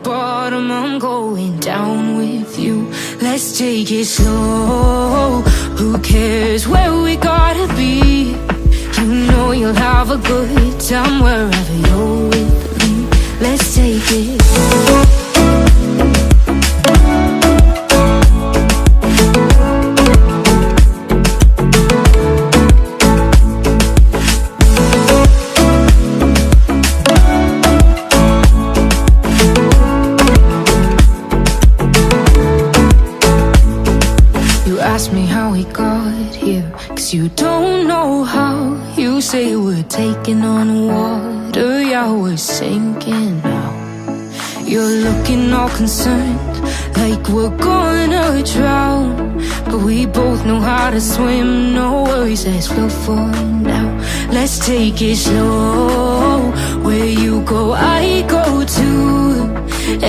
bottom, I'm going down with you. Let's take it slow. Who cares where we gotta be? You know you'll have a good time wherever you're with me. Let's take it slow. Ask me how we got here, 'cause you don't know how. You say we're taking on water, yeah, we're sinking now. You're looking all concerned, like we're gonna drown. But we both know how to swim, no worries, let's flow for now. Let's take it slow. Where you go, I go too.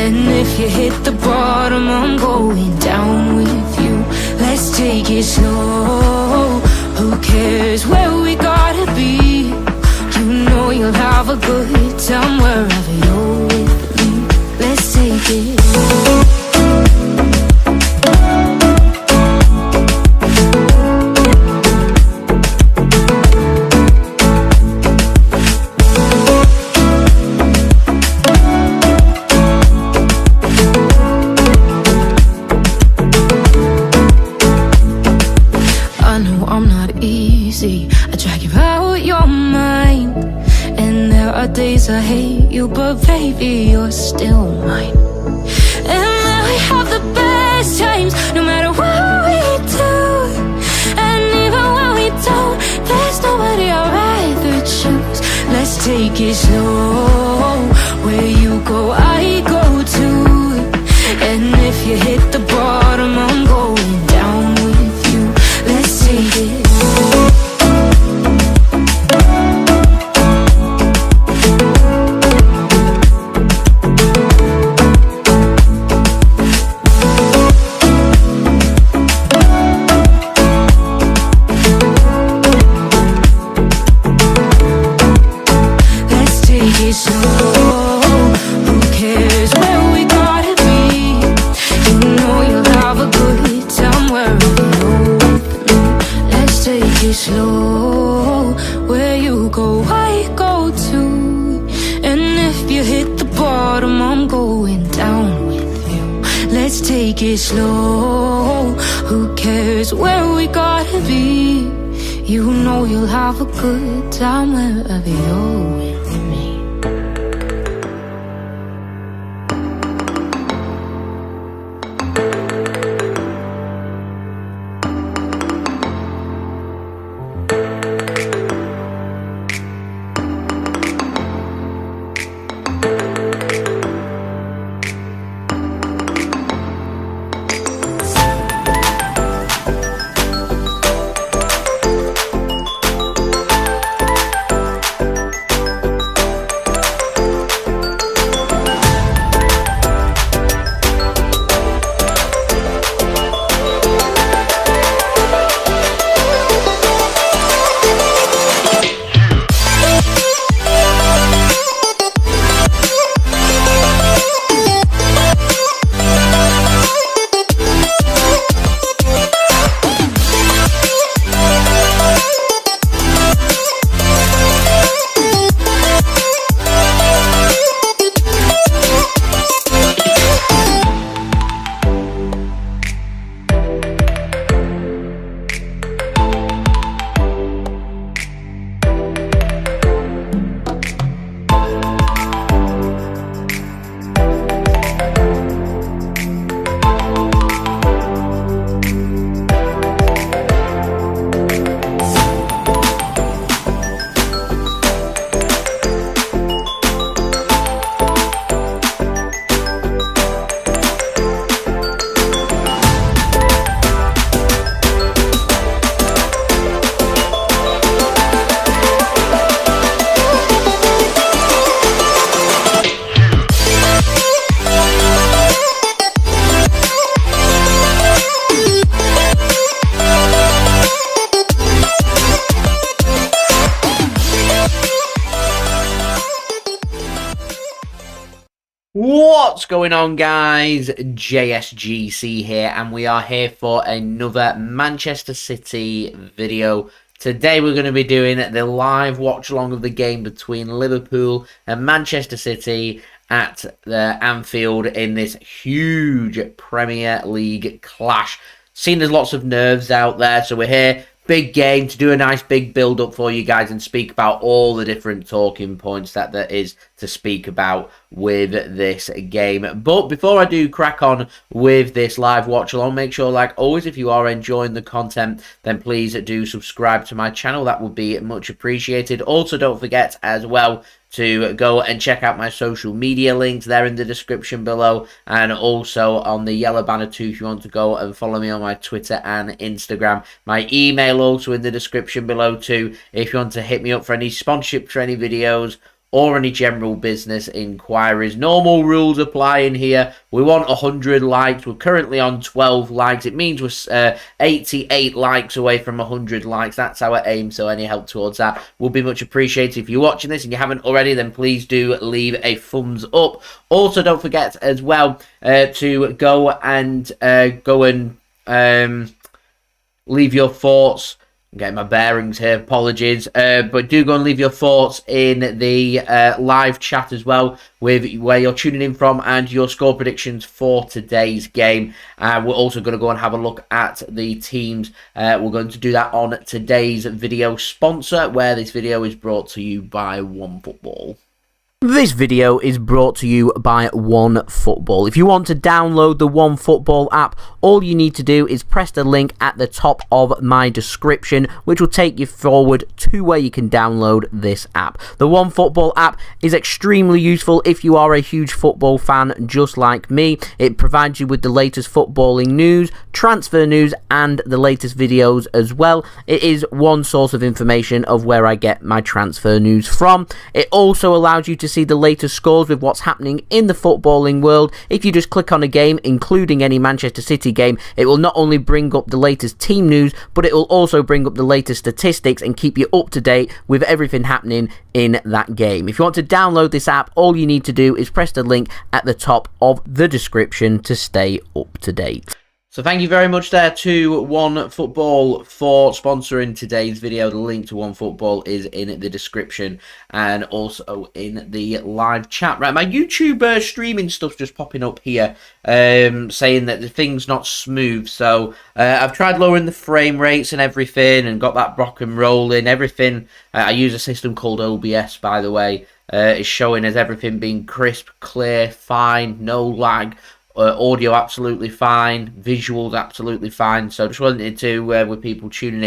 And if you hit the bottom, I'm going down with you. Let's take it slow. Who cares where we gotta be? You know you'll have a good time wherever you're with me. Let's take it slow. I drag you out your mind, and there are days I hate you, but baby, you're still mine. And then we have the best times, no matter what we do. And even when we don't, there's nobody I'd rather choose. Let's take it slow. Where you go, I go too. And if you hit the bottom, I'm going down with you. Let's take it slow. Slow, where you go, I go too. And if you hit the bottom, I'm going down with you. Let's take it slow. Who cares where we gotta be? You know you'll have a good time wherever you're with me. What's going on, guys? JSGC here, and we are here for another Manchester City video. Today we're going to be doing the live watch along of the game between Liverpool and Manchester City at the Anfield in this huge Premier League clash. Seen there's lots of nerves out there, so we're here. Big game to do a nice big build up for you guys and speak about all the different talking points that there is to speak about with this game. But before I do crack on with this live watch along, make sure, like always, if you are enjoying the content, then please do subscribe to my channel. That would be much appreciated. Also, don't forget as well to go and check out my social media links. They're in the description below, and also on the yellow banner too if you want to go and follow me on my Twitter and Instagram. My email also in the description below too if you want to hit me up for any sponsorship for any videos or any general business inquiries. Normal rules apply in here. We want 100 likes. We're currently on 12 likes. It means we're 88 likes away from 100 likes. That's our aim, so any help towards that will be much appreciated. If you're watching this and you haven't already, then please do leave a thumbs up. Also, don't forget as well to go and leave your thoughts. I'm getting my bearings here, apologies. But do go and leave your thoughts in the live chat as well, with where you're tuning in from and your score predictions for today's game. We're also going to go and have a look at the teams. We're going to do that on today's video sponsor, where this video is brought to you by OneFootball. This video is brought to you by OneFootball. If you want to download the OneFootball app, all you need to do is press the link at the top of my description, which will take you forward to where you can download this app. The OneFootball app is extremely useful if you are a huge football fan just like me. It provides you with the latest footballing news, transfer news, and the latest videos as well. It is one source of information of where I get my transfer news from. It also allows you to see the latest scores with what's happening in the footballing world. If you just click on a game, including any Manchester City game, it will not only bring up the latest team news, but it will also bring up the latest statistics and keep you up to date with everything happening in that game. If you want to download this app, all you need to do is press the link at the top of the description to stay up to date. So thank you very much there to OneFootball for sponsoring today's video. The link to OneFootball is in the description and also in the live chat. Right, my YouTube streaming stuff's just popping up here, saying that the thing's not smooth. So I've tried lowering the frame rates and everything and got that rock and rolling. Everything, I use a system called OBS, by the way. Is showing as everything being crisp, clear, fine, no lag. Audio absolutely fine, visuals absolutely fine. So just wanted to, with people tuning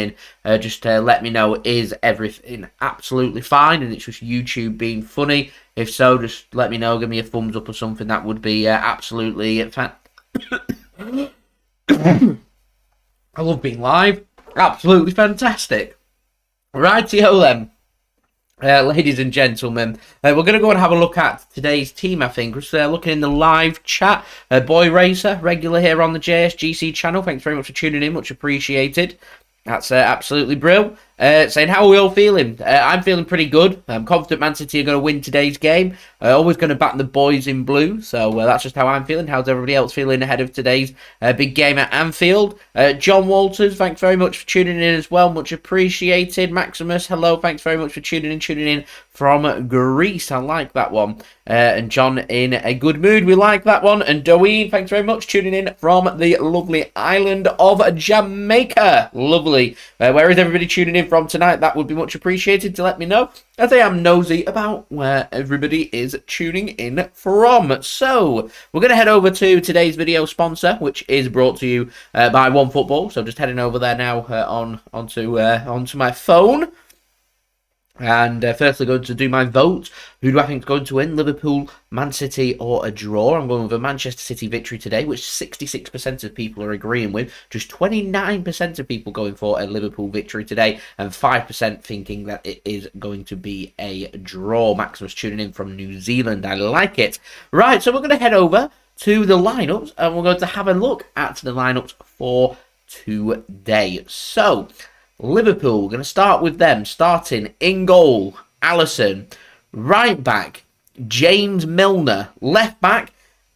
in, just let me know, is everything absolutely fine and it's just YouTube being funny? If so, just let me know, give me a thumbs up or something. That would be absolutely I love being live. Absolutely fantastic. Rightio then. Ladies and gentlemen, we're going to go and have a look at today's team, I think. We're looking in the live chat. Boy Racer, regular here on the JSGC channel. Thanks very much for tuning in. Much appreciated. That's absolutely brilliant. Saying, how are we all feeling? I'm feeling pretty good. I'm confident Man City are going to win today's game. Always going to back the boys in blue. So that's just how I'm feeling. How's everybody else feeling ahead of today's big game at Anfield? John Walters, thanks very much for tuning in as well. Much appreciated. Maximus, hello. Thanks very much for tuning in from Greece. I like that one. And John in a good mood. We like that one. And Doeen, thanks very much tuning in from the lovely island of Jamaica. Lovely. Where is everybody tuning in from tonight? That would be much appreciated to let me know, as I am nosy about where everybody is tuning in from. So we're going to head over to today's video sponsor, which is brought to you by OneFootball. So just heading over there now onto my phone. And firstly, going to do my vote. Who do I think is going to win? Liverpool, Man City, or a draw? I'm going with a Manchester City victory today, which 66% of people are agreeing with. Just 29% of people going for a Liverpool victory today, and 5% thinking that it is going to be a draw. Maximus tuning in from New Zealand. I like it. Right, so we're going to head over to the lineups, and we're going to have a look at the lineups for today. So Liverpool, we're going to start with them. Starting in goal, Alisson. Right back, James Milner. Left back,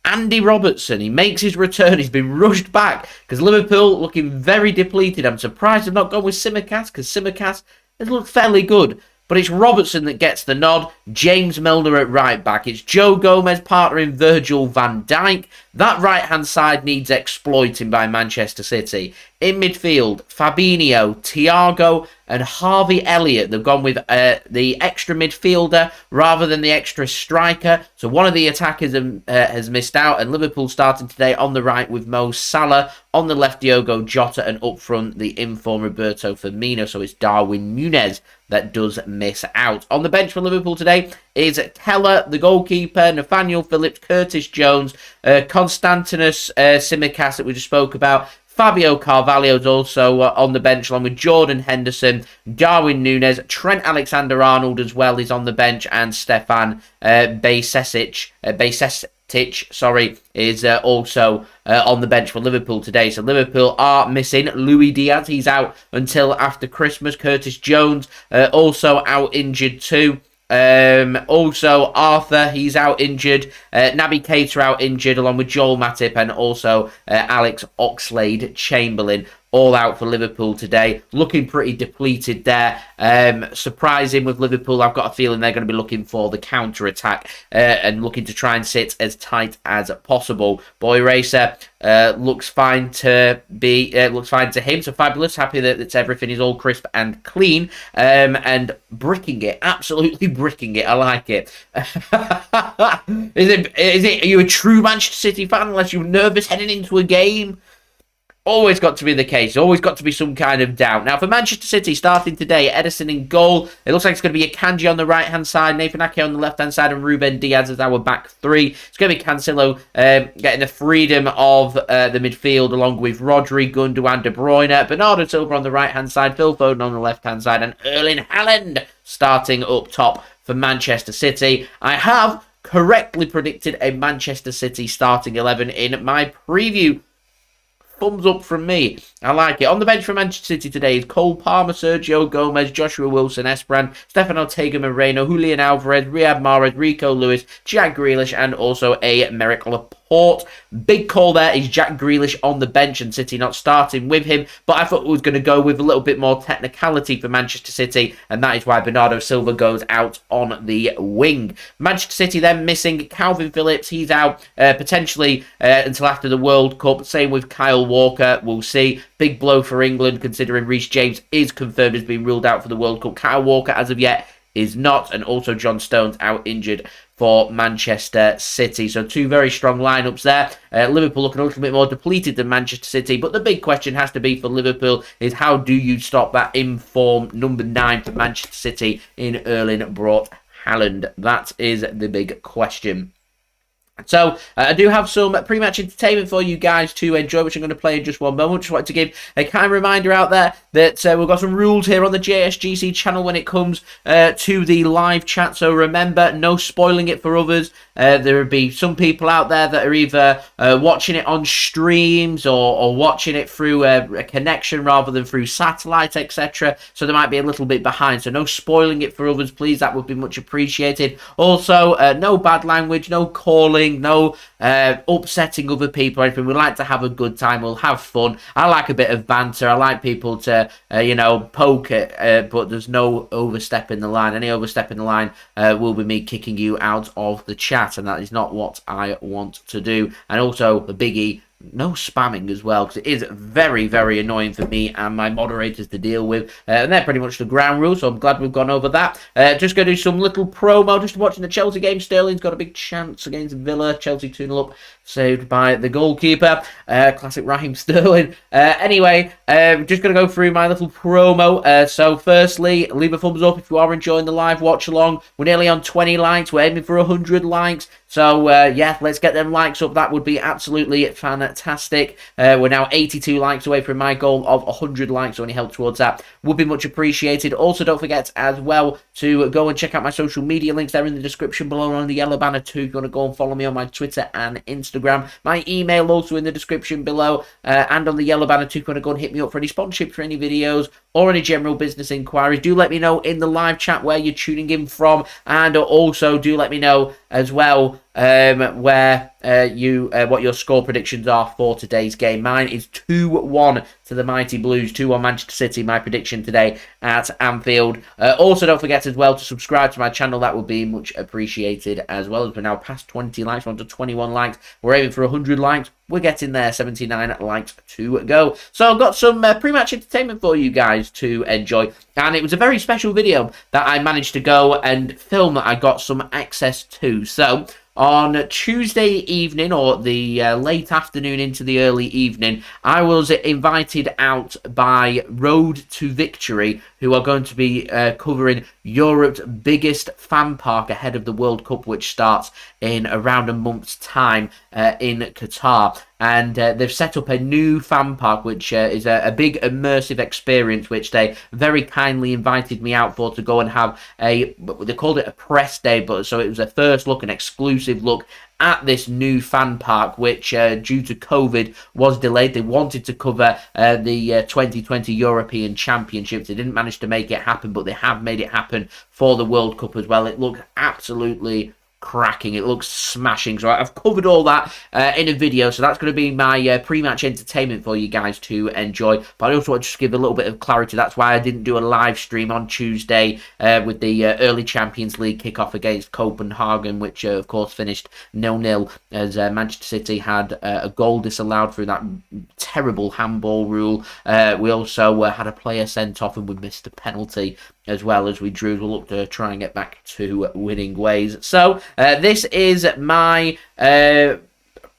Andy Robertson, he makes his return. He's been rushed back because Liverpool looking very depleted. I'm surprised they've not gone with Tsimikas because Tsimikas has looked fairly good. But it's Robertson that gets the nod. James Milner at right back. It's Joe Gomez partnering Virgil van Dijk. That right-hand side needs exploiting by Manchester City. In midfield, Fabinho, Thiago and Harvey Elliott. They've gone with the extra midfielder rather than the extra striker. So one of the attackers has missed out. And Liverpool starting today on the right with Mo Salah. On the left, Diogo Jota. And up front, the inform Roberto Firmino. So it's Darwin Nunez that does miss out. On the bench for Liverpool today is Keller, the goalkeeper, Nathaniel Phillips, Curtis Jones, Konstantinos Tsimikas that we just spoke about. Fabio Carvalho is also on the bench along with Jordan Henderson, Darwin Nunez, Trent Alexander-Arnold as well is on the bench, and Stefan Bajcetic, is also on the bench for Liverpool today. So Liverpool are missing Luis Diaz. He's out until after Christmas. Curtis Jones also out injured too. Also Arthur, he's out injured. Naby Keita out injured along with Joel Matip and also Alex Oxlade-Chamberlain. All out for Liverpool today. Looking pretty depleted there. Surprising with Liverpool. I've got a feeling they're going to be looking for the counter-attack and looking to try and sit as tight as possible. Boy Racer looks fine to him. So fabulous. Happy that everything is all crisp and clean. And bricking it. Absolutely bricking it. I like it. Are you a true Manchester City fan unless you're nervous heading into a game? Always got to be the case. Always got to be some kind of doubt. Now, for Manchester City, starting today, Ederson in goal. It looks like it's going to be Akanji on the right-hand side, Nathan Ake on the left-hand side, and Ruben Dias as our back three. It's going to be Cancelo getting the freedom of the midfield, along with Rodri, Gundogan, De Bruyne, Bernardo Silva on the right-hand side, Phil Foden on the left-hand side, and Erling Haaland starting up top for Manchester City. I have correctly predicted a Manchester City starting 11 in my preview. Thumbs up from me. I like it. On the bench for Manchester City today is Cole Palmer, Sergio Gomez, Joshua Wilson-Esbrand, Stefan Ortega-Moreno, Julian Alvarez, Riyad Mahrez, Rico Lewis, Jack Grealish, and also Aymeric Laporte. Big call there is Jack Grealish on the bench and City not starting with him, but I thought we was going to go with a little bit more technicality for Manchester City, and that is why Bernardo Silva goes out on the wing. Manchester City then missing Kalvin Phillips. He's out potentially until after the World Cup. Same with Kyle Walker. We'll see. Big blow for England considering Reece James is confirmed as being ruled out for the World Cup. Kyle Walker as of yet is not, and also John Stones out injured for Manchester City. So two very strong lineups there. Liverpool looking a little bit more depleted than Manchester City, but the big question has to be for Liverpool is how do you stop that inform number 9 for Manchester City in Erling Braut Haaland? That is the big question. So, I do have some pre-match entertainment for you guys to enjoy, which I'm going to play in just one moment. Just wanted to give a kind reminder out there that we've got some rules here on the JSGC channel when it comes to the live chat. So remember, no spoiling it for others. There will be some people out there that are either watching it on streams or watching it through a connection rather than through satellite, etc. So they might be a little bit behind. So no spoiling it for others, please. That would be much appreciated. Also, no bad language, no calling, no upsetting other people or anything. We like to have a good time. We'll have fun. I like a bit of banter. I like people to, poke it, but there's no overstepping the line. Any overstepping the line will be me kicking you out of the chat, and that is not what I want to do. And also, the biggie, no spamming as well, because it is very, very annoying for me and my moderators to deal with. And they're pretty much the ground rules, so I'm glad we've gone over that. Just going to do some little promo, just watching the Chelsea game. Sterling's got a big chance against Villa. Chelsea 2-0 up, saved by the goalkeeper. Classic Raheem Sterling. Anyway, just going to go through my little promo. So firstly, leave a thumbs up if you are enjoying the live watch along. We're nearly on 20 likes. We're aiming for 100 likes. So, yeah, let's get them likes up. That would be absolutely fantastic. We're now 82 likes away from my goal of 100 likes, so any help towards that would be much appreciated. Also, don't forget as well to go and check out my social media links. They're in the description below on the yellow banner too. If you want to go and follow me on my Twitter and Instagram. My email also in the description below and on the yellow banner too. If you want to go and hit me up for any sponsorship for any videos or any general business inquiries, do let me know in the live chat where you're tuning in from, and also do let me know as well where what your score predictions are for today's game. Mine is 2-1 to the Mighty Blues, 2-1 Manchester City, my prediction today at Anfield. Also, don't forget as well to subscribe to my channel. That would be much appreciated as well, as we're now past 20 likes. We're on to 21 likes. We're aiming for 100 likes. We're getting there, 79 likes to go. So I've got some pre-match entertainment for you guys to enjoy. And it was a very special video that I managed to go and film that I got some access to. So on Tuesday evening, or the late afternoon into the early evening, I was invited out by Road to Victory, who are going to be covering Europe's biggest fan park ahead of the World Cup, which starts in around a month's time in Qatar. And they've set up a new fan park, which is a big immersive experience, which they very kindly invited me out for, to go and have they called it a press day, but so it was a first look, an exclusive look at this new fan park, which due to COVID was delayed. They wanted to cover the 2020 European Championships. They didn't manage to make it happen, but they have made it happen for the World Cup as well. It looks absolutely cracking. It looks smashing. So I've covered all that in a video, so that's going to be my pre-match entertainment for you guys to enjoy. But I also want to just give a little bit of clarity. That's why I didn't do a live stream on Tuesday with the early Champions League kickoff against Copenhagen, which of course finished 0-0 as Manchester City had a goal disallowed through that terrible handball rule. We also had a player sent off, and we missed a penalty as well as we drew. We'll look to try and get back to winning ways. So this is my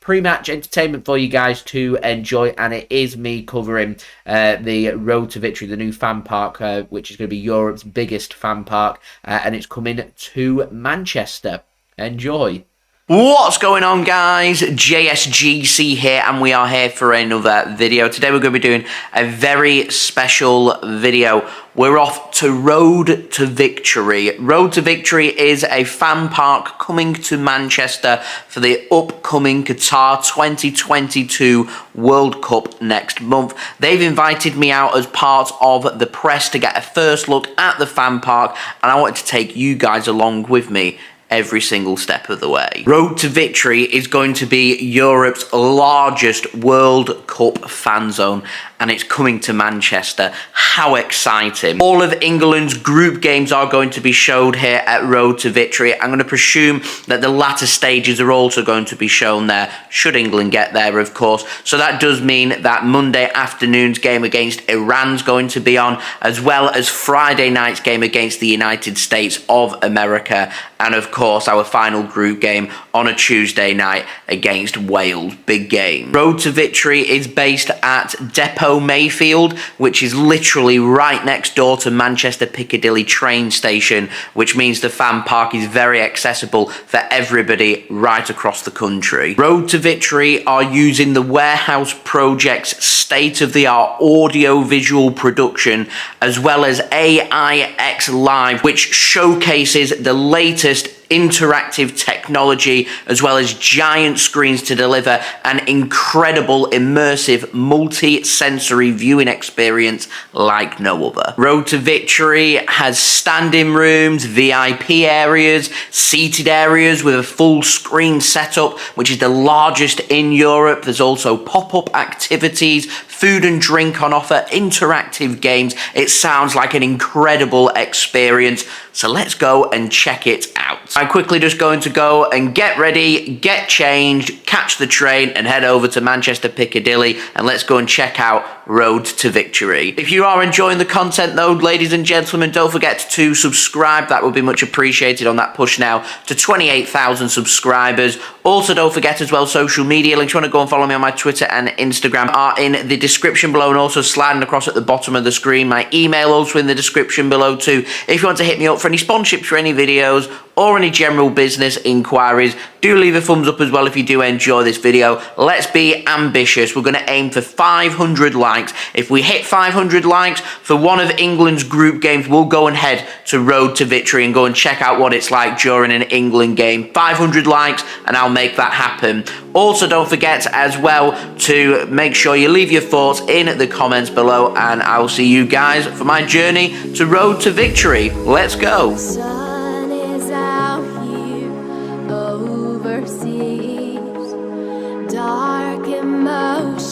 pre-match entertainment for you guys to enjoy, and it is me covering the Road to Victory, the new fan park, which is going to be Europe's biggest fan park, and it's coming to Manchester. Enjoy. What's going on, guys? JSGC here, and we are here for another video. Today we're going to be doing a very special video. We're off to Road to Victory. Road to Victory is a fan park coming to Manchester for the upcoming Qatar 2022 World Cup next month. They've invited me out as part of the press to get a first look at the fan park, and I wanted to take you guys along with me every single step of the way. Road to Victory is going to be Europe's largest World Cup fan zone, and it's coming to Manchester. How exciting. All of England's group games are going to be showed here at Road to Victory. I'm going to presume that the latter stages are also going to be shown there, should England get there, of course. So that does mean that Monday afternoon's game against Iran's going to be on, as well as Friday night's game against the United States of America, and of course our final group game on a Tuesday night against Wales. Big game. Road to Victory is based at Depot Mayfield, which is literally right next door to Manchester Piccadilly train station, which means the fan park is very accessible for everybody right across the country. Road to Victory are using the Warehouse Project's state-of-the-art audio-visual production, as well as AIX Live, which showcases the latest interactive technology, as well as giant screens to deliver an incredible immersive multi-sensory viewing experience like no other. Road to Victory has standing rooms, VIP areas, seated areas with a full screen setup, which is the largest in Europe. There's also pop-up activities, food and drink on offer, interactive games. It sounds like an incredible experience, so let's go and check it out. I'm quickly just going to go and get ready, get changed, catch the train and head over to Manchester Piccadilly, and let's go and check out Road to Victory. If you are enjoying the content though, ladies and gentlemen, don't forget to subscribe. That would be much appreciated on that push now to 28,000 subscribers. Also, don't forget as well, social media links. You want to go and follow me on my Twitter and Instagram are in the description below, and also sliding across at the bottom of the screen. My email also in the description below too. If you want to hit me up for any sponsorships for any videos or any general business inquiries, do leave a thumbs up as well if you do enjoy this video. Let's be ambitious. We're going to aim for 500 likes. If we hit 500 likes for one of England's group games, we'll go and head to Road to Victory and go and check out what it's like during an England game. 500 likes and I'll make that happen. Also, don't forget as well to make sure you leave your thoughts in the comments below, and I will see you guys for my journey to Road to Victory. Let's go. Sun is out here over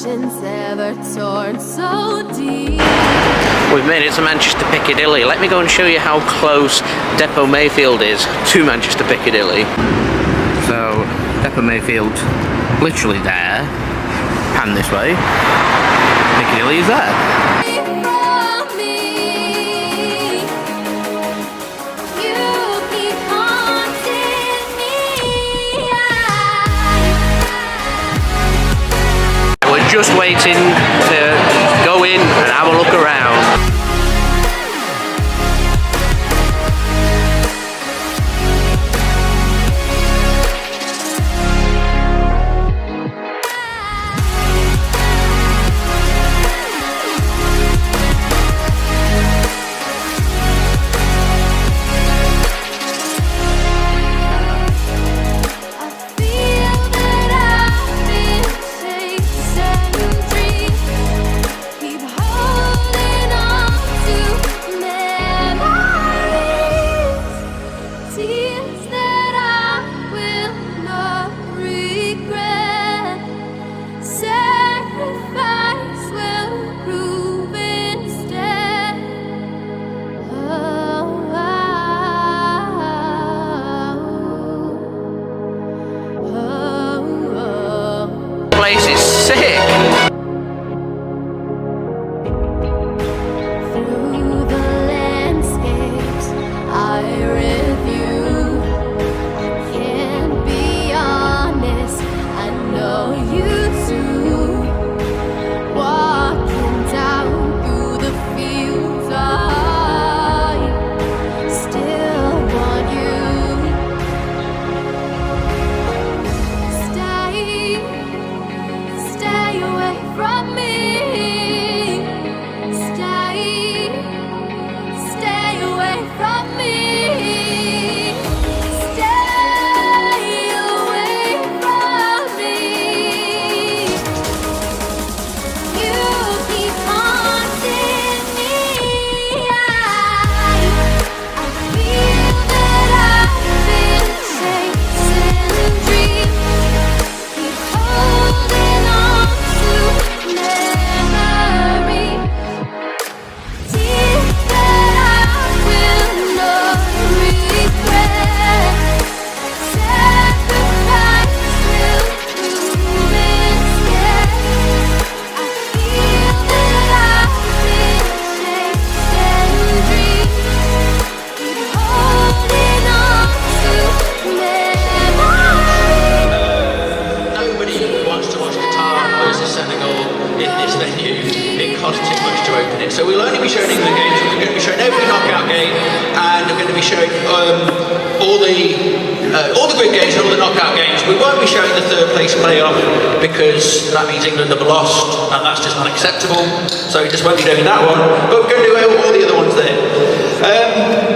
oceans ever torn so deep. We've made it to Manchester Piccadilly. Let me go and show you how close Depot Mayfield is to Manchester Piccadilly. So, Depot Mayfield, literally there. Pan this way. Piccadilly is there. We're just waiting to go in and have a look around. Place is sick. Through the landscapes I review, I can't be honest, I know you too. Walking down through the fields, I still want you. Stay away from me. Stay away from me. Stay away from me. You keep haunting me. I feel that I've been chasing dreams. Keep holding on to memories. Tears that I will not regret. Sacrifice will prove instead. I feel that I've been chasing dreams. Keep holding on to memories. Nobody wants to watch Qatar versus Senegal in this venue. It costs too much to open it. So we'll only be showing England games. We're going to be showing every knockout game, and we're going to be showing all the group games and all the knockout games. We won't be showing the third place playoff because that means England have lost, and that's just unacceptable. So we just won't be doing that one. But we're going to do all the other ones there.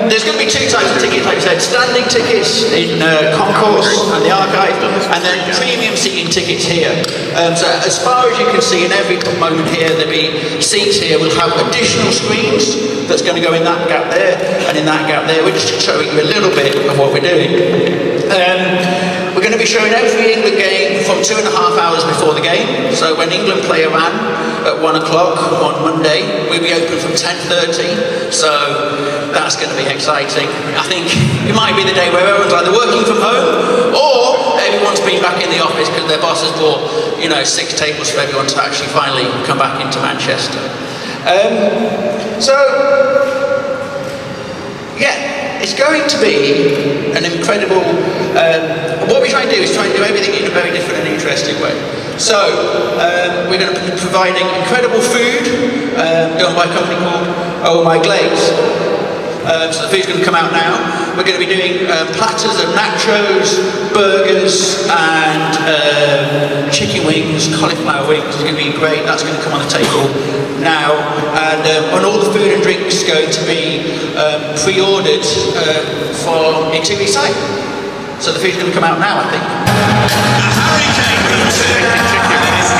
There's going to be two types of tickets, like I said, standing tickets in concourse and the archive, and then premium seating tickets here. So as far as you can see, in every moment here, there'll be seats here. We'll have additional screens that's going to go in that gap there, and in that gap there. We're just showing you a little bit of what we're doing. We're going to be showing every England game from 2.5 hours before the game. So when England play Iran at 1 o'clock on Monday, we'll be open from 10:30. So that's going to be exciting. I think it might be the day where everyone's either working from home or everyone's been back in the office because their boss has bought, 6 tables for everyone to actually finally come back into Manchester. It's going to be an incredible. What we try and do is try and do everything in a very different and interesting way. So we're going to be providing incredible food done by a company called Oh My Glaze. So the food's going to come out now. We're going to be doing platters of nachos, burgers, and chicken wings, cauliflower wings. It's going to be great. That's going to come on the table now. And all the food and drinks going to be pre-ordered for in 2 weeks' time. So the food's going to come out now, I think. Harry Kane with 2,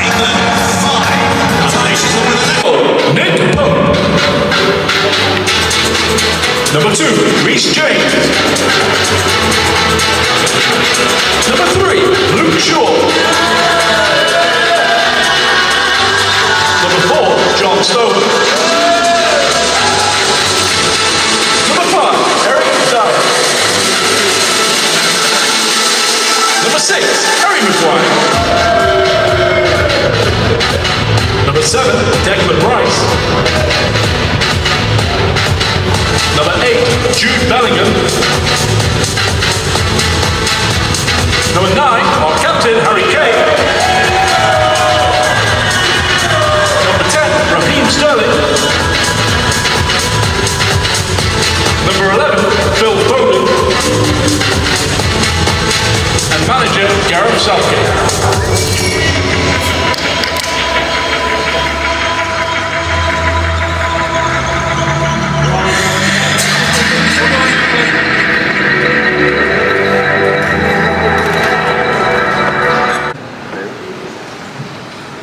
England 5. Congratulations on winning. Nick Pope. Number 2, Reece James. Number 3, Luke Shaw.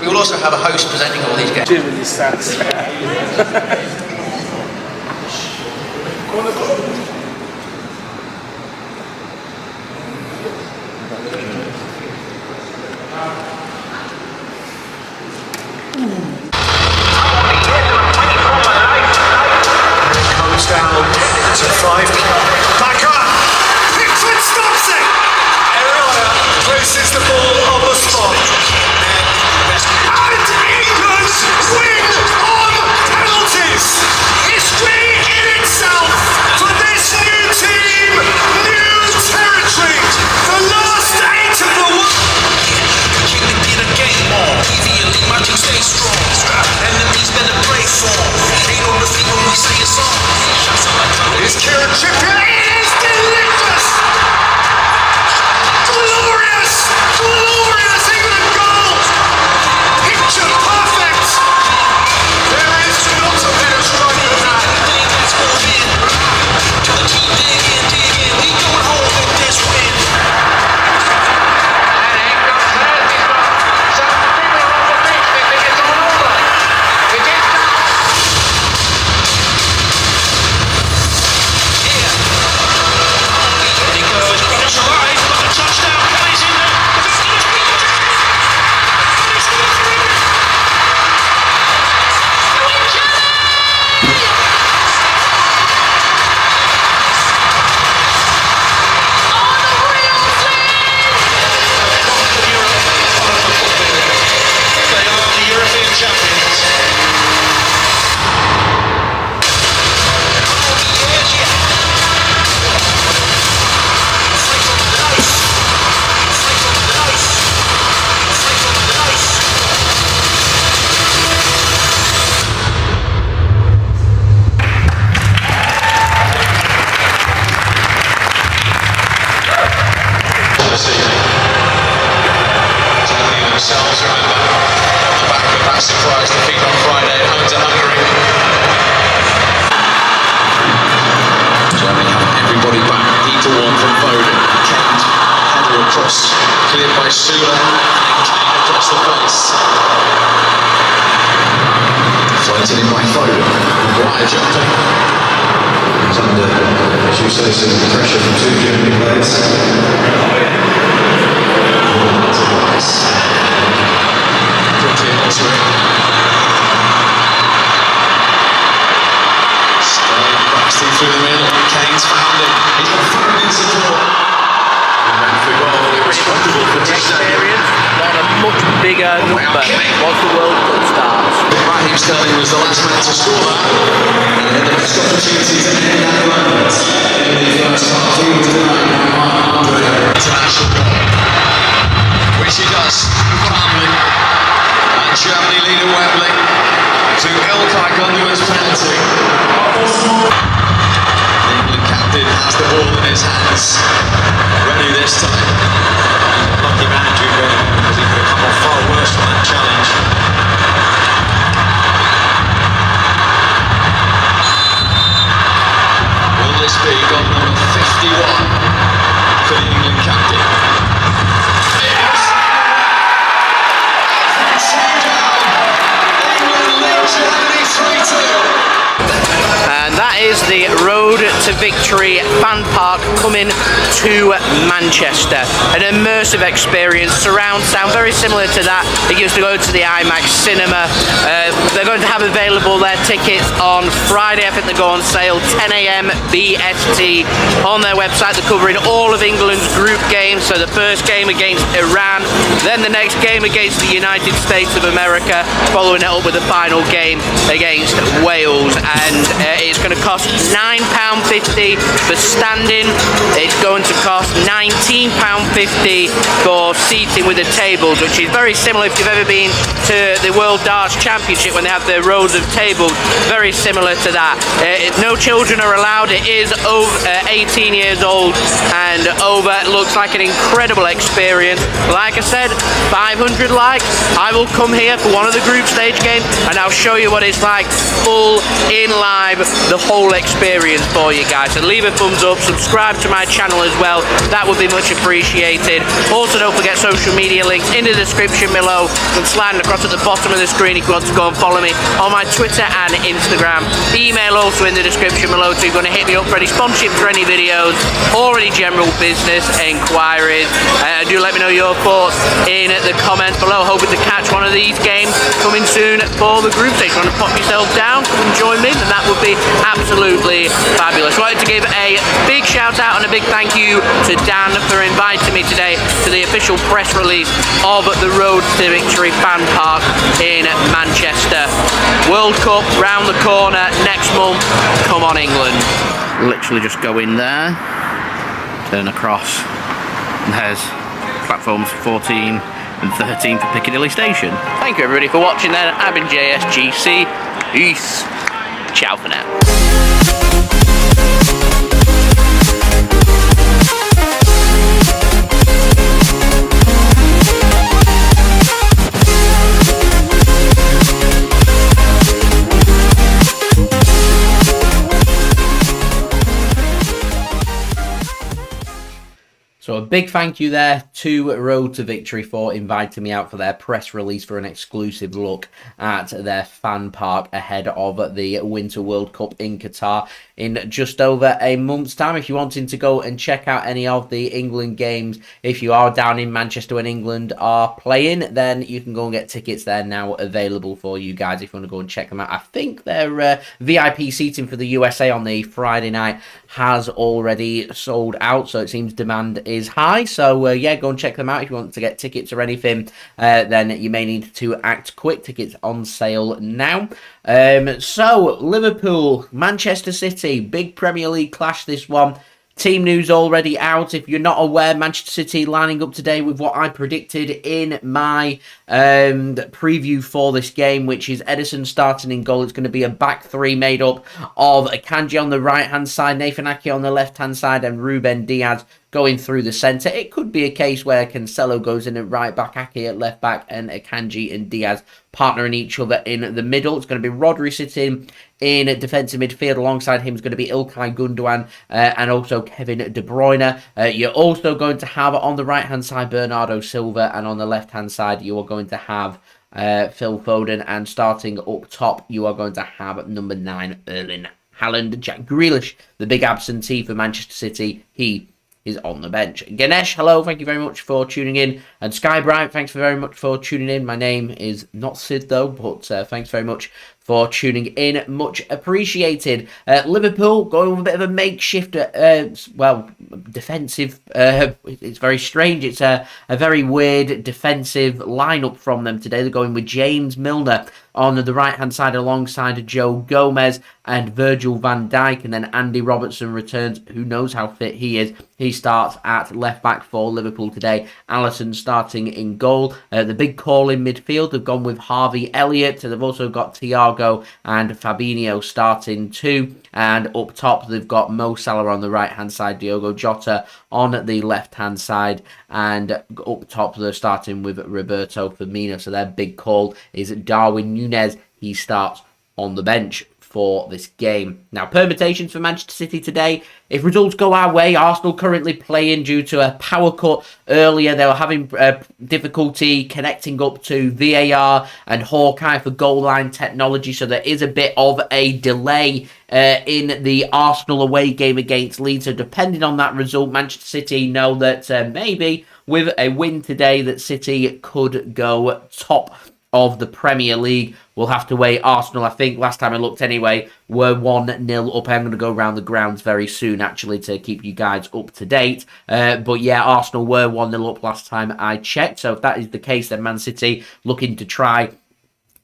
We will also have a host presenting all these games. With these stats. Comes down to 5. Back up! Pickford stops it! Errata places the ball on the spot. And England win on penalties! History in itself for this new team! New territory! The last 8 of the world! Stay strong. Enemies better pray for. Ain't no defeat when we say it's on. It's Kieran Trippier. It is delicious. Glorious, glorious England goal. Picture perfect. There is not a bit of struggle in that. Keep digging. We going home with this win. Themselves remember on the back of that surprise defeat on Friday at home to Hungary. Germany have everybody back. Deep to one from Foden. Kane header across, cleared by Sula, and then Kane across the face. Floated in by Foden. Maguire jumping. He's under, as you say, some pressure from 2 German players. Quickly onto it. Sterling backs in through the middle. Kane's found him. He's got Foden in support. The goal. It was comfortable for Experience, not a much bigger number once the World Cup starts. Raheem Sterling was the last man to score that. And the best opportunity to end that moment in the first half. He was denied by international goal, which he does calmly. And Germany lead at Wembley to Ilkay Gundogan's penalty. The England captain has the ball in his hands. Ready this time. Lucky man, Julian, because he could have come off far worse from that challenge. Will this be goal number 51 for the England captain? And that is the Road to Victory fan park coming to Manchester. An immersive experience, surround sound, very similar to that it used to go to the IMAX cinema. They're going to have available their tickets on Friday. I think they go on sale 10 AM BST on their website. They're covering all of England's group games. So the first game against Iran, then the next game against the United States of America, following it up with the final game against Wales. And it's going to cost £9.50 for standing. It's going to cost £19.50 for seating with the tables, which is very similar if you've ever been to the World Darts Championship when they have their rows of tables. Very similar to that. No children are allowed. It is over 18 years old and over. It looks like an incredible experience. Like I said, 500 likes. I will come here for one of the group stage games and I'll show you what it's like full in live, the whole experience for you guys. guys. So leave a thumbs up, subscribe to my channel as well. That would be much appreciated. Also, don't forget social media links in the description below. You can slide across at the bottom of the screen if you want to go and follow me on my Twitter and Instagram. Email also in the description below, so you're going to hit me up for any sponsorship for any videos or any general business inquiries. Do let me know your thoughts in the comments below. Hoping to catch one of these games coming soon for the group stage. If you want to pop yourself down, come and join me, then that would be absolutely fabulous. I wanted to give a big shout out and a big thank you to Dan for inviting me today to the official press release of the Road to Victory fan park in Manchester. World Cup round the corner next month. Come on, England. Literally just go in there, turn across, and there's platforms 14 and 13 for Piccadilly Station. Thank you everybody for watching then. I've been JSGC. Peace. Ciao for now. So a big thank you there to Road to Victory for inviting me out for their press release for an exclusive look at their fan park ahead of the Winter World Cup in Qatar in just over a month's time. If you're wanting to go and check out any of the England games, if you are down in Manchester when England are playing, then you can go and get tickets there now available for you guys if you want to go and check them out. I think their VIP seating for the USA on the Friday night has already sold out, so it seems demand is high. So yeah, go and check them out if you want to get tickets or anything. Then you may need to act quick. Tickets on sale now. So Liverpool, Manchester City, big Premier League clash this one. Team news already out. If you're not aware, Manchester City lining up today with what I predicted in my preview for this game, which is Ederson starting in goal. It's going to be a back three made up of Akanji on the right-hand side, Nathan Ake on the left-hand side, and Ruben Dias going through the centre. It could be a case where Cancelo goes in at right back, Ake at left back, and Akanji and Dias partnering each other in the middle. It's going to be Rodri sitting in defensive midfield. Alongside him is going to be Ilkay Gundogan and also Kevin De Bruyne. You're also going to have on the right-hand side Bernardo Silva, and on the left-hand side you are going to have Phil Foden, and starting up top you are going to have number 9 Erling Haaland. Jack Grealish, the big absentee for Manchester City, he is on the bench. Ganesh, hello, thank you very much for tuning in. And Sky Bright, thanks very much for tuning in. My name is not Sid though, but thanks very much for tuning in. Much appreciated. Liverpool going with a bit of a makeshift, defensive. It's very strange. It's a very weird defensive lineup from them today. They're going with James Milner on the right-hand side alongside Joe Gomez and Virgil van Dijk, and then Andy Robertson returns. Who knows how fit he is. He starts at left-back for Liverpool today. Alisson starting in goal. The big call in midfield, they've gone with Harvey Elliott. They've also got Thiago and Fabinho starting too. And up top, they've got Mo Salah on the right-hand side, Diogo Jota on the left-hand side. And up top, they're starting with Roberto Firminho. So their big call is Darwin Nunez. He starts on the bench for this game. Now, permutations for Manchester City today. If results go our way, Arsenal currently playing due to a power cut earlier. They were having difficulty connecting up to VAR and Hawkeye for goal line technology, so there is a bit of a delay in the Arsenal away game against Leeds. So depending on that result, Manchester City know that maybe with a win today that City could go top of the Premier League. We'll have to wait. Arsenal, I think, last time I looked anyway, were 1-0 up. I'm going to go around the grounds very soon, actually, to keep you guys up to date. But yeah, Arsenal were 1-0 up last time I checked. So if that is the case, then Man City looking to try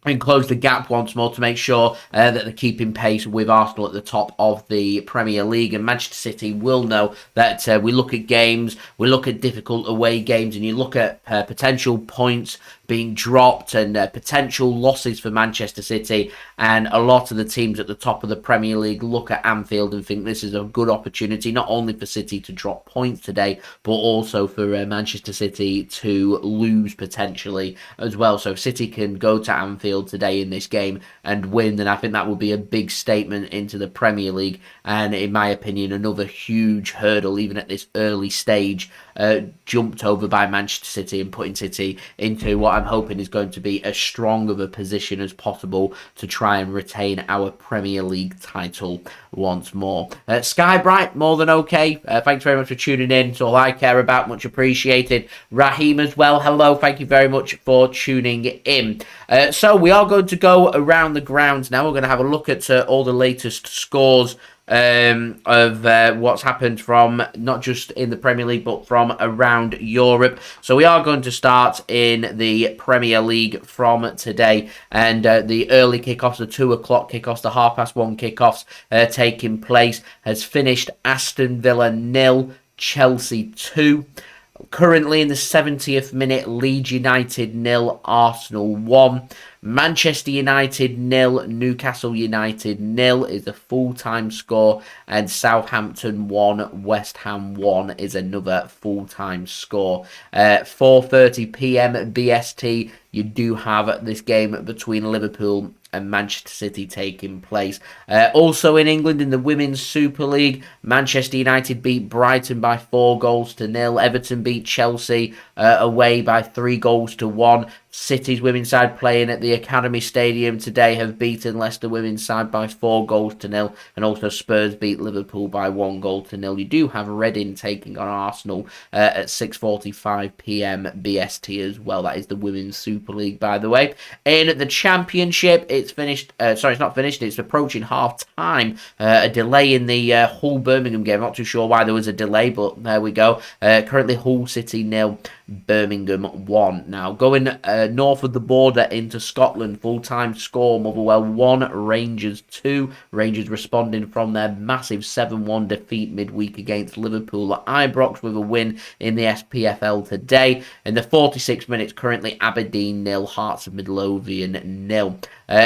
and close the gap once more to make sure that they're keeping pace with Arsenal at the top of the Premier League. And Manchester City will know that we look at games, we look at difficult away games, and you look at potential points being dropped and potential losses for Manchester City, and a lot of the teams at the top of the Premier League look at Anfield and think this is a good opportunity not only for City to drop points today, but also for Manchester City to lose potentially as well. So if City can go to Anfield today in this game and win, then I think that would be a big statement into the Premier League, and in my opinion another huge hurdle even at this early stage jumped over by Manchester City and putting City into what I'm hoping is going to be as strong of a position as possible to try and retain our Premier League title once more. Sky Bright, more than okay. Thanks very much for tuning in. It's all I care about. Much appreciated. Raheem as well. Hello. Thank you very much for tuning in. So we are going to go around the grounds now. We're going to have a look at all the latest scores of what's happened from not just in the Premier League but from around Europe. So we are going to start in the Premier League from today, and the early kickoffs, the 2 o'clock kickoffs, the 1:30 kickoffs taking place has finished Aston Villa 0, Chelsea 2. Currently in the 70th minute, Leeds United 0, Arsenal 1. Manchester United 0, Newcastle United 0 is the full-time score, and Southampton 1, West Ham 1 is another full-time score. 4:30 p.m. BST, you do have this game between Liverpool and Manchester City taking place. Also in England, in the Women's Super League, Manchester United beat Brighton by 4-0. Everton beat Chelsea away by 3-1. City's women's side playing at the Academy Stadium today have beaten Leicester women's side by 4-0, and also Spurs beat Liverpool by 1-0. You do have Reading taking on Arsenal at 6:45 p.m. BST as well. That is the Women's Super League, by the way. In the Championship, it's finished. It's not finished. It's approaching half time. A delay in the Hull Birmingham game. Not too sure why there was a delay, but there we go. Currently Hull City 0, Birmingham 1. Now going north of the border into Scotland, full-time score, Motherwell 1, Rangers 2. Rangers responding from their massive 7-1 defeat midweek against Liverpool at Ibrox with a win in the SPFL today. In the 46 minutes, currently Aberdeen 0, Hearts of Midlothian 0.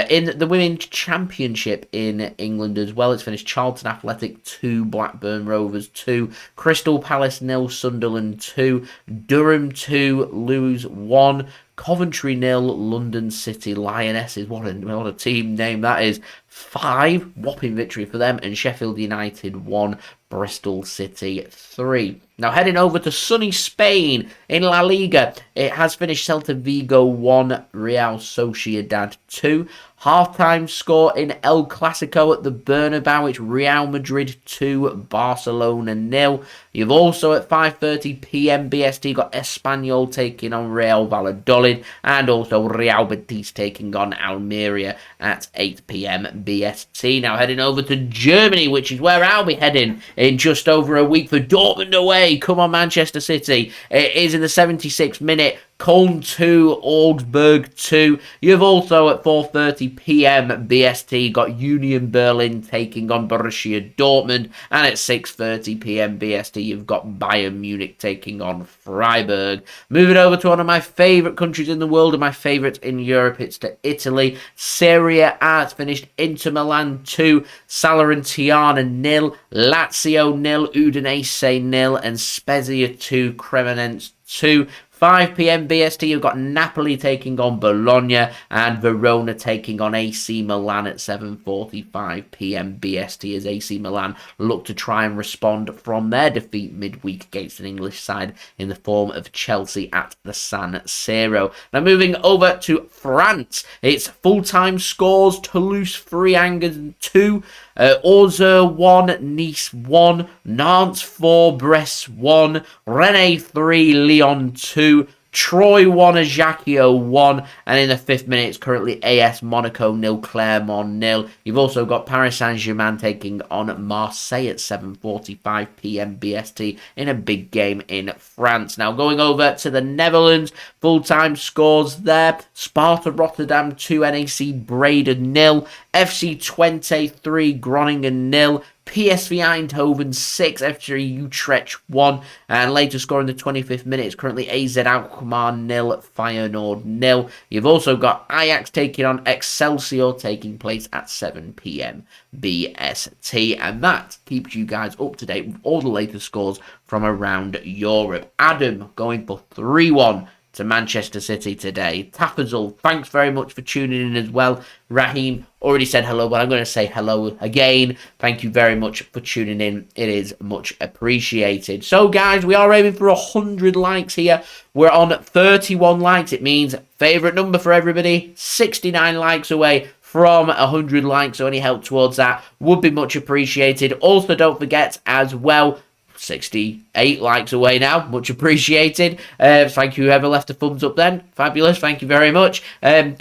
In the Women's Championship in England as well, it's finished Charlton Athletic 2, Blackburn Rovers 2, Crystal Palace 0, Sunderland 2, Durham 2, Lewes 1, Coventry 0, London City Lionesses. What a team name that is. 5, whopping victory for them, and Sheffield United 1, Bristol City 3. Now heading over to sunny Spain in La Liga, it has finished Celta Vigo 1, Real Sociedad 2. Half-time score in El Clasico at the Bernabeu, it's Real Madrid 2, Barcelona 0. You've also at 5:30 p.m. BST got Espanyol taking on Real Valladolid, and also Real Betis taking on Almeria at 8 p.m. BST. Now heading over to Germany, which is where I'll be heading in just over a week for Dortmund away. Come on, Manchester City. It is in the 76th minute. Cologne 2, Augsburg 2. You've also at 4:30 p.m. BST got Union Berlin taking on Borussia Dortmund, and at 6:30 p.m. BST you've got Bayern Munich taking on Freiburg. Moving over to one of my favourite countries in the world and my favourite in Europe, it's to Italy. Serie A, it's finished Inter Milan 2, Salernitana 0, Lazio 0, Udinese 0, and Spezia 2, Cremonese 2. 5 p.m. BST, you've got Napoli taking on Bologna, and Verona taking on AC Milan at 7:45 p.m. BST as AC Milan look to try and respond from their defeat midweek against an English side in the form of Chelsea at the San Siro. Now moving over to France, it's full-time scores, Toulouse 3, Angers 2, Auxerre 1, Nice 1, Nantes 4, Brest 1, Rennes 3, Lyon 2, Troyes 1, Ajaccio 1, and in the 5th minute it's currently AS Monaco 0, Clermont 0. You've also got Paris Saint-Germain taking on Marseille at 7:45 p.m. BST in a big game in France. Now going over to the Netherlands, full-time scores there, Sparta Rotterdam 2, NAC Breda 0, FC Twente 3, Groningen 0, PSV Eindhoven 6, FC Utrecht 1, and later score in the 25th minute is currently AZ Alkmaar 0, Feyenoord 0. You've also got Ajax taking on Excelsior, taking place at 7 p.m. BST, and that keeps you guys up to date with all the latest scores from around Europe. Adam going for 3-1 to Manchester City today. Tafazul, thanks very much for tuning in as well. Raheem already said hello, but I'm going to say hello again. Thank you very much for tuning in. It is much appreciated. So, guys, we are aiming for 100 likes here. We're on 31 likes. It means favourite number for everybody, 69 likes away from 100 likes. So any help towards that would be much appreciated. Also, don't forget as well, 68 likes away now, much appreciated. Thank you whoever left a thumbs up then, fabulous, thank you very much.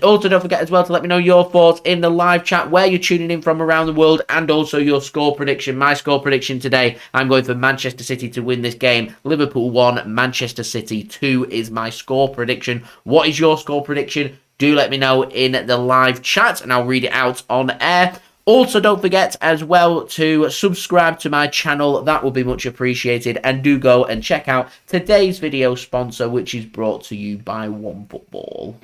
Also don't forget as well to let me know your thoughts in the live chat, where you're tuning in from around the world, and also your score prediction. My score prediction today, I'm going for Manchester City to win this game. Liverpool 1, Manchester City 2 is my score prediction. What is your score prediction? Do let me know in the live chat and I'll read it out on air. Also, don't forget as well to subscribe to my channel. That will be much appreciated. And do go and check out today's video sponsor, which is brought to you by OneFootball.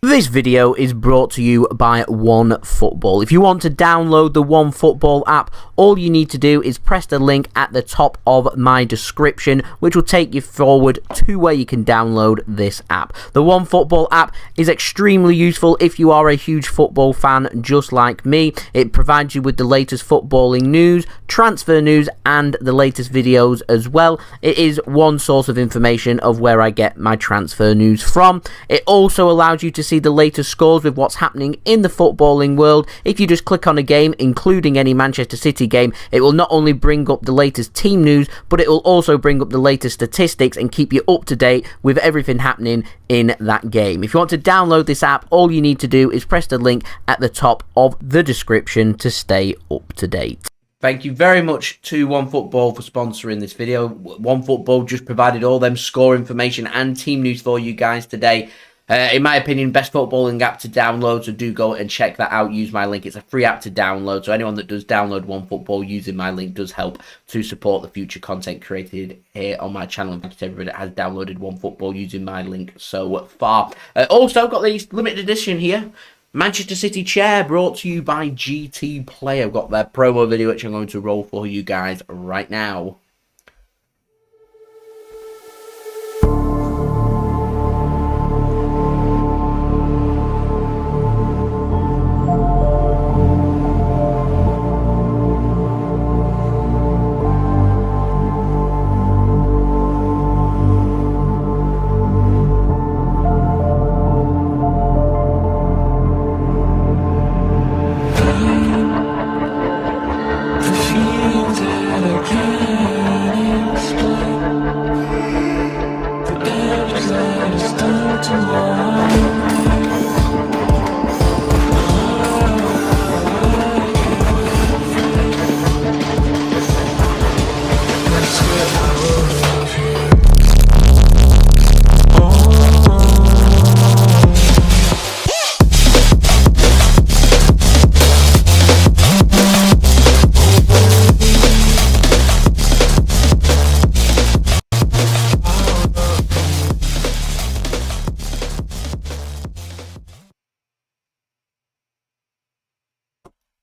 This video is brought to you by OneFootball. If you want to download the OneFootball app, all you need to do is press the link at the top of my description, which will take you forward to where you can download this app. The OneFootball app is extremely useful if you are a huge football fan just like me. It provides you with the latest footballing news, transfer news, and the latest videos as well. It is one source of information of where I get my transfer news from. It also allows you to see the latest scores with what's happening in the footballing world. If you just click on a game, including any Manchester City game, it will not only bring up the latest team news, but it will also bring up the latest statistics and keep you up to date with everything happening in that game. If you want to download this app, all you need to do is press the link at the top of the description to stay up to date. Thank you very much to OneFootball for sponsoring this video. OneFootball just provided all them score information and team news for you guys today. In my opinion, best footballing app to download, so do go and check that out. Use my link. It's a free app to download, so anyone that does download OneFootball using my link does help to support the future content created here on my channel. And thank you to everybody that has downloaded OneFootball using my link so far. Also, got the limited edition here. Manchester City chair brought to you by GT Play. I've got their promo video, which I'm going to roll for you guys right now.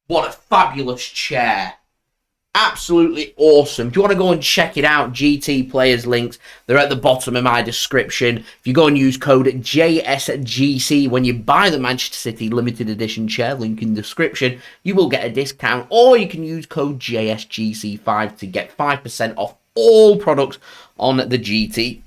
What a fabulous chair. Absolutely awesome. If you want to go and check it out, GT Players links, they're at the bottom of my description. If you go and use code JSGC when you buy the Manchester City limited edition chair, link in the description, you will get a discount. Or you can use code JSGC5 to get 5% off all products on the GT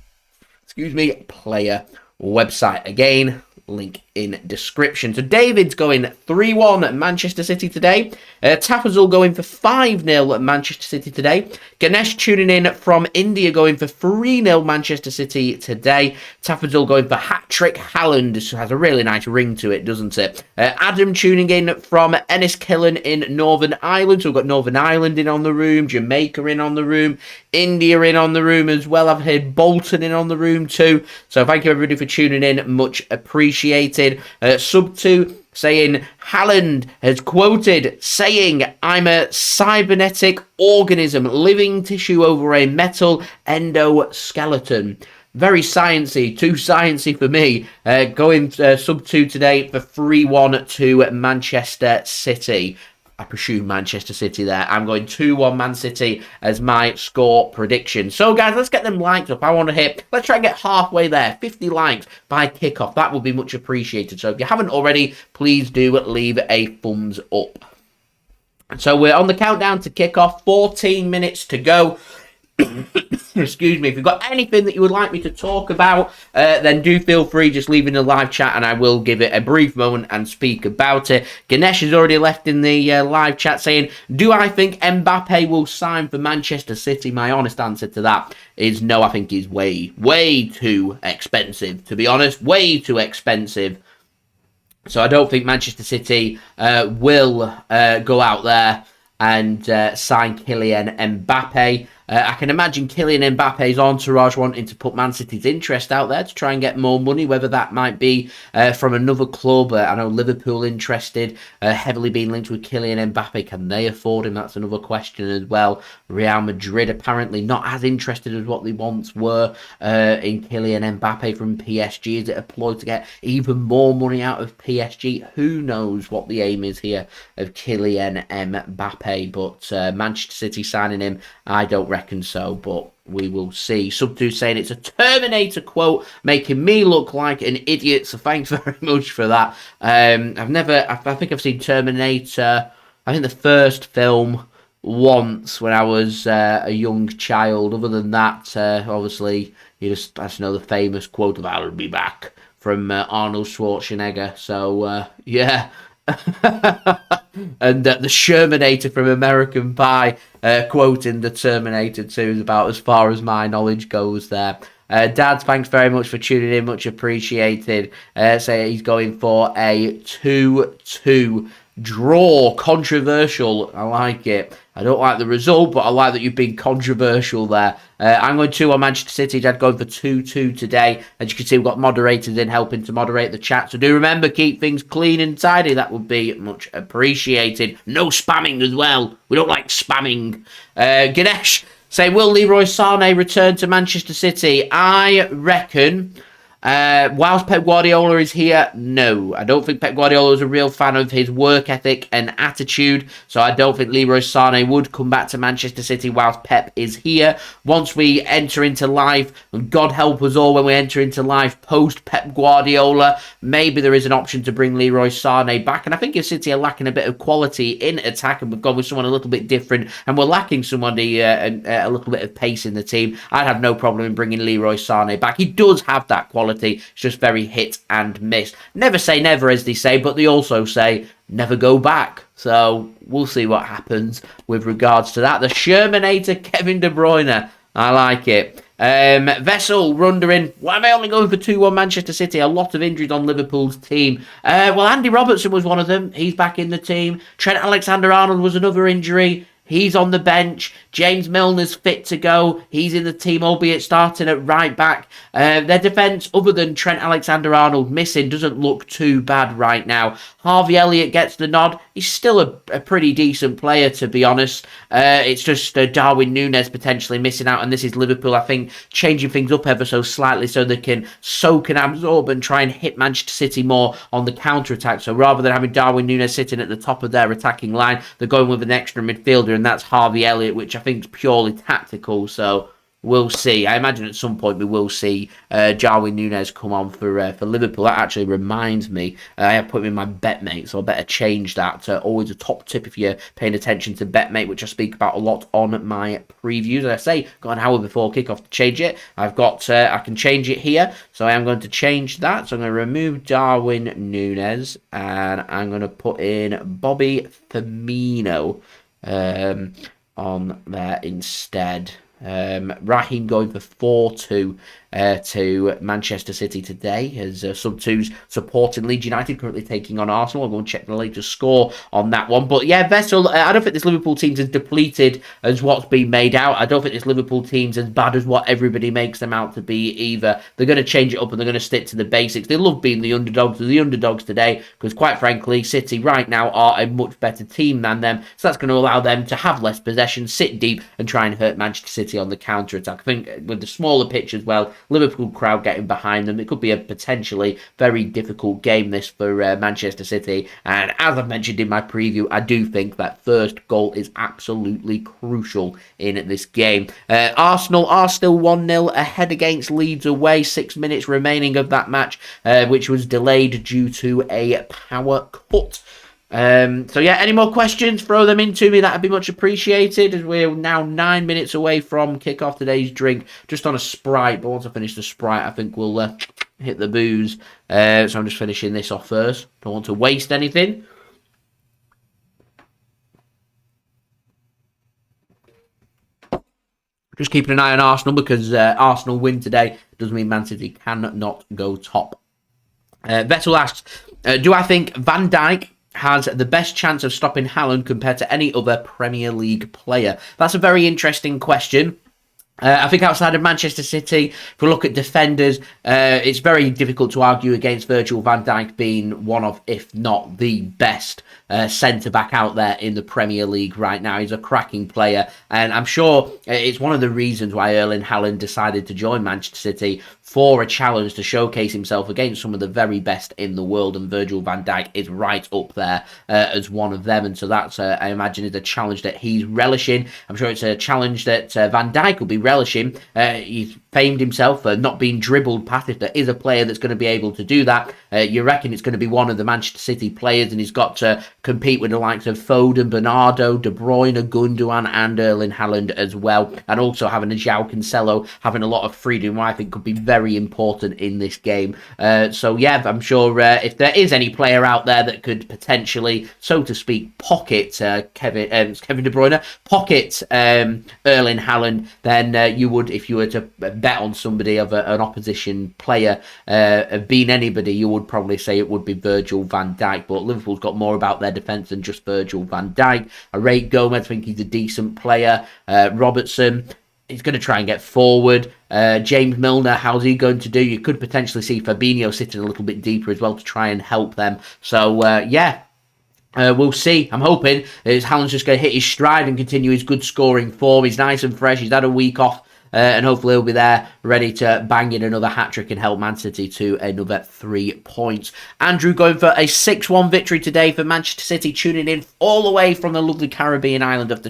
Player website. Again, link in description. So David's going 3-1 at Manchester City today. Tafazul going for 5-0 at Manchester City today. Ganesh tuning in from India going for 3-0 Manchester City today. Tafazul going for hat-trick Haaland. This has a really nice ring to it, doesn't it? Adam tuning in from Enniskillen in Northern Ireland. So we've got Northern Ireland in on the room, Jamaica in on the room, India in on the room as well. I've heard Bolton in on the room too. So thank you everybody for tuning in. Much appreciated. appreciated. Sub 2 saying, Haaland has quoted saying, I'm a cybernetic organism, living tissue over a metal endoskeleton. Very sciencey, too sciencey for me. Going sub 2 today for 3-1 to Manchester City. I presume Manchester City there. I'm going 2-1 Man City as my score prediction. So, guys, let's get them likes up. I want to hit, let's try and get halfway there. 50 likes by kickoff. That would be much appreciated. So, if you haven't already, please do leave a thumbs up. So, we're on the countdown to kickoff. 14 minutes to go. Excuse me. If you've got anything that you would like me to talk about, then do feel free, just leave in the live chat and I will give it a brief moment and speak about it. Ganesh has already left in the live chat saying, do I think Mbappe will sign for Manchester City? My honest answer to that is no. I think he's way too expensive, to be honest. Way too expensive. So I don't think Manchester City will go out there and sign Kylian Mbappe. I can imagine Kylian Mbappe's entourage wanting to put Man City's interest out there to try and get more money, whether that might be from another club. I know Liverpool interested, heavily being linked with Kylian Mbappe. Can they afford him? That's another question as well. Real Madrid apparently not as interested as what they once were in Kylian Mbappe from PSG. Is it a ploy to get even more money out of PSG? Who knows what the aim is here of Kylian Mbappe, but Manchester City signing him, I don't reckon so, but we will see. Sub2 saying it's a Terminator quote, making me look like an idiot, so thanks very much for that. I think I've seen Terminator, I think the first film once when I was a young child. Other than that, obviously, I just know the famous quote of "I'll be back" from Arnold Schwarzenegger, so yeah. And the Shermanator from American Pie, quoting the Terminator 2 is about as far as my knowledge goes there. Dad, thanks very much for tuning in, much appreciated. Say he's going for a 2-2 draw, controversial. I like it. I don't like the result, but I like that you've been controversial there. I'm going 2 on Manchester City. Dad going for 2-2 today. As you can see, we've got moderators in helping to moderate the chat. So do remember, keep things clean and tidy. That would be much appreciated. No spamming as well. We don't like spamming. Ganesh, say, will Leroy Sané return to Manchester City? I reckon... whilst Pep Guardiola is here, no. I don't think Pep Guardiola is a real fan of his work ethic and attitude, so I don't think Leroy Sané would come back to Manchester City whilst Pep is here. Once we enter into life, and God help us all when we enter into life post-Pep Guardiola, maybe there is an option to bring Leroy Sané back, and I think if City are lacking a bit of quality in attack and we've gone with someone a little bit different, and we're lacking somebody a little bit of pace in the team, I'd have no problem in bringing Leroy Sané back. He does have that quality. It's just very hit and miss. Never say never, as they say, but they also say never go back. So we'll see what happens with regards to that. The Shermanator, Kevin De Bruyne. I like it. Vessel wondering, why am I only going for 2-1 Manchester City? A lot of injuries on Liverpool's team. Well, Andy Robertson was one of them. He's back in the team. Trent Alexander-Arnold was another injury. He's on the bench. James Milner's fit to go. He's in the team, albeit starting at right back. Their defence, other than Trent Alexander-Arnold missing, doesn't look too bad right now. Harvey Elliott gets the nod. He's still a pretty decent player, to be honest. It's just Darwin Nunez potentially missing out, and this is Liverpool, I think, changing things up ever so slightly so they can soak and absorb and try and hit Manchester City more on the counter-attack. So rather than having Darwin Nunez sitting at the top of their attacking line, they're going with an extra midfielder, and that's Harvey Elliott, which I think is purely tactical. So we'll see. I imagine at some point we will see Darwin Nunez come on for Liverpool. That actually reminds me, I have put him in my BetMate, so I better change that. Always a top tip if you're paying attention to BetMate, which I speak about a lot on my previews. As I say, got an hour before kickoff to change it. I've got, I can change it here, so I am going to change that. So I'm going to remove Darwin Nunez, and I'm going to put in Bobby Firmino on there instead. Raheem going for 4-2 to Manchester City today as sub-2s supporting Leeds United, currently taking on Arsenal. I'll go and check the latest score on that one. But yeah, Vessel, I don't think this Liverpool team's as depleted as what's been made out. I don't think this Liverpool team's as bad as what everybody makes them out to be either. They're going to change it up and they're going to stick to the basics. They love being the underdogs. They're the underdogs today because, quite frankly, City right now are a much better team than them. So that's going to allow them to have less possession, sit deep and try and hurt Manchester City on the counter-attack. I think with the smaller pitch as well, Liverpool crowd getting behind them, it could be a potentially very difficult game this for Manchester City. And as I've mentioned in my preview, I do think that first goal is absolutely crucial in this game. Arsenal are still 1-0 ahead against Leeds away, 6 minutes remaining of that match, which was delayed due to a power cut. So yeah, any more questions, throw them into me, that'd be much appreciated, as we're now 9 minutes away from kick-off today's drink, just on a Sprite, but once I finish the Sprite, I think we'll hit the booze. So I'm just finishing this off first, don't want to waste anything. Just keeping an eye on Arsenal, because Arsenal win today doesn't mean Man City cannot go top. Vettel asks, do I think Van Dijk has the best chance of stopping Haaland compared to any other Premier League player? That's a very interesting question. I think outside of Manchester City, if we look at defenders, it's very difficult to argue against Virgil van Dijk being one of, if not the best centre-back out there in the Premier League right now. He's a cracking player, and I'm sure it's one of the reasons why Erling Haaland decided to join Manchester City, for a challenge to showcase himself against some of the very best in the world, and Virgil van Dijk is right up there as one of them, and so that's, I imagine, is a challenge that he's relishing. I'm sure it's a challenge that Van Dijk will be relishing. He's famed himself for not being dribbled past. If there is a player that's going to be able to do that, you reckon it's going to be one of the Manchester City players, and he's got to compete with the likes of Foden, Bernardo, De Bruyne, Gundogan and Erling Haaland as well, and also having a Joao Cancelo having a lot of freedom, I think could be very important in this game. So yeah, I'm sure if there is any player out there that could potentially, so to speak, pocket Kevin De Bruyne, pocket Erling Haaland, then you would, if you were to bet on somebody of an opposition player, being anybody, you would probably say it would be Virgil van Dijk. But Liverpool's got more about their defence than just Virgil van Dijk. I rate Gomez, I think he's a decent player. Robertson, he's going to try and get forward. James Milner, how's he going to do? You could potentially see Fabinho sitting a little bit deeper as well to try and help them. So, yeah. We'll see. I'm hoping Haaland's just going to hit his stride and continue his good scoring form. He's nice and fresh. He's had a week off. And hopefully he'll be there ready to bang in another hat-trick and help Man City to another 3 points. Andrew going for a 6-1 victory today for Manchester City, tuning in all the way from the lovely Caribbean island of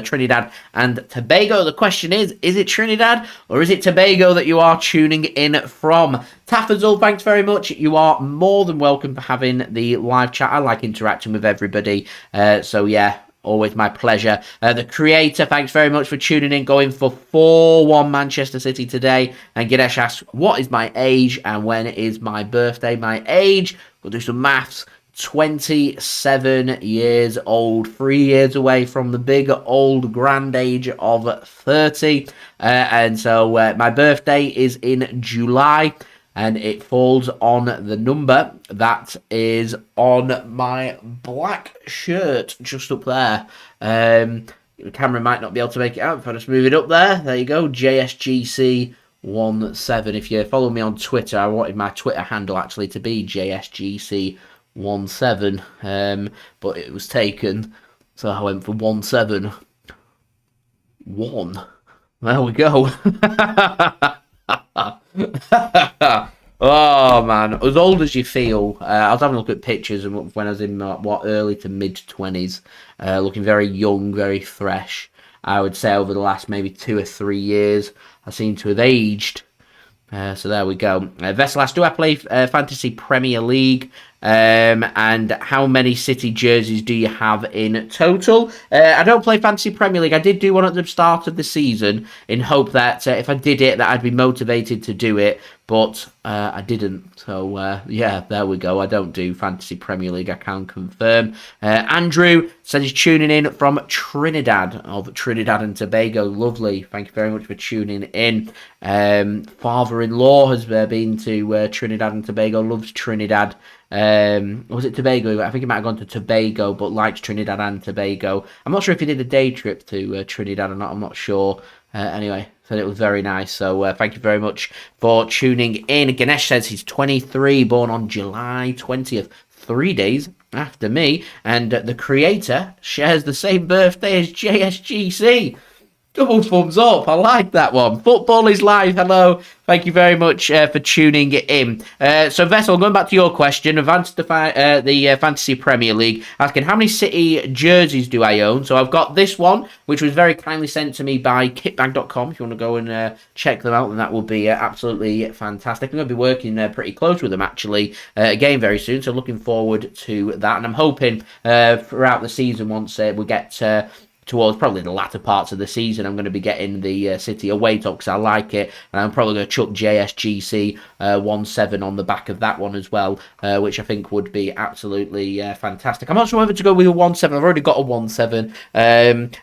Trinidad and Tobago. The question is it Trinidad or is it Tobago that you are tuning in from? Tafazul, thanks very much. You are more than welcome for having the live chat. I like interacting with everybody. So yeah, always my pleasure. The Creator, thanks very much for tuning in, going for 4-1 Manchester City today. And Gidesh asks, what is my age and when is my birthday? My age, we'll do some maths, 27 years old, 3 years away from the big old grand age of 30. And so my birthday is in July. And it falls on the number that is on my black shirt just up there. The camera might not be able to make it out if I just move it up there. There you go, JSGC17. If you follow me on Twitter, I wanted my Twitter handle actually to be JSGC17. But it was taken, so I went for 171. There we go. Oh man, as old as you feel. I was having a look at pictures and when I was in early to mid 20s, looking very young, very fresh. I would say over the last maybe 2 or 3 years, I seem to have aged. So there we go. Vessel asks, do I play Fantasy Premier League? And how many City jerseys do you have in total? I don't play Fantasy Premier League. I did do one at the start of the season in hope that if I did it, that I'd be motivated to do it. But I didn't. So, yeah, there we go. I don't do Fantasy Premier League, I can confirm. Andrew says he's tuning in from Trinidad and Tobago. Lovely. Thank you very much for tuning in. Father-in-law has been to Trinidad and Tobago, loves Trinidad. Was it Tobago? I think he might have gone to Tobago, but likes Trinidad and Tobago. I'm not sure if he did a day trip to Trinidad or not. I'm not sure. Anyway, said it was very nice. So thank you very much for tuning in. Ganesh says he's 23, born on July 20th, 3 days after me. And the creator shares the same birthday as JSGC. Double thumbs up. I like that one. Football is live. Hello. Thank you very much for tuning in. So, Vessel, going back to your question, the Fantasy Premier League, asking how many City jerseys do I own? So, I've got this one, which was very kindly sent to me by kitbag.com. If you want to go and check them out, then that will be absolutely fantastic. I'm going to be working pretty close with them, actually, again very soon. So, looking forward to that. And I'm hoping throughout the season, once we get towards probably the latter parts of the season, I'm going to be getting the City away top because I like it, and I'm probably going to chuck JSGC 1-7 on the back of that one as well, which I think would be absolutely fantastic. I'm not sure whether to go with a 1-7. I've already got a 1-7.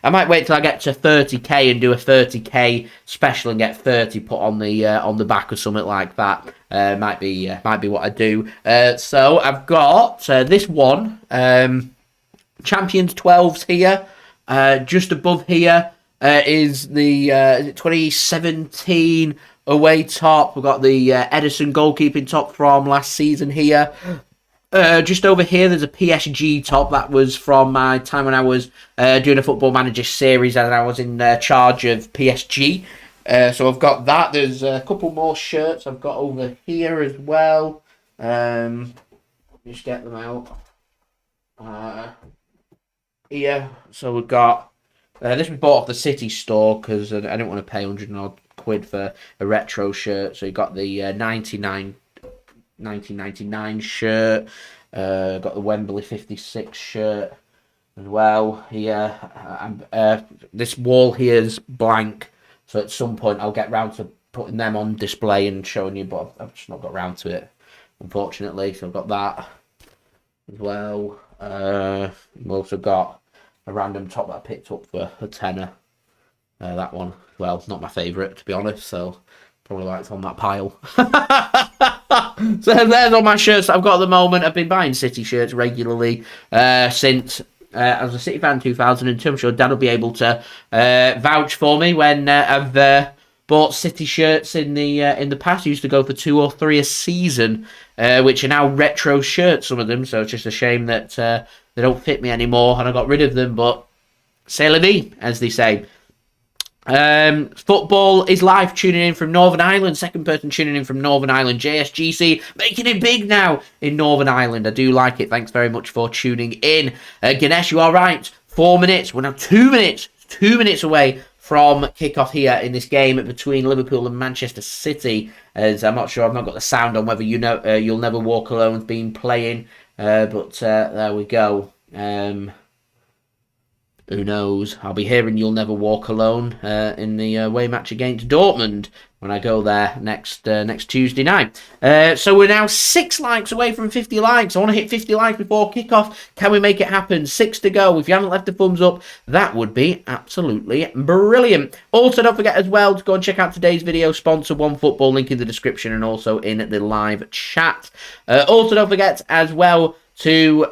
I might wait till I get to 30k and do a 30k special and get 30 put on the back or something like that. Might be what I do. So I've got this one, Champions 12s here. Just above here is the 2017 away top. We've got the Ederson goalkeeping top from last season here. Just over here, there's a PSG top. That was from my time when I was doing a Football Manager series and I was in charge of PSG. So I've got that. There's a couple more shirts I've got over here as well. Just get them out. Here, so we've got this we bought off the City store because I didn't want to pay 100 and odd quid for a retro shirt. So you got the 1999 shirt, got the Wembley 56 shirt as well. Here, this wall here is blank, so at some point I'll get round to putting them on display and showing you, but I've just not got round to it, unfortunately. So I've got that as well. We've also got a random top that I picked up for a tenner. That one, well, it's not my favourite, to be honest, so probably why it's on that pile. So there's all my shirts that I've got at the moment. I've been buying City shirts regularly since I was a City fan in 2002. I'm sure Dad will be able to vouch for me when I've bought City shirts in the past. I used to go for 2 or 3 a season, which are now retro shirts, some of them. So it's just a shame that they don't fit me anymore, and I got rid of them. But c'est la vie, as they say. Football is live, tuning in from Northern Ireland. Second person tuning in from Northern Ireland. JSGC making it big now in Northern Ireland. I do like it. Thanks very much for tuning in. Ganesh, you are right. 4 minutes. We're now 2 minutes. 2 minutes away from kickoff here in this game between Liverpool and Manchester City. As I'm not sure, I've not got the sound on whether you know You'll Never Walk Alone's been playing, but there we go. Who knows? I'll be hearing You'll Never Walk Alone in the away match against Dortmund when I go there next Tuesday night. So we're now 6 likes away from 50 likes. I want to hit 50 likes before kickoff. Can we make it happen? 6 to go. If you haven't left a thumbs up, that would be absolutely brilliant. Also, don't forget as well to go and check out today's video sponsor, OneFootball, link in the description and also in the live chat. Also, don't forget as well to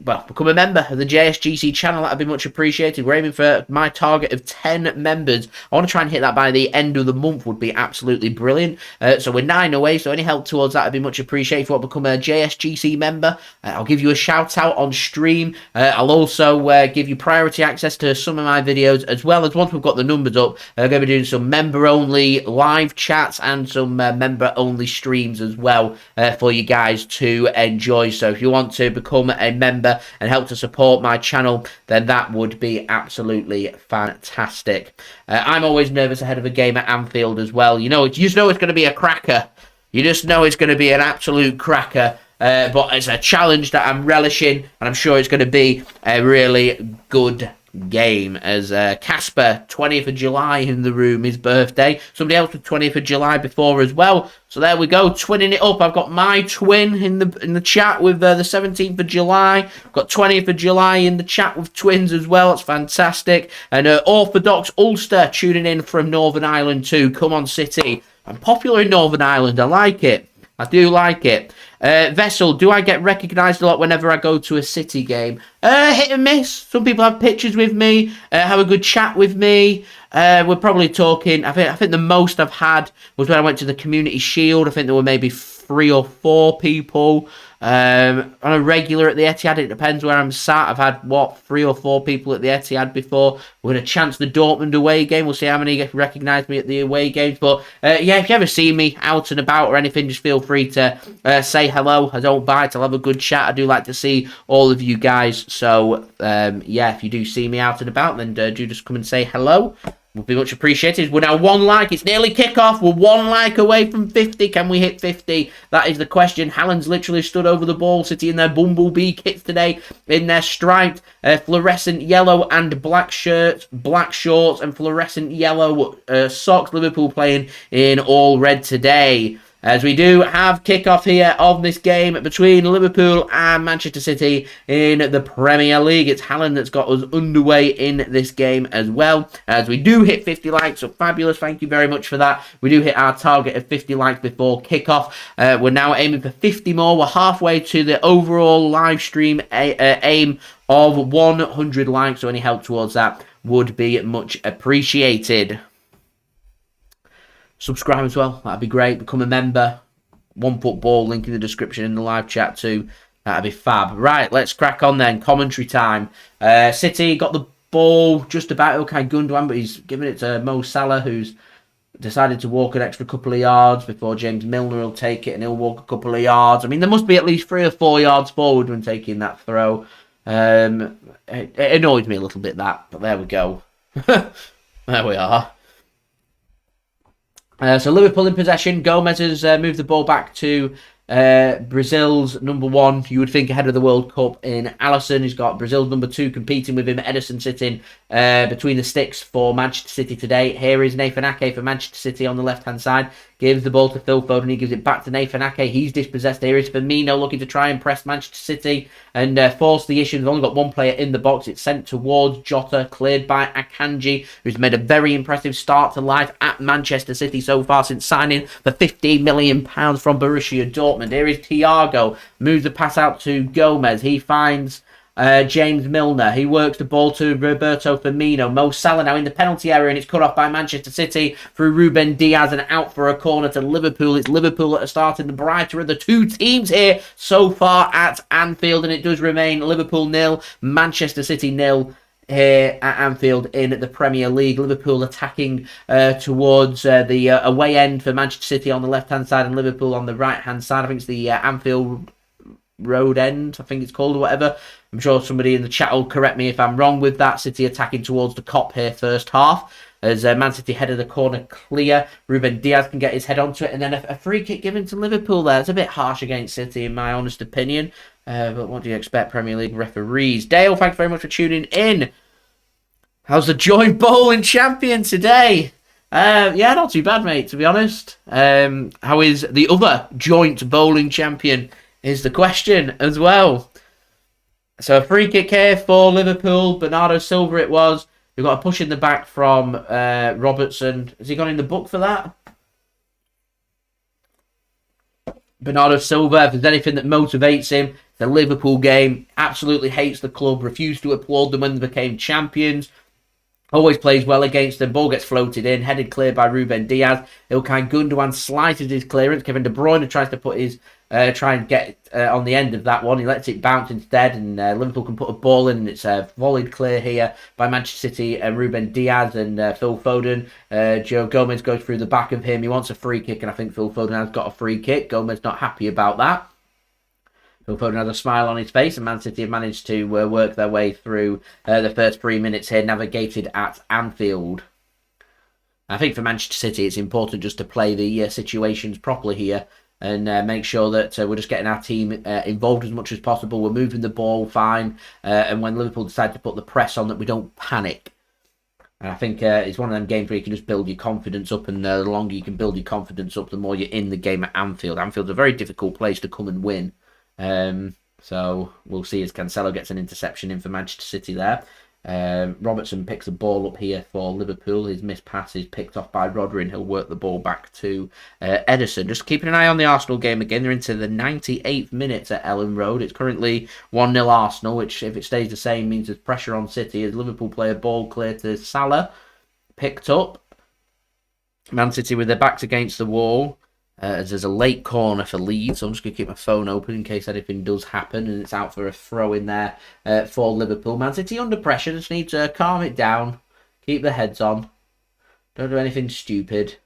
become a member of the JSGC channel. That would be much appreciated. We're aiming for my target of 10 members. I want to try and hit that by the end of the month. Would be absolutely brilliant. So we're 9 away, so any help towards that would be much appreciated. If you want to become a JSGC member, I'll give you a shout out on stream. I'll also give you priority access to some of my videos, as well as once we've got the numbers up, I'm going to be doing some member-only live chats and some member-only streams as well for you guys to enjoy. So if you want to become a member and help to support my channel, then that would be absolutely fantastic. I'm always nervous ahead of a game at Anfield as well. You just know it's going to be a cracker. You just know it's going to be an absolute cracker but it's a challenge that I'm relishing, and I'm sure it's going to be a really good game. As Casper, 20th of July in the room, his birthday. Somebody else with 20th of July before as well. So there we go, twinning it up. I've got my twin in the chat with the 17th of July. I've got 20th of July in the chat with twins as well. It's fantastic. And Orthodox Ulster tuning in from Northern Ireland too. Come on, City. I'm popular in Northern Ireland. I like it. I do like it. Vessel, do I get recognised a lot whenever I go to a City game? Hit and miss. Some people have pictures with me, have a good chat with me. We're probably talking, I think the most I've had was when I went to the Community Shield. I think there were maybe 3 or 4 people. On a regular at the Etihad, it depends where I'm sat. I've had, 3 or 4 people at the Etihad before. We're going to chance the Dortmund away game. We'll see how many recognise me at the away games. But, yeah, if you ever see me out and about or anything, just feel free to say hello. I don't bite. I'll have a good chat. I do like to see all of you guys. So, yeah, if you do see me out and about, then do just come and say hello. Would be much appreciated. We're now 1 like. It's nearly kick-off. We're 1 like away from 50. Can we hit 50? That is the question. Haaland's literally stood over the ball. City in their bumblebee kits today, in their striped fluorescent yellow and black shirts, black shorts, and fluorescent yellow socks. Liverpool playing in all red today. As we do have kick-off here of this game between Liverpool and Manchester City in the Premier League. It's Haaland that's got us underway in this game as well. As we do hit 50 likes, so fabulous. Thank you very much for that. We do hit our target of 50 likes before kick-off. We're now aiming for 50 more. We're halfway to the overall live stream aim of 100 likes, so any help towards that would be much appreciated. Subscribe as well, that'd be great. Become a member. One Football, link in the description in the live chat too. That'd be fab. Right, let's crack on then. Commentary time. City got the ball just about Ilkay Gundogan, but he's giving it to Mo Salah, who's decided to walk an extra couple of yards before James Milner will take it, and he'll walk a couple of yards. I mean, there must be at least 3 or 4 yards forward when taking that throw. It annoyed me a little bit, that, but there we go. There we are. So Liverpool in possession. Gomez has moved the ball back to Brazil's number 1, you would think, ahead of the World Cup in Alisson. He's got Brazil's number 2 competing with him. Ederson sitting between the sticks for Manchester City today. Here is Nathan Ake for Manchester City on the left-hand side. Gives the ball to Phil Foden. He gives it back to Nathan Ake. He's dispossessed. Here is Firmino looking to try and press Manchester City and force the issue. They've only got 1 player in the box. It's sent towards Jota, cleared by Akanji, who's made a very impressive start to life at Manchester City so far since signing for £15 million from Borussia Dortmund. Here is Thiago. Moves the pass out to Gomez. He finds James Milner. He works the ball to Roberto Firmino. Mo Salah now in the penalty area, and it's cut off by Manchester City through Ruben Dias and out for a corner to Liverpool. It's Liverpool that are starting the brighter of the 2 teams here so far at Anfield, and it does remain Liverpool 0, Manchester City 0 here at Anfield in the Premier League. Liverpool attacking towards the away end for Manchester City on the left-hand side and Liverpool on the right-hand side. I think it's the Anfield Road end, I think it's called, or whatever. I'm sure somebody in the chat will correct me if I'm wrong with that. City attacking towards the Kop here first half. As Man City headed the corner clear. Ruben Dias can get his head onto it. And then a free kick given to Liverpool there. It's a bit harsh against City in my honest opinion. But what do you expect, Premier League referees? Dale, thanks very much for tuning in. How's the joint bowling champion today? Yeah, not too bad, mate, to be honest. How is the other joint bowling champion is the question as well. So a free kick here for Liverpool. Bernardo Silva it was. We've got a push in the back from Robertson. Has he gone in the book for that? Bernardo Silva, if there's anything that motivates him, the Liverpool game, absolutely hates the club, refused to applaud them when they became champions. Always plays well against them. Ball gets floated in, headed clear by Ruben Dias. Ilkay Gundogan slices his clearance. Kevin De Bruyne tries to put his try and get on the end of that one. He lets it bounce instead, and Liverpool can put a ball in. And it's volleyed clear here by Manchester City and Ruben Dias and Phil Foden. Joe Gomez goes through the back of him. He wants a free kick, and I think Phil Foden has got a free kick. Gomez not happy about that. Phil Foden has a smile on his face, and Man City have managed to work their way through the first 3 minutes here, navigated at Anfield. I think for Manchester City, it's important just to play the situations properly here. and make sure that we're just getting our team involved as much as possible. We're moving the ball fine, and when Liverpool decide to put the press on, that we don't panic. And I think it's one of them games where you can just build your confidence up, and the longer you can build your confidence up, the more you're in the game at Anfield. Anfield's a very difficult place to come and win. So we'll see as Cancelo gets an interception in for Manchester City there. Robertson picks a ball up here for Liverpool. His missed pass is picked off by Rodri, and he'll work the ball back to Ederson. Just keeping an eye on the Arsenal game again. They're into the 98th minute at Ellen Road. It's currently 1-0 Arsenal, which if it stays the same means there's pressure on City as Liverpool play a ball clear to Salah. Picked up. Man City with their backs against the wall. As there's a late corner for Leeds, so I'm just going to keep my phone open in case anything does happen, and it's out for a throw in there for Liverpool. Man City under pressure, just need to calm it down, keep their heads on, don't do anything stupid.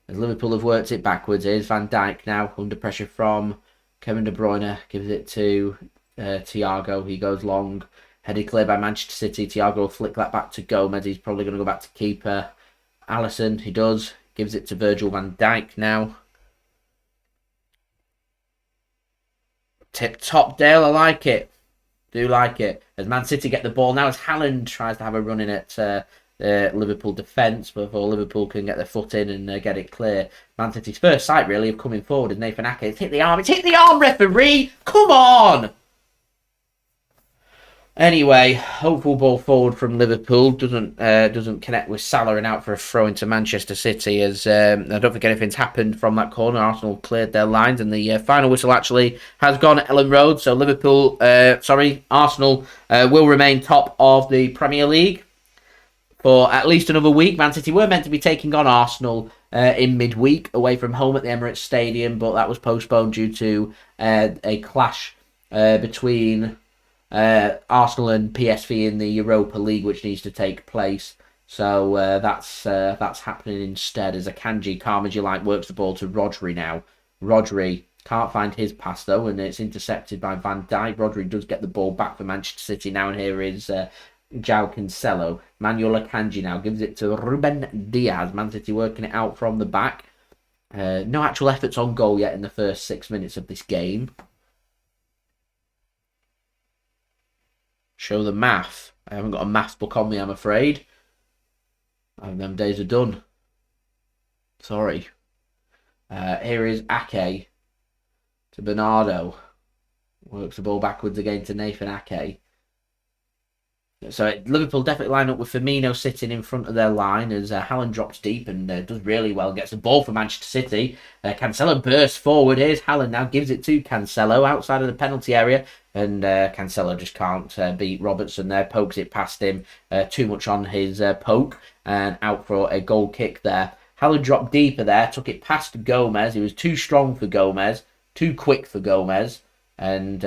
As Liverpool have worked it backwards, here's Van Dijk now under pressure from Kevin De Bruyne, gives it to Thiago, he goes long, headed clear by Manchester City. Thiago will flick that back to Gomez, he's probably going to go back to keeper Alisson, he does, gives it to Virgil van Dijk now. Tip top Dale, I like it. Do like it. As Man City get the ball now, as Haaland tries to have a run in at Liverpool defence before Liverpool can get their foot in and get it clear. Man City's first sight really of coming forward is Nathan Ake. It's hit the arm, referee! Come on! Anyway, hopeful ball forward from Liverpool doesn't connect with Salah and out for a throw into Manchester City. As I don't think anything's happened from that corner. Arsenal cleared their lines, and the final whistle actually has gone at Ellen Road. So Arsenal will remain top of the Premier League for at least another week. Man City were meant to be taking on Arsenal in midweek away from home at the Emirates Stadium, but that was postponed due to a clash between Arsenal and PSV in the Europa League, which needs to take place. So that's happening instead, as Akanji, calm as you like, works the ball to Rodri now. Rodri can't find his pass though, and it's intercepted by Van Dijk. Rodri does get the ball back for Manchester City now, and here is Joao Cancelo. Manuel Akanji now gives it to Ruben Dias. Man City working it out from the back. No actual efforts on goal yet in the first 6 minutes of this game. Show the math. I haven't got a maths book on me, I'm afraid. Them days are done. Sorry. Here is Ake to Bernardo. Works the ball backwards again to Nathan Ake. So Liverpool definitely line up with Firmino sitting in front of their line as Haaland drops deep and does really well. Gets the ball for Manchester City. Cancelo bursts forward. Here's Haaland now. Gives it to Cancelo outside of the penalty area. And Cancelo just can't beat Robertson there. Pokes it past him. Too much on his poke. And out for a goal kick there. Haaland dropped deeper there. Took it past Gomez. He was too strong for Gomez. Too quick for Gomez. And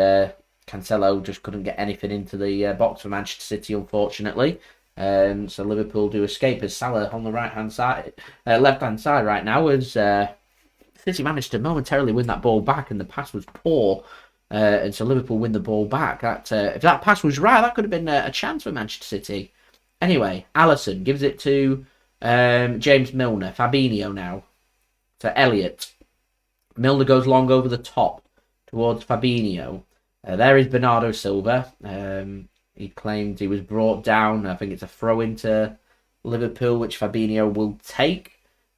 Cancelo just couldn't get anything into the box for Manchester City, unfortunately. So Liverpool do escape as Salah on the left-hand side right now, as City managed to momentarily win that ball back, and the pass was poor. And so Liverpool win the ball back. If that pass was right, that could have been a chance for Manchester City. Anyway, Alisson gives it to James Milner. Fabinho now to Elliott. Milner goes long over the top towards Fabinho. There is Bernardo Silva. He claimed he was brought down. I think it's a throw into Liverpool, which Fabinho will take.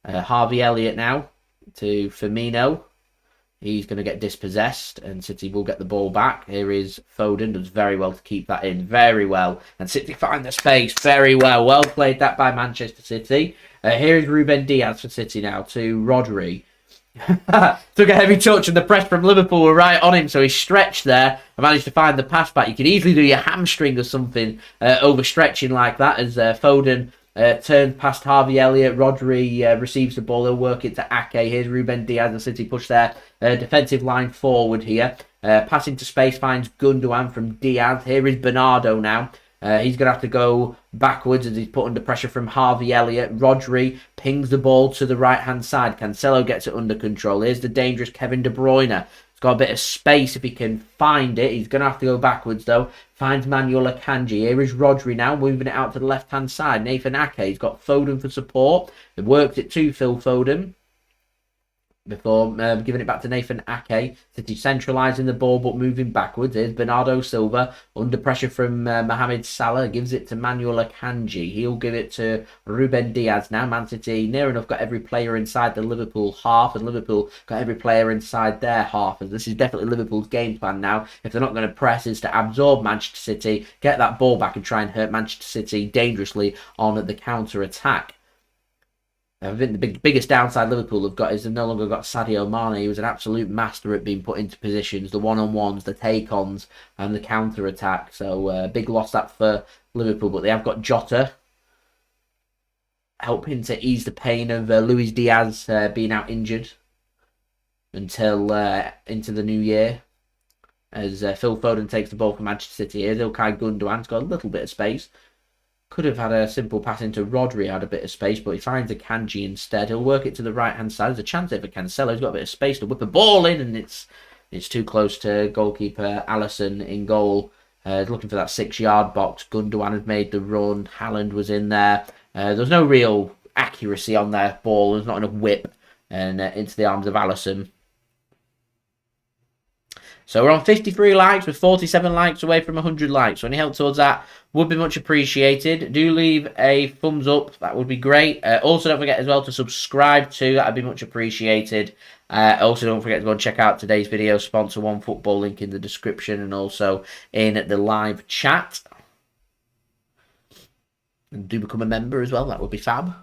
Harvey Elliott now to Firmino. He's going to get dispossessed, and City will get the ball back. Here is Foden. Does very well to keep that in. Very well. And City find the space. Very well. Well played that by Manchester City. Here is Ruben Dias for City now to Rodri. Took a heavy touch, and the press from Liverpool were right on him, so he stretched there and managed to find the pass back. You can easily do your hamstring or something overstretching like that, as Foden turns past Harvey Elliott. Rodri receives the ball. He'll work it to Ake. Here's Ruben Dias, and City push their defensive line forward here. Passing to space finds Gundogan from Diaz. Here is Bernardo now. He's going to have to go backwards as he's put under pressure from Harvey Elliott. Rodri pings the ball to the right-hand side. Cancelo gets it under control. Here's the dangerous Kevin De Bruyne. He's got a bit of space if he can find it. He's going to have to go backwards, though. Finds Manuel Akanji. Here is Rodri now, moving it out to the left-hand side. Nathan Ake. He's got Foden for support. They've worked it to Phil Foden. before giving it back to Nathan Ake. City centralising the ball but moving backwards. Here's Bernardo Silva under pressure from Mohamed Salah. Gives it to Manuel Akanji. He'll give it to Ruben Dias now. Man City near enough got every player inside the Liverpool half, and Liverpool got every player inside their half. And this is definitely Liverpool's game plan now. If they're not going to press, is to absorb Manchester City, get that ball back and try and hurt Manchester City dangerously on the counter-attack. I think the biggest downside Liverpool have got is they've no longer got Sadio Mane. He was an absolute master at being put into positions, the one-on-ones, the take-ons, and the counter-attack. So big loss that for Liverpool, but they have got Jota helping to ease the pain of Luis Diaz being out injured until into the new year. As Phil Foden takes the ball from Manchester City here, Ilkay Gundogan's got a little bit of space. Could have had a simple pass into Rodri, had a bit of space, but he finds Akanji instead. He'll work it to the right-hand side. There's a chance there for Cancelo. He's got a bit of space to whip a ball in, and it's too close to goalkeeper Alisson in goal. Looking for that 6-yard box. Gundogan had made the run. Haaland was in there. There's no real accuracy on their ball. There's not enough whip and into the arms of Alisson. So we're on 53 likes with 47 likes away from 100 likes. So any help towards that would be much appreciated. Do leave a thumbs up. That would be great. Also, don't forget as well to subscribe too. That would be much appreciated. Also, don't forget to go and check out today's video sponsor, OneFootball, link in the description and also in the live chat. And do become a member as well. That would be fab.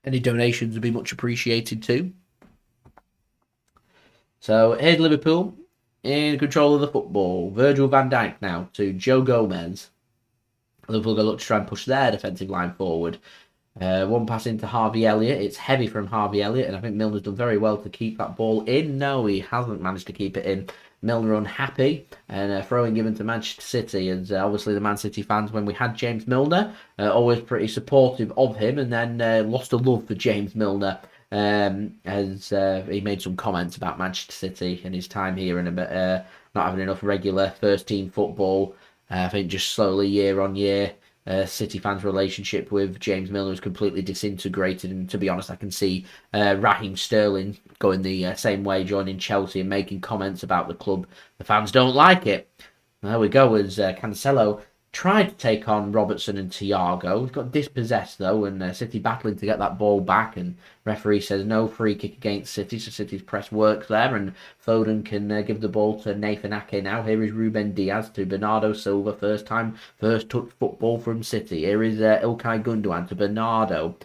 Any donations would be much appreciated too. So here's Liverpool in control of the football. Virgil van Dijk now to Joe Gomez. Liverpool going to look to try and push their defensive line forward. One pass into Harvey Elliott. It's heavy from Harvey Elliott, and I think Milner's done very well to keep that ball in. No, he hasn't managed to keep it in. Milner unhappy, and throwing given to Manchester City. And obviously the Man City fans, when we had James Milner, always pretty supportive of him, and then lost a love for James Milner. As he made some comments about Manchester City and his time here and a bit not having enough regular first team football. I think just slowly year on year, City fans' relationship with James Milner is completely disintegrated. And to be honest, I can see Raheem Sterling going the same way, joining Chelsea and making comments about the club. The fans don't like it. There we go, as Cancelo tried to take on Robertson and Thiago. He's got dispossessed though, and City battling to get that ball back, and referee says no free kick against City, so City's press works there, and Foden can give the ball to Nathan Ake now. Here is Ruben Dias to Bernardo Silva, first touch football from City. Here is Ilkay Gundogan to Bernardo.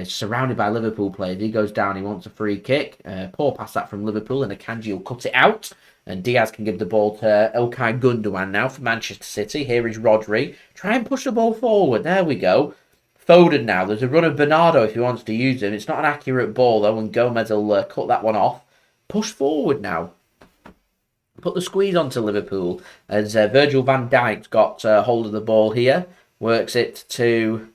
Surrounded by Liverpool players. He goes down, he wants a free kick. Poor pass that from Liverpool, and Akanji will cut it out. And Diaz can give the ball to Ilkay Gundogan now for Manchester City. Here is Rodri. Try and push the ball forward. There we go. Foden now. There's a run of Bernardo if he wants to use him. It's not an accurate ball though, and Gomez will cut that one off. Push forward now. Put the squeeze onto Liverpool as Virgil van Dijk's got hold of the ball here. Works it to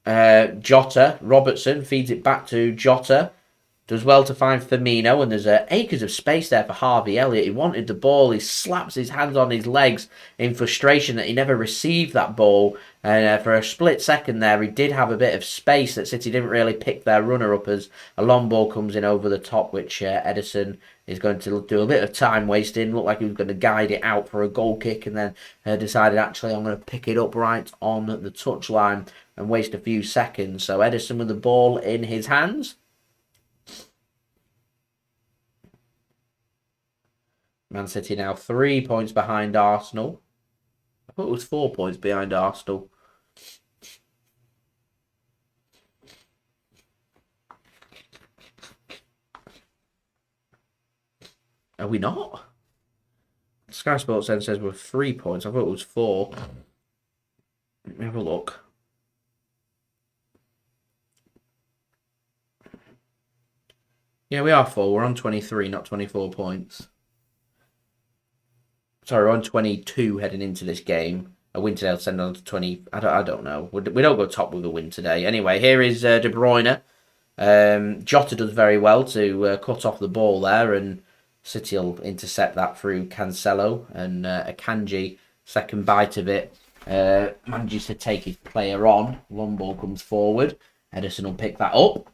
Jota. Robertson feeds it back to Jota. Does well to find Firmino, and there's acres of space there for Harvey Elliott. He wanted the ball. He slaps his hands on his legs in frustration that he never received that ball. And for a split second there, he did have a bit of space that City didn't really pick their runner up as a long ball comes in over the top, which Ederson is going to do a bit of time wasting. Looked like he was going to guide it out for a goal kick, and then decided actually I'm going to pick it up right on the touchline and waste a few seconds. So Ederson with the ball in his hands. Man City now 3 points behind Arsenal. I thought it was 4 points behind Arsenal. Are we not? Sky Sports then says we're 3 points. I thought it was 4. Let me have a look. Yeah, we are 4. We're on 23, not 24 points. Sorry, we're on 22 heading into this game. A win today will send on to 20. I don't know. We don't go top with a win today. Anyway, here is De Bruyne. Jota does very well to cut off the ball there, and City will intercept that through Cancelo. And Akanji, second bite of it, manages to take his player on. Long ball comes forward. Ederson will pick that up.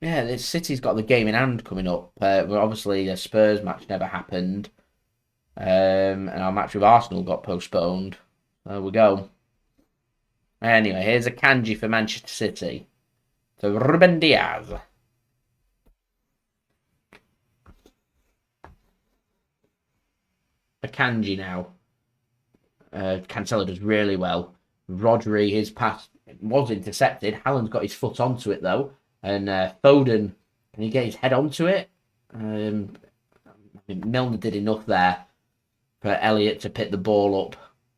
Yeah, this City's got the game in hand coming up. Obviously, a Spurs match never happened. And our match with Arsenal got postponed. There we go. Anyway, here's Akanji for Manchester City. So Ruben Dias. Akanji now. Cancelo does really well. Rodri, his pass was intercepted. Haaland's got his foot onto it though. And Foden, can he get his head onto it? I think Milner did enough there for Elliott to pick the ball up.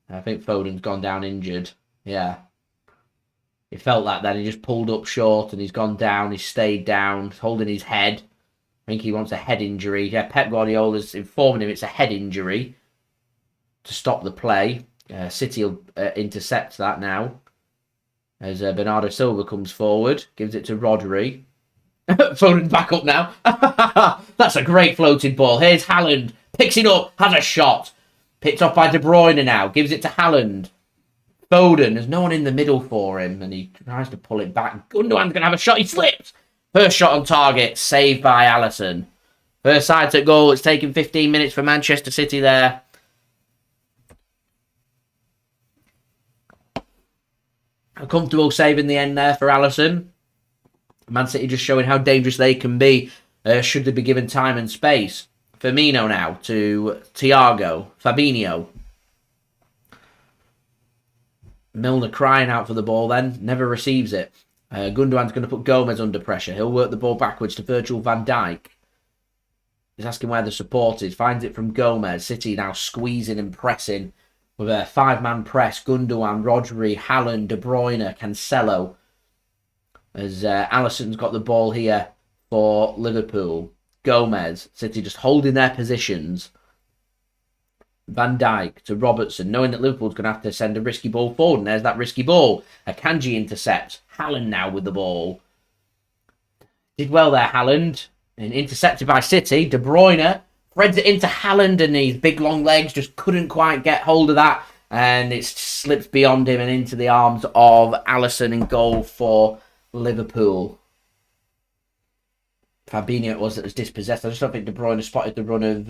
I think Foden's gone down injured. Yeah. He felt that then. He just pulled up short and he's gone down. He's stayed down, holding his head. I think he wants a head injury. Yeah, Pep Guardiola's informing him it's a head injury to stop the play. City will intercept that now. As Bernardo Silva comes forward, gives it to Rodri. Foden's back up now. That's a great floating ball. Here's Haaland. Picks it up. Has a shot. Picked off by De Bruyne now. Gives it to Haaland. Foden. There's no one in the middle for him. And he tries to pull it back. Gundogan's going to have a shot. He slips. First shot on target. Saved by Alisson. First sight at goal. It's taken 15 minutes for Manchester City there. A comfortable save in the end there for Alisson. Man City just showing how dangerous they can be should they be given time and space. Firmino now to Thiago. Fabinho. Milner crying out for the ball then. Never receives it. Gundogan's going to put Gomez under pressure. He'll work the ball backwards to Virgil van Dijk. He's asking where the support is. Finds it from Gomez. City now squeezing and pressing with a five-man press. Gundogan, Rodri, Haaland, De Bruyne, Cancelo. As Alisson's got the ball here for Liverpool. Gomez. City just holding their positions. Van Dijk to Robertson, knowing that Liverpool's going to have to send a risky ball forward. And there's that risky ball. Akanji intercepts. Haaland now with the ball. Did well there, Haaland. And intercepted by City. De Bruyne threads it into Haaland and his big long legs just couldn't quite get hold of that. And it slips beyond him and into the arms of Alisson in goal for Liverpool. Fabinho it was that was dispossessed. I just don't think De Bruyne spotted the run of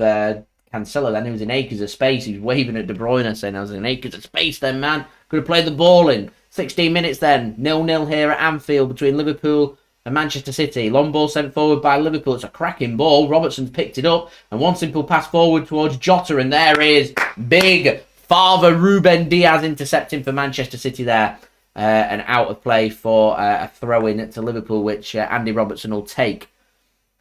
Cancelo then. He was in acres of space. He was waving at De Bruyne saying, I was in acres of space then, man. Could have played the ball in. 16 minutes then. 0-0 here at Anfield between Liverpool and Manchester City. Long ball sent forward by Liverpool. It's a cracking ball. Robertson's picked it up. And one simple pass forward towards Jota. And there is big father Ruben Dias intercepting for Manchester City there. And out of play for a throw-in to Liverpool, which Andy Robertson will take.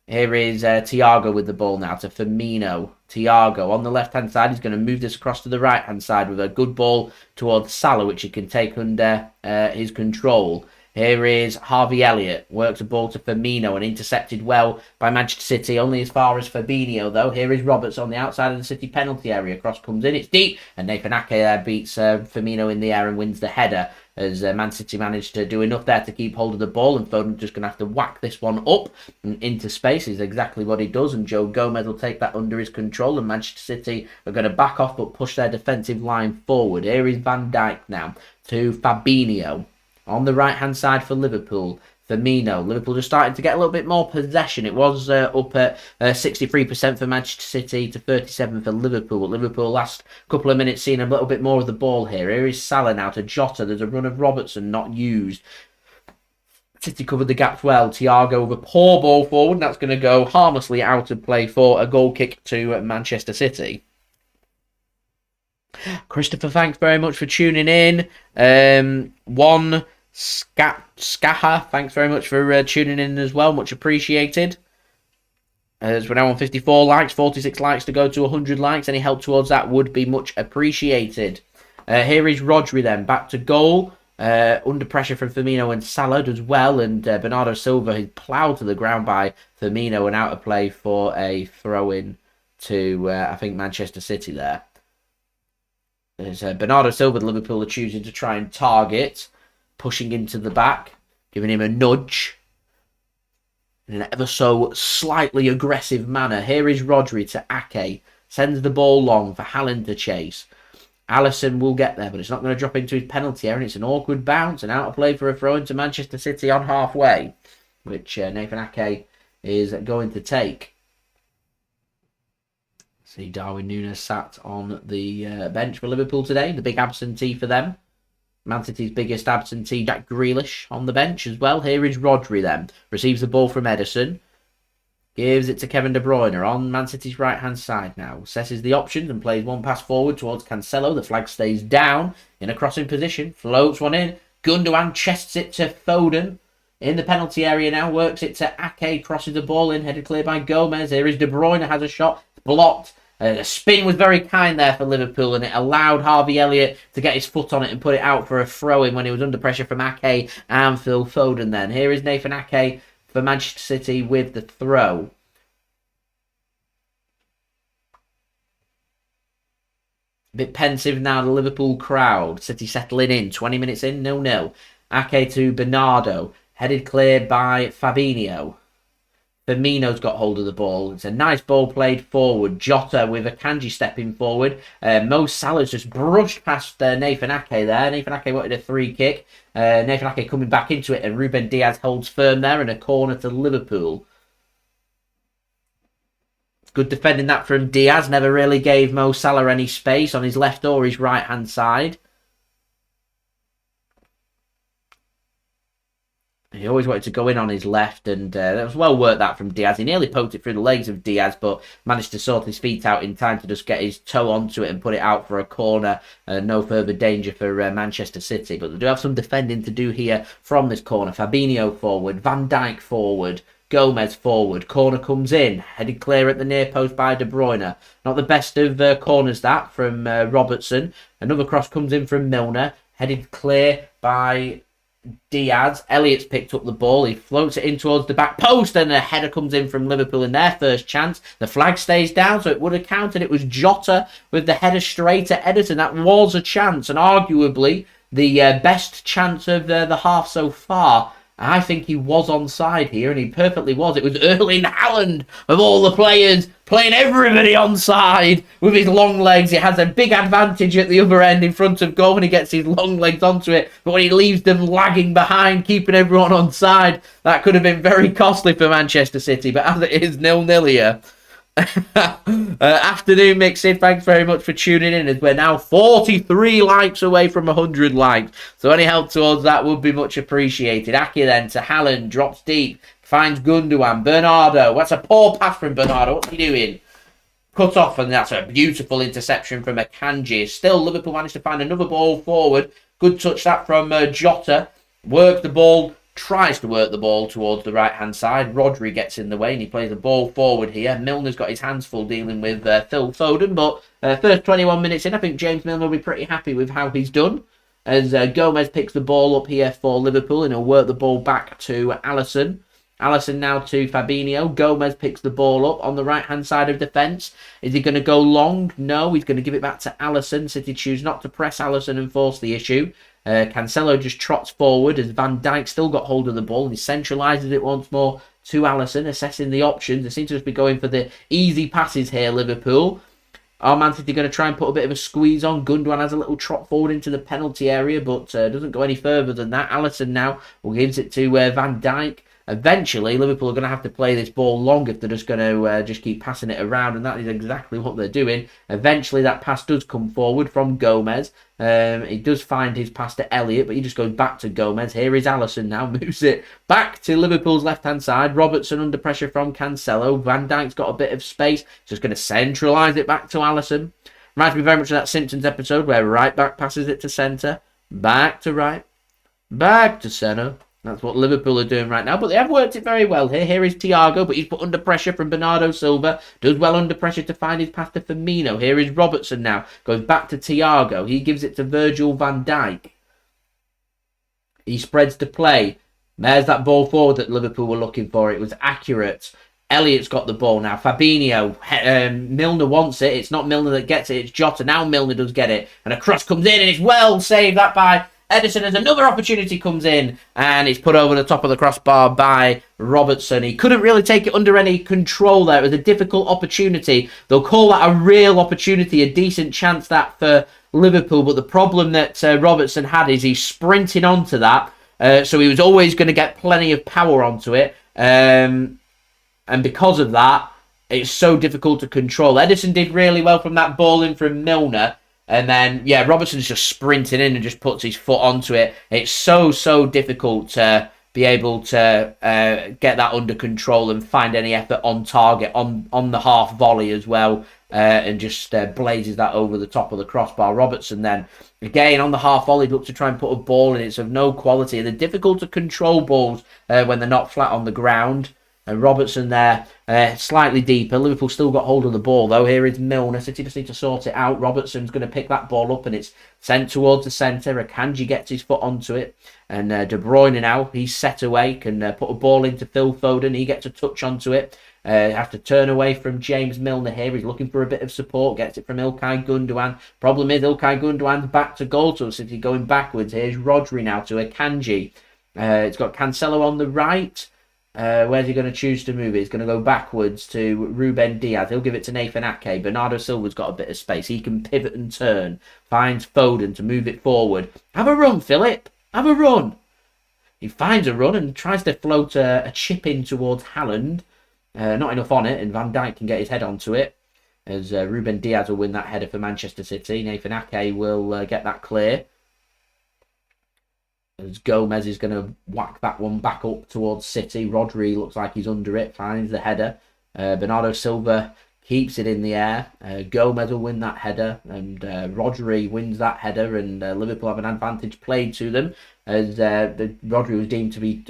Here is Thiago with the ball now to Firmino. Thiago on the left-hand side. He's going to move this across to the right-hand side with a good ball towards Salah, which he can take under his control. Here is Harvey Elliott. Works a ball to Firmino and intercepted well by Manchester City. Only as far as Fabinho, though. Here is Roberts on the outside of the City penalty area. Cross comes in. It's deep. And Nathan Ake there beats Firmino in the air and wins the header. As Man City managed to do enough there to keep hold of the ball. And Foden just going to have to whack this one up and into space. Is exactly what he does. And Joe Gomez will take that under his control. And Manchester City are going to back off but push their defensive line forward. Here is Van Dijk now to Fabinho. On the right-hand side for Liverpool, Firmino. Liverpool just starting to get a little bit more possession. It was up at 63% for Manchester City to 37% for Liverpool. Liverpool last couple of minutes seeing a little bit more of the ball here. Here is Salah now to Jota. There's a run of Robertson not used. City covered the gaps well. Thiago with a poor ball forward. And that's going to go harmlessly out of play for a goal kick to Manchester City. Christopher, thanks very much for tuning in. Skaha, thanks very much for tuning in as well. Much appreciated. As we're now on 54 likes, 46 likes to go to 100 likes. Any help towards that would be much appreciated. Here is Rodri then, back to goal. Under pressure from Firmino and Salah as well. And Bernardo Silva is ploughed to the ground by Firmino and out of play for a throw-in to, I think, Manchester City there. There's Bernardo Silva, Liverpool are choosing to try and target. Pushing into the back, giving him a nudge in an ever so slightly aggressive manner. Here is Rodri to Ake. Sends the ball long for Haaland to chase. Alisson will get there, but it's not going to drop into his penalty area. And it's an awkward bounce and out of play for a throw into Manchester City on halfway, which Nathan Ake is going to take. See Darwin Nunez sat on the bench for Liverpool today, the big absentee for them. Man City's biggest absentee, Jack Grealish, on the bench as well. Here is Rodri then. Receives the ball from Ederson. Gives it to Kevin De Bruyne on Man City's right-hand side now. Assesses the options and plays one pass forward towards Cancelo. The flag stays down in a crossing position. Floats one in. Gundogan chests it to Foden in the penalty area now. Works it to Ake. Crosses the ball in. Headed clear by Gomez. Here is De Bruyne. Has a shot. Blocked. The spin was very kind there for Liverpool, and it allowed Harvey Elliott to get his foot on it and put it out for a throw-in when he was under pressure from Ake and Phil Foden then. Here is Nathan Ake for Manchester City with the throw. A bit pensive now, the Liverpool crowd. City settling in, 20 minutes in, 0-0. Ake to Bernardo, headed clear by Fabinho. Firmino's got hold of the ball. It's a nice ball played forward. Jota with Akanji stepping forward. Mo Salah's just brushed past Nathan Ake there. Nathan Ake wanted a free kick. Nathan Ake coming back into it, and Ruben Dias holds firm there, and a corner to Liverpool. Good defending that from Diaz. Never really gave Mo Salah any space on his left or his right hand side. He always wanted to go in on his left, and that was well worked that from Diaz. He nearly poked it through the legs of Diaz, but managed to sort his feet out in time to just get his toe onto it and put it out for a corner. No further danger for Manchester City, but they do have some defending to do here from this corner. Fabinho forward, Van Dijk forward, Gomez forward. Corner comes in, headed clear at the near post by De Bruyne. Not the best of corners that from Robertson. Another cross comes in from Milner, headed clear by Diaz. Elliott's picked up the ball. He floats it in towards the back post, and a header comes in from Liverpool in their first chance. The flag stays down, so it would have counted. It was Jota with the header straight at Ederson. That was a chance, and arguably the best chance of the half so far. I think he was onside here, and he perfectly was. It was Erling Haaland, of all the players, playing everybody onside with his long legs. He has a big advantage at the other end in front of goal when he gets his long legs onto it. But when he leaves them lagging behind, keeping everyone onside, that could have been very costly for Manchester City. But as it is 0-0 here. Afternoon mixing, thanks very much for tuning in, as we're now 43 likes away from 100 likes, so any help towards that would be much appreciated. Ake then to Haaland, drops deep, finds Gundogan. Bernardo, that's a poor pass from Bernardo. What's he doing? Cut off, and that's a beautiful interception from Akanji. Still, Liverpool managed to find another ball forward. Good touch that from Jota. Work the ball. Tries to work the ball towards the right-hand side. Rodri gets in the way, and he plays the ball forward here. Milner's got his hands full dealing with Phil Foden, but first 21 minutes in, I think James Milner will be pretty happy with how he's done, as Gomez picks the ball up here for Liverpool, and he'll work the ball back to Alisson. Alisson now to Fabinho. Gomez picks the ball up on the right-hand side of defence. Is he going to go long? No, he's going to give it back to Alisson. City choose not to press Alisson and force the issue. Cancelo just trots forward as Van Dijk still got hold of the ball, and he centralises it once more to Alisson, assessing the options. They seem to just be going for the easy passes here, Liverpool. Are Man City going to try and put a bit of a squeeze on? Gundogan has a little trot forward into the penalty area, but doesn't go any further than that. Alisson now gives it to Van Dijk. Eventually, Liverpool are going to have to play this ball long if they're just going to just keep passing it around, and that is exactly what they're doing. Eventually, that pass does come forward from Gomez. He does find his pass to Elliott, but he just goes back to Gomez. Here is Alisson now, moves it back to Liverpool's left-hand side. Robertson under pressure from Cancelo. Van Dijk's got a bit of space. Just going to centralise it back to Alisson. Reminds me very much of that Simpsons episode where right back passes it to centre, back to right, back to centre. That's what Liverpool are doing right now, but they have worked it very well here. Here is Thiago, but he's put under pressure from Bernardo Silva. Does well under pressure to find his pass to Firmino. Here is Robertson now. Goes back to Thiago. He gives it to Virgil van Dijk. He spreads to play. There's that ball forward that Liverpool were looking for. It was accurate. Elliott's got the ball now. Fabinho. Milner wants it. It's not Milner that gets it. It's Jota. Now Milner does get it. And a cross comes in, and it's well saved that by Ederson, as another opportunity comes in, and it's put over the top of the crossbar by Robertson. He couldn't really take it under any control there. It was a difficult opportunity. They'll call that a real opportunity, a decent chance that for Liverpool. But the problem that Robertson had is he's sprinting onto that. So he was always going to get plenty of power onto it. And because of that, it's so difficult to control. Ederson did really well from that ball in from Milner. And then, yeah, Robertson's just sprinting in and just puts his foot onto it. It's so difficult to be able to get that under control and find any effort on target, on the half volley as well. And just blazes that over the top of the crossbar. Robertson then, again, on the half volley, looks to try and put a ball in. It's of no quality. They're difficult to control balls when they're not flat on the ground. And Robertson there, slightly deeper. Liverpool still got hold of the ball, though. Here is Milner. City just need to sort it out. Robertson's going to pick that ball up, and it's sent towards the centre. Akanji gets his foot onto it. And De Bruyne now, he's set away, can put a ball into Phil Foden. He gets a touch onto it. Has to turn away from James Milner here. He's looking for a bit of support. Gets it from Ilkay Gundogan. Problem is, Ilkay Gundogan's back to goal, so City going backwards. Here's Rodri now to Akanji. It's got Cancelo on the right. Where's he going to choose to move it? He's going to go backwards to Ruben Dias. He'll give it to Nathan Ake. Bernardo Silva's got a bit of space. He can pivot and turn. Finds Foden to move it forward. Have a run, Philip. Have a run. He finds a run and tries to float a chip in towards Haaland. Not enough on it, and Van Dijk can get his head onto it. As Ruben Dias will win that header for Manchester City. Nathan Ake will get that clear. As Gomez is going to whack that one back up towards City. Rodri looks like he's under it. Finds the header. Bernardo Silva keeps it in the air. Gomez will win that header. And Rodri wins that header. And Liverpool have an advantage played to them. As Rodri was deemed to be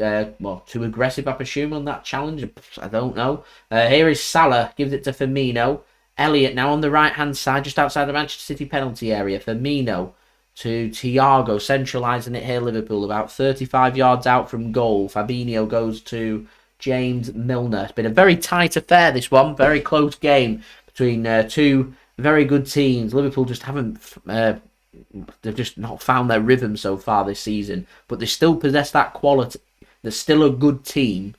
too aggressive, I presume, on that challenge. I don't know. Here is Salah. Gives it to Firmino. Elliott now on the right-hand side, just outside the Manchester City penalty area. Firmino to Thiago, centralising it here, Liverpool, about 35 yards out from goal. Fabinho goes to James Milner. It's been a very tight affair, this one. Very close game between two very good teams. Liverpool just haven't... they've just not found their rhythm so far this season. But they still possess that quality. They're still a good team.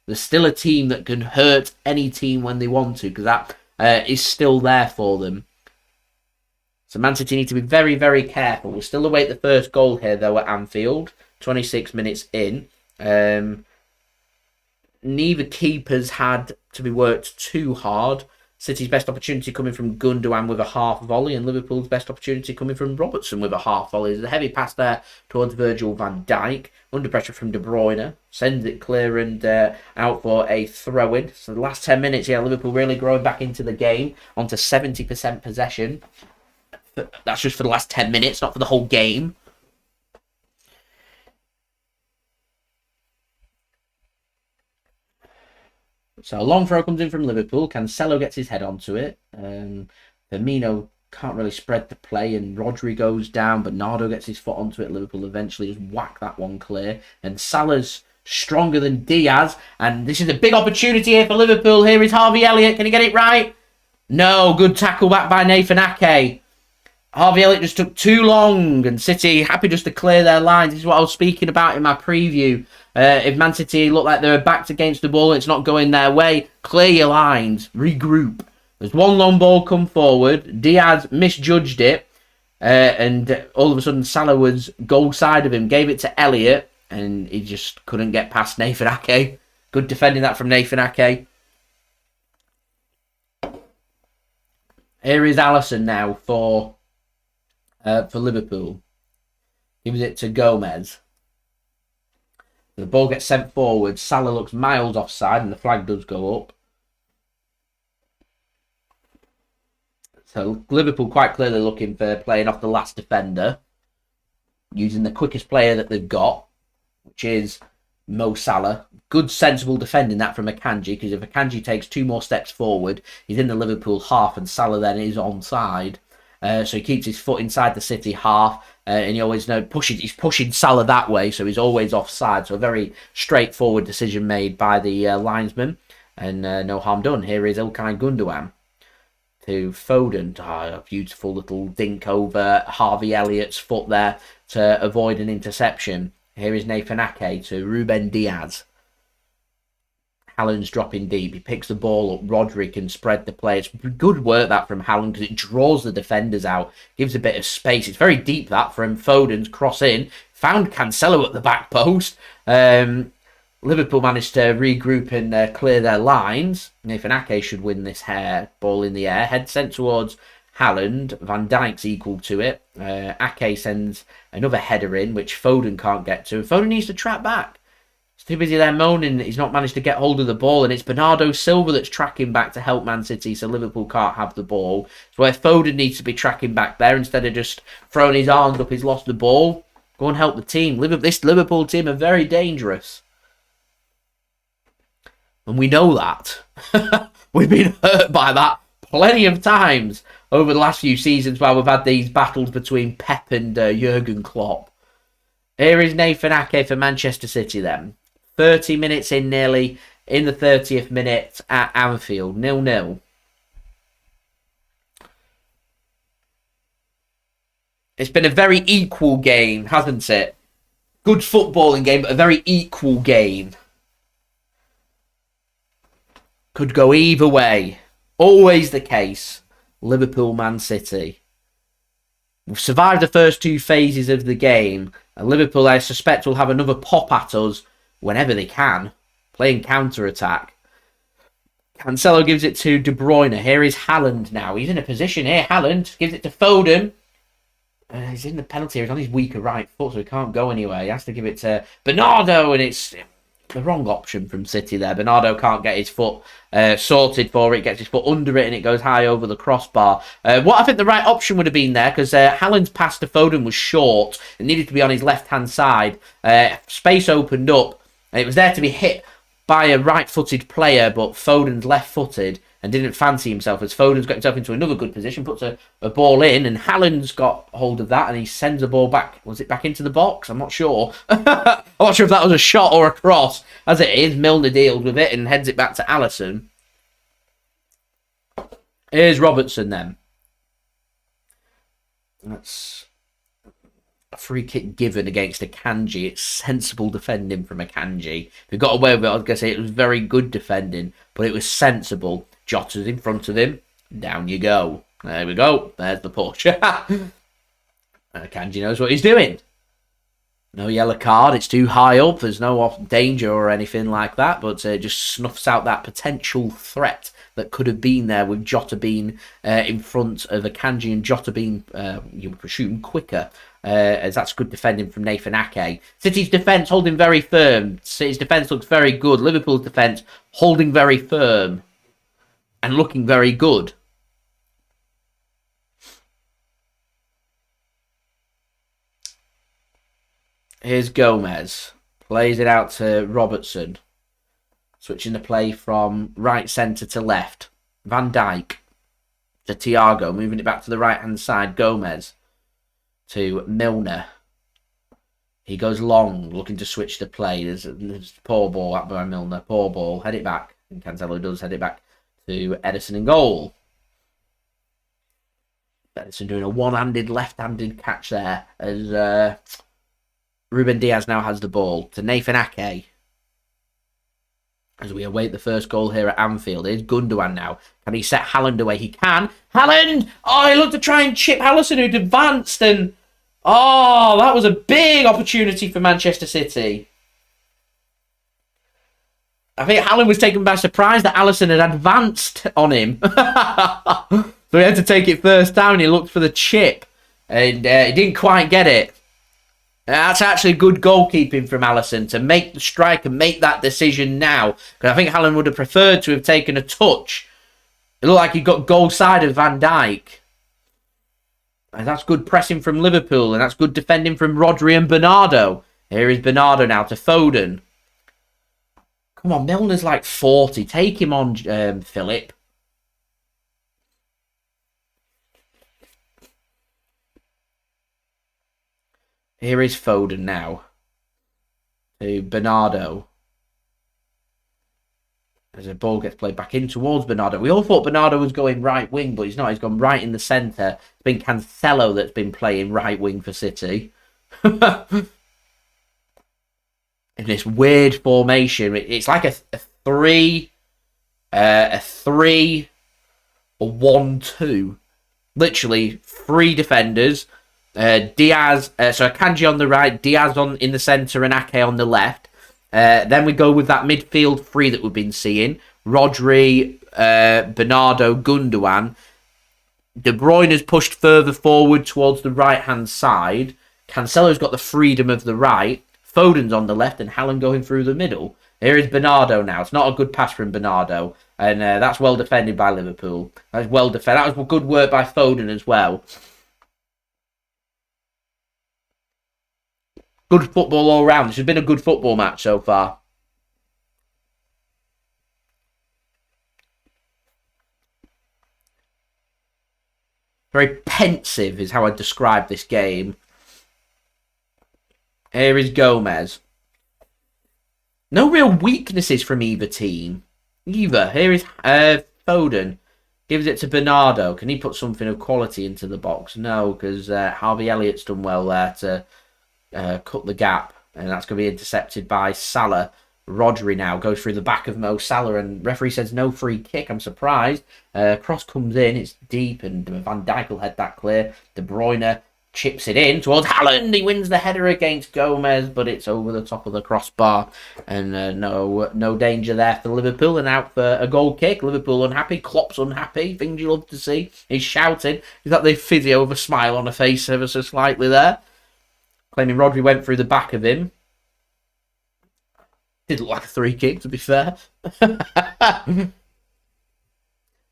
They're still a team that can hurt any team when they want to, because that is still there for them. So Man City need to be very careful. We'll still await the first goal here, though, at Anfield. 26 minutes in. Neither keepers had to be worked too hard. City's best opportunity coming from Gundogan with a half volley, and Liverpool's best opportunity coming from Robertson with a half volley. There's a heavy pass there towards Virgil van Dijk. Under pressure from De Bruyne. Sends it clear and out for a throw-in. So the last 10 minutes, Liverpool really growing back into the game. Onto 70% possession. That's just for the last 10 minutes, not for the whole game. So a long throw comes in from Liverpool. Cancelo gets his head onto it. Firmino can't really spread the play, and Rodri goes down. Bernardo gets his foot onto it. Liverpool eventually just whack that one clear. And Salah's stronger than Diaz. And this is a big opportunity here for Liverpool. Here is Harvey Elliott. Can he get it right? No. Good tackle back by Nathan Ake. Harvey Elliott just took too long, and City happy just to clear their lines. This is what I was speaking about in my preview. If Man City look like they're backed against the ball and it's not going their way, clear your lines, regroup. There's one long ball come forward. Diaz misjudged it, and all of a sudden Salah was goal side of him, gave it to Elliott, and he just couldn't get past Nathan Ake. Good defending that from Nathan Ake. Here is Alisson now for Liverpool. Gives it to Gomez. The ball gets sent forward. Salah looks miles offside, and the flag does go up. So Liverpool quite clearly looking for playing off the last defender, using the quickest player that they've got, which is Mo Salah. Good sensible defending that from Akanji, because if Akanji takes two more steps forward, he's in the Liverpool half, and Salah then is onside. So he keeps his foot inside the City half, and he always he's pushing Salah that way, so he's always offside. So a very straightforward decision made by the linesman, and no harm done. Here is Ilkay Gundogan to Foden. A beautiful little dink over Harvey Elliott's foot there to avoid an interception. Here is Nathan Ake to Ruben Dias. Haaland's dropping deep. He picks the ball up. Rodri can spread the play. It's good work that from Haaland because it draws the defenders out, gives a bit of space. It's very deep that from Foden's cross in. Found Cancelo at the back post. Liverpool managed to regroup and clear their lines. Nathan Ake should win this ball in the air. Head sent towards Haaland. Van Dijk's equal to it. Ake sends another header in, which Foden can't get to. Foden needs to track back. He's too busy there moaning that he's not managed to get hold of the ball, and it's Bernardo Silva that's tracking back to help Man City, so Liverpool can't have the ball. So where Foden needs to be tracking back there instead of just throwing his arms up, he's lost the ball. Go and help the team. This Liverpool team are very dangerous. And we know that. We've been hurt by that plenty of times over the last few seasons while we've had these battles between Pep and Jurgen Klopp. Here is Nathan Ake for Manchester City then. 30 minutes in nearly, in the 30th minute at Anfield. 0-0. It's been a very equal game, hasn't it? Good footballing game, but a very equal game. Could go either way. Always the case. Liverpool, Man City. We've survived the first two phases of the game. And Liverpool, I suspect, will have another pop at us whenever they can. Playing counter-attack. Cancelo gives it to De Bruyne. Here is Haaland now. He's in a position here. Haaland gives it to Foden. He's in the penalty area. He's on his weaker right foot, so he can't go anywhere. He has to give it to Bernardo, and it's the wrong option from City there. Bernardo can't get his foot sorted for it. Gets his foot under it, and it goes high over the crossbar. What I think the right option would have been there, because Haaland's pass to Foden was short. It needed to be on his left-hand side. Space opened up, and it was there to be hit by a right-footed player, but Foden's left-footed and didn't fancy himself, as Foden's got himself into another good position, puts a ball in, and Haaland's got hold of that, and he sends a ball back. Was it back into the box? I'm not sure. I'm not sure if that was a shot or a cross. As it is, Milner deals with it and heads it back to Alisson. Here's Robertson then. That's a free kick given against Akanji. It's sensible defending from Akanji. If he got away with it, I was going to say it was very good defending, but it was sensible. Jota's in front of him. Down you go. There we go. There's the push. Akanji knows what he's doing. No yellow card. It's too high up. There's no danger or anything like that, but just snuffs out that potential threat that could have been there with Jota being in front of Akanji, and Jota being, you would presume, quicker. As that's good defending from Nathan Ake. City's defence holding very firm. City's defence looks very good. Liverpool's defence holding very firm and looking very good. Here's Gomez. Plays it out to Robertson. Switching the play from right centre to left. Van Dijk to Thiago. Moving it back to the right-hand side. Gomez to Milner. He goes long, looking to switch the play. There's a poor ball out by Milner. Poor ball. Head it back. And Cancelo does head it back to Ederson in goal. Ederson doing a one-handed, left-handed catch there. As Ruben Dias now has the ball to Nathan Ake. As we await the first goal here at Anfield. Here's Gundogan now. Can he set Haaland away? He can. Haaland! Oh, he looked to try and chip Alisson, who'd advanced, and oh, that was a big opportunity for Manchester City. I think Haaland was taken by surprise that Alisson had advanced on him. So he had to take it first down. He looked for the chip, and he didn't quite get it. That's actually good goalkeeping from Alisson to make the strike and make that decision now. Because I think Haaland would have preferred to have taken a touch. It looked like he got goal side of Van Dijk. And that's good pressing from Liverpool. And that's good defending from Rodri and Bernardo. Here is Bernardo now to Foden. Come on, Milner's like 40. Take him on, Philip. Here is Foden now. To Bernardo. As the ball gets played back in towards Bernardo. We all thought Bernardo was going right wing, but he's not. He's gone right in the centre. It's been Cancelo that's been playing right wing for City. In this weird formation. It's like a 3-1-2. Literally 3 defenders. Diaz, so Akanji on the right, Diaz in the centre, and Ake on the left. Then we go with that midfield 3 that we've been seeing. Rodri, Bernardo, Gundogan. De Bruyne is pushed further forward towards the right-hand side. Cancelo's got the freedom of the right. Foden's on the left and Haaland going through the middle. Here is Bernardo now. It's not a good pass from Bernardo. And that's well defended by Liverpool. That's well defended. That was good work by Foden as well. Good football all round. This has been a good football match so far. Very pensive is how I describe this game. Here is Gomez. No real weaknesses from either team. Here is Foden. Gives it to Bernardo. Can he put something of quality into the box? No, because Harvey Elliott's done well there to cut the gap. And that's going to be intercepted by Salah. Rodri now goes through the back of Mo Salah, and referee says no free kick. I'm surprised. Cross comes in, it's deep, and Van Dijk will head that clear. De Bruyne chips it in towards Haaland. He wins the header against Gomez, but it's over the top of the crossbar, and no danger there for Liverpool. And out for a goal kick. Liverpool unhappy, Klopp's unhappy. Things you love to see. He's shouting. He's got the physio with a smile on her face ever so slightly there, claiming Rodri went through the back of him. Did look like a 3 kick, to be fair.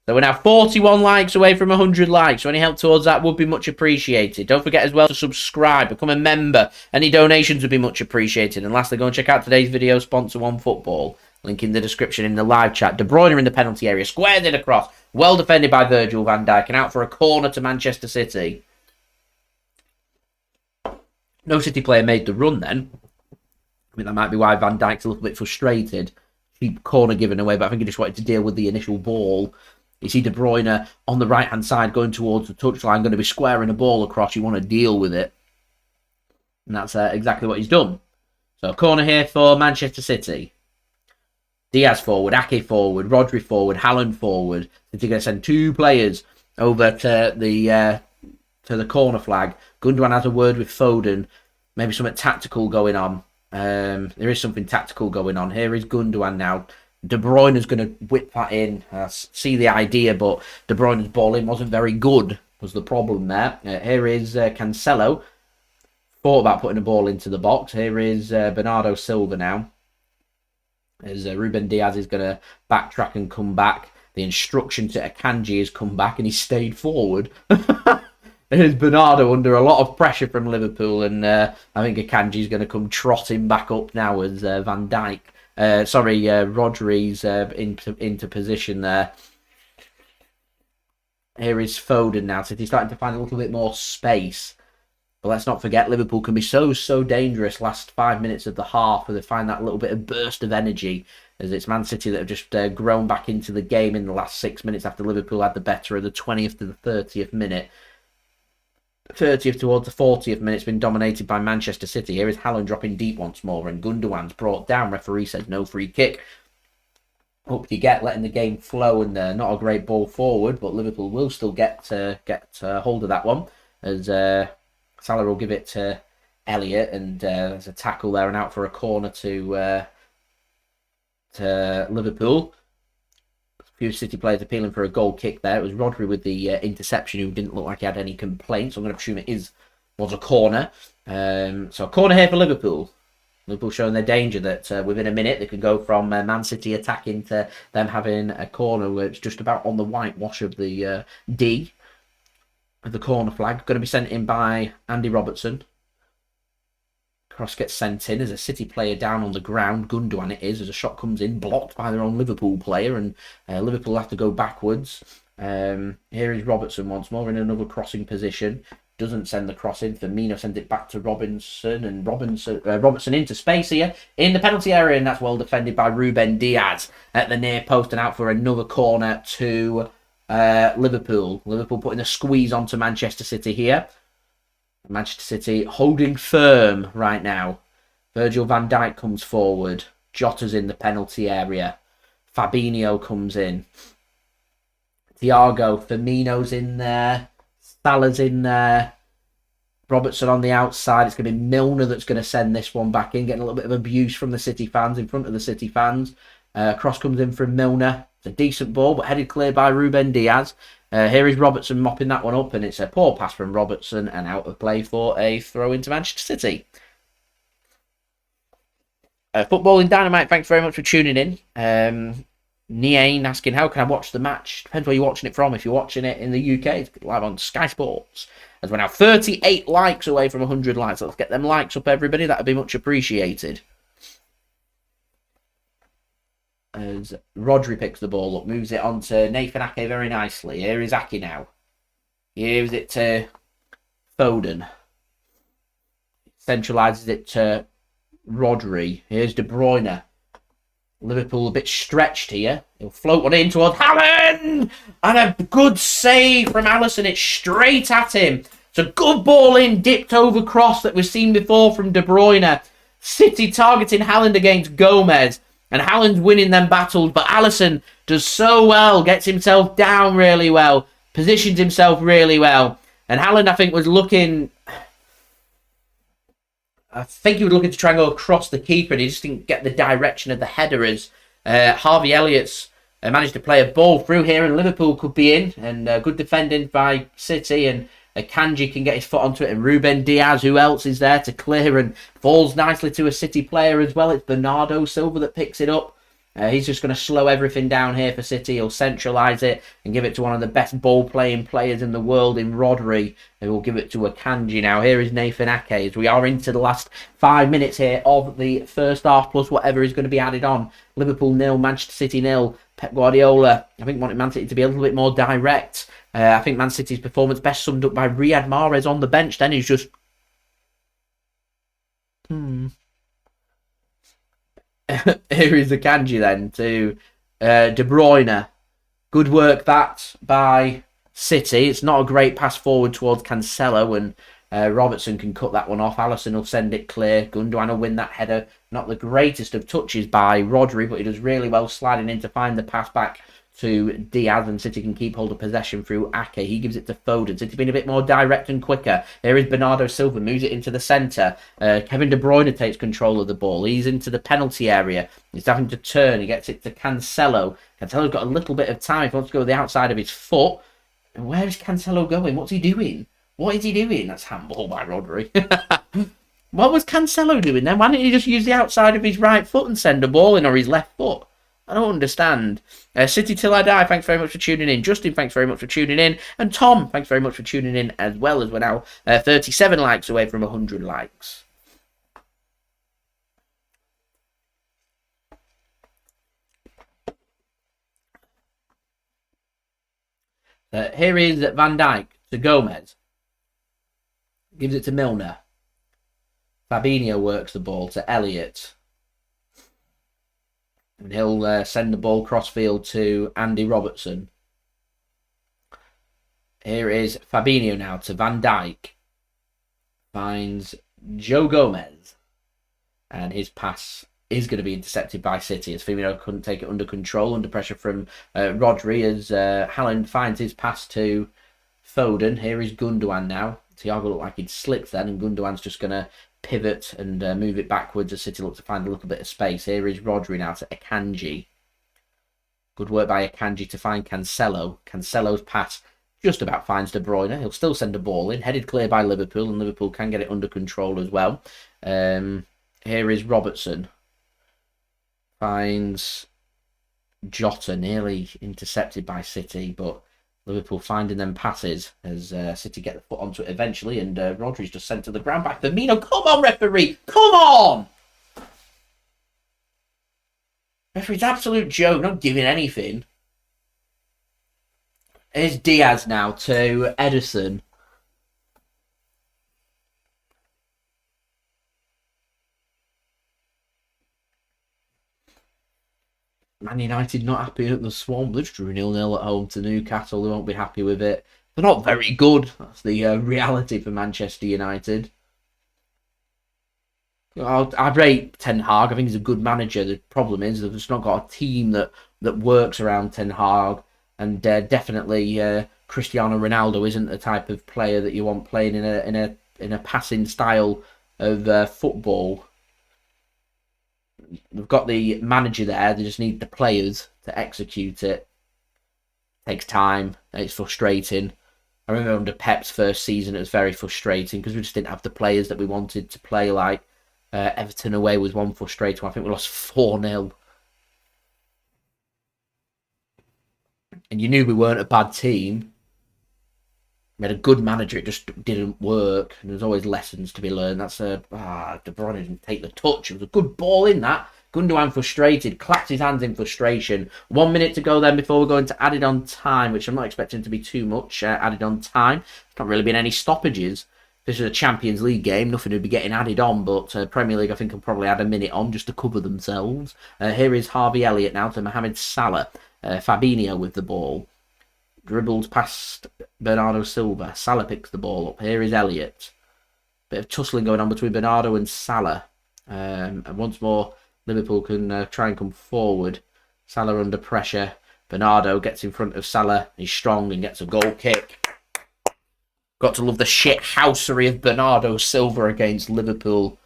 So we're now 41 likes away from 100 likes. So any help towards that would be much appreciated. Don't forget as well to subscribe, become a member. Any donations would be much appreciated. And lastly, go and check out today's video sponsor, OneFootball. Link in the description in the live chat. De Bruyne in the penalty area. Squares it across. Well defended by Virgil van Dijk. And out for a corner to Manchester City. No City player made the run then. I think that might be why Van Dijk's a little bit frustrated. Cheap corner given away, but I think he just wanted to deal with the initial ball. You see De Bruyne on the right-hand side going towards the touchline, going to be squaring a ball across. You want to deal with it. And that's exactly what he's done. So, corner here for Manchester City. Diaz forward, Ake forward, Rodri forward, Haaland forward. City going to send 2 players over to the corner flag. Gundogan has a word with Foden. Maybe something tactical going on. There is something tactical going on. Here is Gundogan now. De Bruyne is going to whip that in. See the idea, but De Bruyne's ball in wasn't very good, was the problem there. Here is Cancelo. Thought about putting a ball into the box. Here is Bernardo Silva now. As Ruben Dias is going to backtrack and come back. The instruction to Akanji has come back and he stayed forward. There's Bernardo under a lot of pressure from Liverpool, and I think Akanji's going to come trotting back up now as Van Dijk. Rodri's into position there. Here is Foden now. City's starting to find a little bit more space. But let's not forget, Liverpool can be so dangerous last 5 minutes of the half, where they find that little bit of burst of energy, as it's Man City that have just grown back into the game in the last 6 minutes after Liverpool had the better of the 20th to the 30th minute. 30th towards the 40th minute, it's been dominated by Manchester City. Here is Haaland dropping deep once more, and Gundogan's brought down. Referee says no free kick. Up you get, letting the game flow, and not a great ball forward, but Liverpool will still get hold of that one, as Salah will give it to Elliott, and there's a tackle there and out for a corner to Liverpool. Few City players appealing for a goal kick there. It was Rodri with the interception, who didn't look like he had any complaints. I'm going to presume it was a corner. So a corner here for Liverpool. Liverpool showing their danger that within a minute they could go from Man City attacking to them having a corner where it's just about on the whitewash of the D of the corner flag. Going to be sent in by Andy Robertson. Cross gets sent in as a City player down on the ground. Gundogan it is, as a shot comes in, blocked by their own Liverpool player, and Liverpool have to go backwards. Here is Robertson once more in another crossing position. Doesn't send the cross in. Firmino sends it back to Robinson, and Robertson into space here in the penalty area, and that's well defended by Ruben Dias at the near post, and out for another corner to Liverpool. Liverpool putting a squeeze onto Manchester City here. Manchester City holding firm right now. Virgil van Dijk comes forward. Jota's in the penalty area. Fabinho comes in. Thiago, Firmino's in there. Salah's in there. Robertson on the outside. It's going to be Milner that's going to send this one back in, getting a little bit of abuse from the City fans, in front of the City fans. Cross comes in from Milner. It's a decent ball, but headed clear by Ruben Dias. Here is Robertson mopping that one up, and it's a poor pass from Robertson and out of play for a throw into Manchester City. Footballing Dynamite, thanks very much for tuning in. Niain asking, how can I watch the match? Depends where you're watching it from. If you're watching it in the UK, it's live on Sky Sports. As we're now 38 likes away from 100 likes. Let's get them likes up, everybody. That would be much appreciated. As Rodri picks the ball up, moves it on to Nathan Ake very nicely. Here is Ake now. He gives it to Foden. Centralises it to Rodri. Here's De Bruyne. Liverpool a bit stretched here. He'll float one in towards Haaland! And a good save from Alisson. It's straight at him. It's a good ball in, dipped over cross that we've seen before from De Bruyne. City targeting Haaland against Gomez. And Haaland's winning them battles. But Alisson does so well. Gets himself down really well. Positions himself really well. And Haaland, I think, was looking... I think he was looking to try and go across the keeper, and he just didn't get the direction of the header as Harvey Elliott's managed to play a ball through here, and Liverpool could be in. And good defending by City, and Akanji can get his foot onto it, and Ruben Dias, who else is there to clear, and falls nicely to a City player as well. It's Bernardo Silva that picks it up. He's just going to slow everything down here for City. He'll centralise it and give it to one of the best ball-playing players in the world in Rodri, who will give it to Akanji now. Here is Nathan Ake as we are into the last 5 minutes here of the first half, plus whatever is going to be added on. Liverpool 0, Manchester City 0. Pep Guardiola, I think, wanted Man City to be a little bit more direct. I think Man City's performance best summed up by Riyad Mahrez on the bench. Then he's just... Here is the Akanji then to De Bruyne. Good work that by City. It's not a great pass forward towards Cancelo, and Robertson can cut that one off. Alisson will send it clear. Gundogan will win that header. Not the greatest of touches by Rodri, but he does really well sliding in to find the pass back to Diaz, and City can keep hold of possession through Ake. He gives it to Foden. City being a bit more direct and quicker. There is Bernardo Silva, moves it into the centre. Kevin De Bruyne takes control of the ball. He's into the penalty area. He's having to turn. He gets it to Cancelo. Cancelo's got a little bit of time. He wants to go to the outside of his foot. And where is Cancelo going? What's he doing? What is he doing? That's handball by Rodri. What was Cancelo doing then? Why didn't he just use the outside of his right foot and send a ball in, or his left foot? I don't understand. City Till I Die, thanks very much for tuning in. Justin, thanks very much for tuning in. And Tom, thanks very much for tuning in as well, as we're now 37 likes away from 100 likes. Here is Van Dijk to Gomez. Gives it to Milner. Fabinho works the ball to Elliott. And he'll send the ball crossfield to Andy Robertson. Here is Fabinho now to Van Dijk. Finds Joe Gomez. And his pass is going to be intercepted by City, as Firmino couldn't take it under control, under pressure from Rodri, as Haaland finds his pass to Foden. Here is Gundogan now. Thiago looked like he'd slipped then, and Gundogan's just going to pivot and move it backwards as City look to find a little bit of space. Here is Rodri now to Akanji. Good work by Akanji to find Cancelo. Cancelo's pass just about finds De Bruyne. He'll still send a ball in. Headed clear by Liverpool, and Liverpool can get it under control as well. Here is Robertson. Finds Jota, nearly intercepted by City, but Liverpool finding them passes as City get the foot onto it eventually, and Rodri's just sent to the ground by Firmino. Come on, referee! Come on! Referee's absolute joke, not giving anything. Here's Diaz now to Ederson. Man United not happy at the Swamp. They just drew 0-0 at home to Newcastle. They won't be happy with it. They're not very good. That's the reality for Manchester United. I rate Ten Hag. I think he's a good manager. The problem is they've just not got a team that works around Ten Hag, and definitely Cristiano Ronaldo isn't the type of player that you want playing in a passing style of football. They've got the manager there. They just need the players to execute it. Takes time. It's frustrating. I remember under Pep's first season, it was very frustrating because we just didn't have the players that we wanted to play. Like Everton away was one frustrating one. I think we lost 4-0. And you knew we weren't a bad team. We had a good manager, it just didn't work. And there's always lessons to be learned. That's De Bruyne didn't take the touch. It was a good ball in that. Gundogan frustrated, clapped his hands in frustration. 1 minute to go then before we're going to added on time, which I'm not expecting to be too much added on time. There's not really been any stoppages. If this is a Champions League game, nothing would be getting added on, but Premier League I think will probably add a minute on just to cover themselves. Here is Harvey Elliott now to Mohamed Salah. Fabinho with the ball. Dribbles past Bernardo Silva. Salah picks the ball up. Here is Elliott. Bit of tussling going on between Bernardo and Salah. And once more, Liverpool can try and come forward. Salah under pressure. Bernardo gets in front of Salah. He's strong and gets a goal kick. Got to love the shithousery of Bernardo Silva against Liverpool.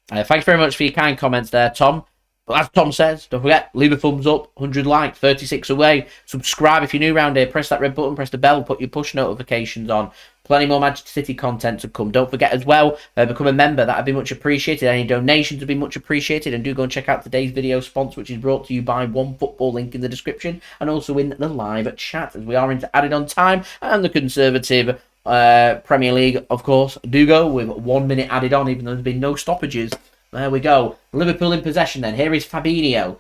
Thanks very much for your kind comments there, Tom. But as Tom says, don't forget, leave a thumbs up, 100 likes, 36 away. Subscribe if you're new around here. Press that red button, press the bell, put your push notifications on. Plenty more Manchester City content to come. Don't forget as well, become a member. That would be much appreciated. Any donations would be much appreciated. And do go and check out today's video sponsor, which is brought to you by OneFootball, link in the description. And also in the live chat, as we are into added on time. And the Conservative Premier League, of course, do go with 1 minute added on, even though there's been no stoppages. There we go. Liverpool in possession then. Here is Fabinho.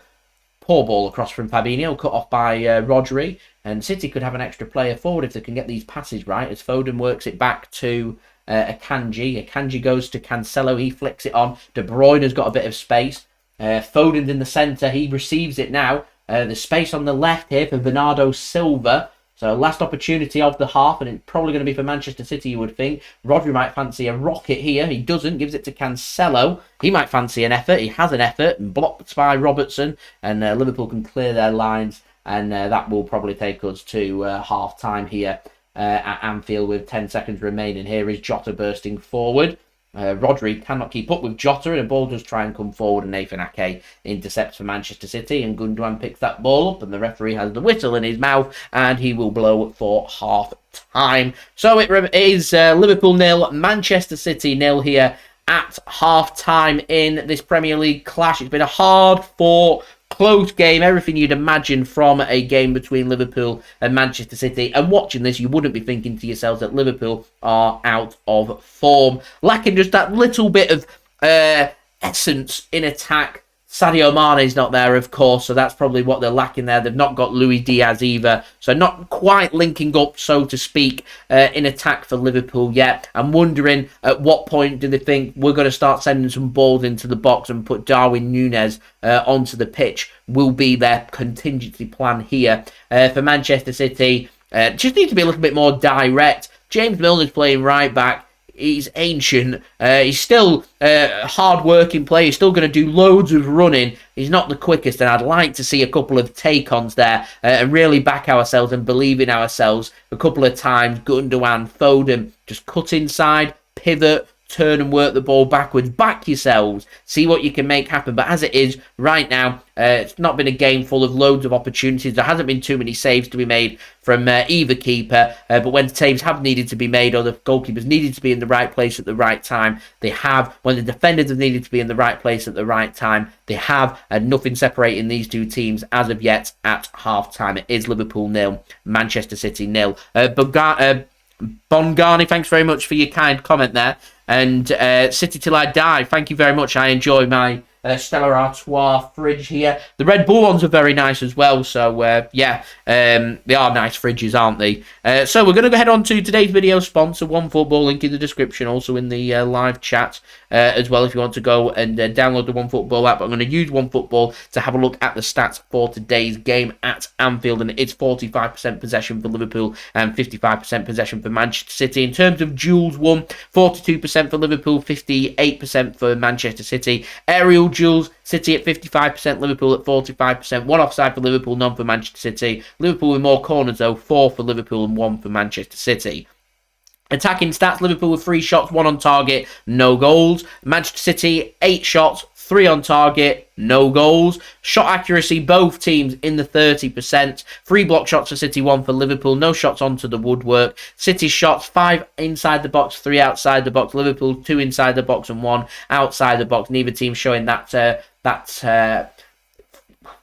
Poor ball across from Fabinho, cut off by Rodri. And City could have an extra player forward if they can get these passes right, as Foden works it back to Akanji. Akanji goes to Cancelo. He flicks it on. De Bruyne has got a bit of space. Foden's in the centre. He receives it now. There's space on the left here for Bernardo Silva. So last opportunity of the half, and it's probably going to be for Manchester City, you would think. Rodri might fancy a rocket here. He doesn't. Gives it to Cancelo. He might fancy an effort. He has an effort. Blocked by Robertson. And Liverpool can clear their lines. And that will probably take us to half-time here at Anfield with 10 seconds remaining. Here is Jota bursting forward. Rodri cannot keep up with Jota, and the ball does try and come forward, and Nathan Ake intercepts for Manchester City, and Gundogan picks that ball up, and the referee has the whistle in his mouth, and he will blow for half time. So it is Liverpool 0, Manchester City 0 here at half time in this Premier League clash. It's been a hard fought, close game, everything you'd imagine from a game between Liverpool and Manchester City. And watching this, you wouldn't be thinking to yourselves that Liverpool are out of form, lacking just that little bit of essence in attack. Sadio Mane's not there, of course, so that's probably what they're lacking there. They've not got Luis Diaz either, so not quite linking up, so to speak, in attack for Liverpool yet. I'm wondering at what point do they think we're going to start sending some balls into the box and put Darwin Nunez onto the pitch. Will be their contingency plan here. For Manchester City, just need to be a little bit more direct. James Milner's playing right back. He's ancient. He's still a hard-working player. He's still going to do loads of running. He's not the quickest, and I'd like to see a couple of take-ons there and really back ourselves and believe in ourselves a couple of times. Gundogan, Foden, just cut inside, pivot, turn and work the ball backwards. Back yourselves. See what you can make happen. But as it is right now, it's not been a game full of loads of opportunities. There hasn't been too many saves to be made from either keeper. But when saves have needed to be made, or the goalkeepers needed to be in the right place at the right time, they have. When the defenders have needed to be in the right place at the right time, they have. And nothing separating these two teams as of yet at half-time. It is Liverpool 0, Manchester City 0. Bongani, thanks very much for your kind comment there. And City Till I Die, thank you very much. I enjoy my Stella Artois fridge here. The Red Bull ones are very nice as well. So, yeah, they are nice fridges, aren't they? So, we're going to head on to today's video sponsor, OneFootball, link in the description, also in the live chat as well if you want to go and download the OneFootball app. I'm going to use OneFootball to have a look at the stats for today's game at Anfield, and it's 45% possession for Liverpool and 55% possession for Manchester City. In terms of duels won, 42% for Liverpool, 58% for Manchester City. Aerial duels, City at 55%, Liverpool at 45%. One offside for Liverpool, none for Manchester City. Liverpool with more corners though, 4 for Liverpool and 1 for Manchester City. Attacking stats, Liverpool with 3 shots, 1 on target, no goals. Manchester City, 8 shots, 3 on target, no goals. Shot accuracy, both teams in the 30%. 3 block shots for City, 1 for Liverpool. No shots onto the woodwork. City's shots, 5 inside the box, 3 outside the box. Liverpool, 2 inside the box and 1 outside the box. Neither team showing that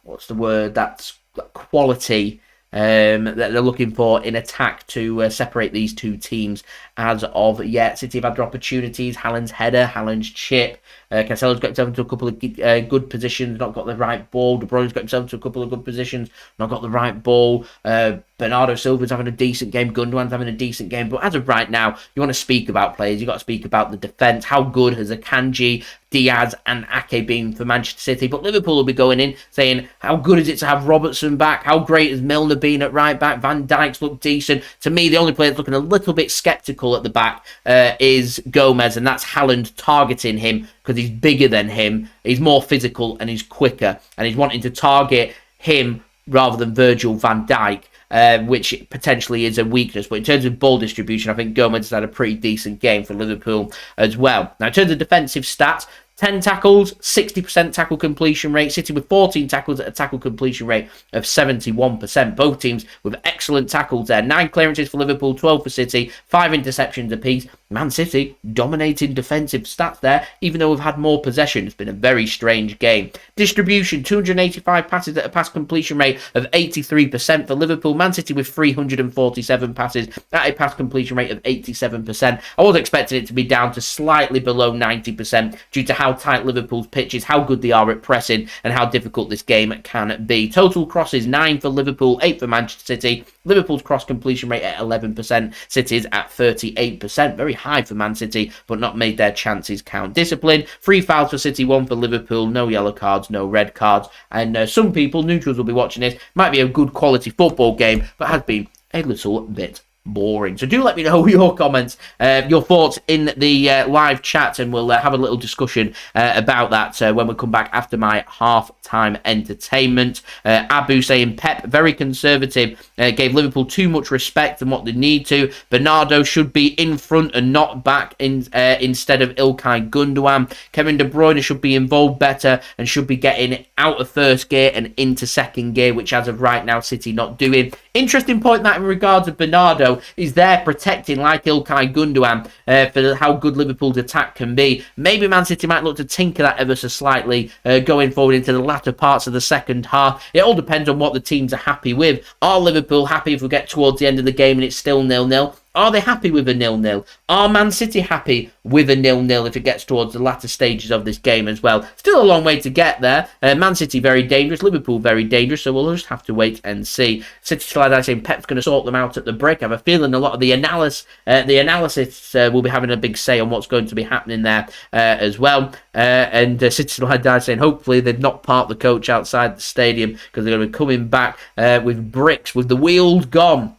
what's the word? That's quality that they're looking for in attack to separate these two teams as of yet. City have had their opportunities. Haaland's header, Haaland's chip. Cancelo's got himself into a couple of good positions, not got the right ball. De Bruyne's got himself into a couple of good positions, not got the right ball. Bernardo Silva's having a decent game. Gundogan's having a decent game. But as of right now, you want to speak about players. You've got to speak about the defence. How good has Akanji, Diaz and Ake been for Manchester City? But Liverpool will be going in saying, how good is it to have Robertson back? How great has Milner been at right back? Van Dijk's looked decent. To me, the only player that's looking a little bit sceptical at the back is Gomez, and that's Haaland targeting him because he's bigger than him, he's more physical and he's quicker, and he's wanting to target him rather than Virgil van Dijk, which potentially is a weakness. But in terms of ball distribution, I think Gomez has had a pretty decent game for Liverpool as well. Now, in terms of defensive stats, 10 tackles, 60% tackle completion rate. City with 14 tackles at a tackle completion rate of 71%. Both teams with excellent tackles there. 9 clearances for Liverpool, 12 for City, 5 interceptions apiece. Man City dominating defensive stats there, even though we've had more possession. It's been a very strange game. Distribution, 285 passes at a pass completion rate of 83% for Liverpool. Man City with 347 passes at a pass completion rate of 87%. I was expecting it to be down to slightly below 90% due to how tight Liverpool's pitch is, how good they are at pressing, and how difficult this game can be. Total crosses, 9 for Liverpool, 8 for Manchester City. Liverpool's cross completion rate at 11%, City's at 38%. Very high for Man City, but not made their chances count. Discipline, 3 fouls for City, 1 for Liverpool. No yellow cards, no red cards. And some people, neutrals will be watching this, might be a good quality football game, but has been a little bit boring. So do let me know your comments, your thoughts in the live chat, and we'll have a little discussion about that when we come back after my half-time entertainment. Abu saying Pep, very conservative, gave Liverpool too much respect than what they need to. Bernardo should be in front and not back instead of Ilkay Gundogan. Kevin De Bruyne should be involved better and should be getting out of first gear and into second gear, which as of right now City not doing. Interesting point that in regards of Bernardo is there protecting like Ilkay Gundogan for how good Liverpool's attack can be. Maybe Man City might look to tinker that ever so slightly going forward into the latter parts of the second half. It all depends on what the teams are happy with. Are Liverpool happy if we get towards the end of the game and it's still 0-0? Are they happy with a 0-0? Are Man City happy with a 0-0 if it gets towards the latter stages of this game as well? Still a long way to get there. Man City very dangerous, Liverpool very dangerous, so we'll just have to wait and see. City slide saying Pep's going to sort them out at the break. I have a feeling a lot of the analysis will be having a big say on what's going to be happening there as well. And City slide saying hopefully they've not parked the coach outside the stadium because they're going to be coming back with bricks, with the wheels gone.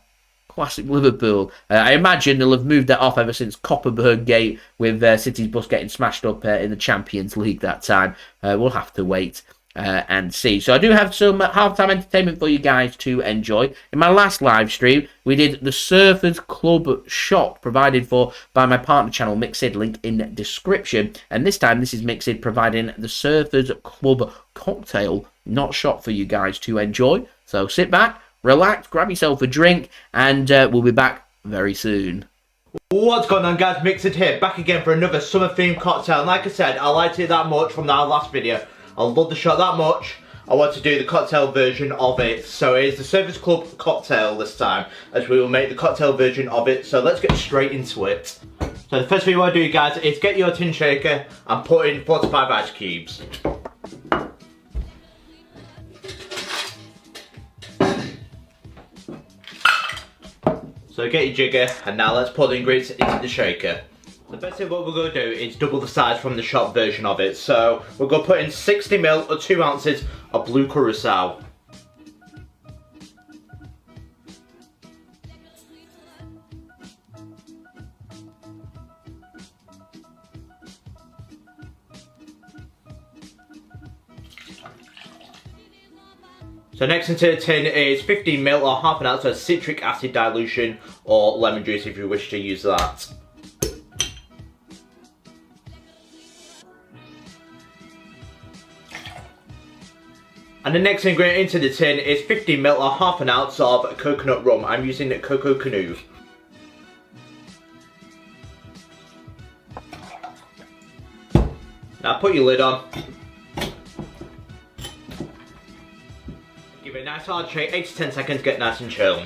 Classic Liverpool. I imagine they'll have moved that off ever since Copperberg Gate with City's bus getting smashed up in the Champions League that time. We'll have to wait and see. So I do have some halftime entertainment for you guys to enjoy. In my last live stream, we did the Surfers Club shot provided for by my partner channel Mixid, link in description. And this time this is Mixid providing the Surfers Club cocktail, not shot, for you guys to enjoy. So sit back, relax, grab yourself a drink, and we'll be back very soon. What's going on, guys? Mixed here, back again for another summer themed cocktail. And like I said, I liked it that much from that last video. I love the shot that much. I want to do the cocktail version of it. So it is the Service Club cocktail this time, as we will make the cocktail version of it. So let's get straight into it. So the first thing you want to do, guys, is get your tin shaker and put in 45 ice cubes. So get your jigger, and now let's put the ingredients into the shaker. The best thing what we're going to do is double the size from the shop version of it. So we're going to put in 60ml or 2 ounces of blue curacao. So next into the tin is 15ml or half an ounce of citric acid dilution or lemon juice if you wish to use that. And the next ingredient into the tin is 15ml or half an ounce of coconut rum. I'm using the Cocoa Canoe. Now put your lid on. Give it a nice hard shake, 8 to 10 seconds, get nice and chill.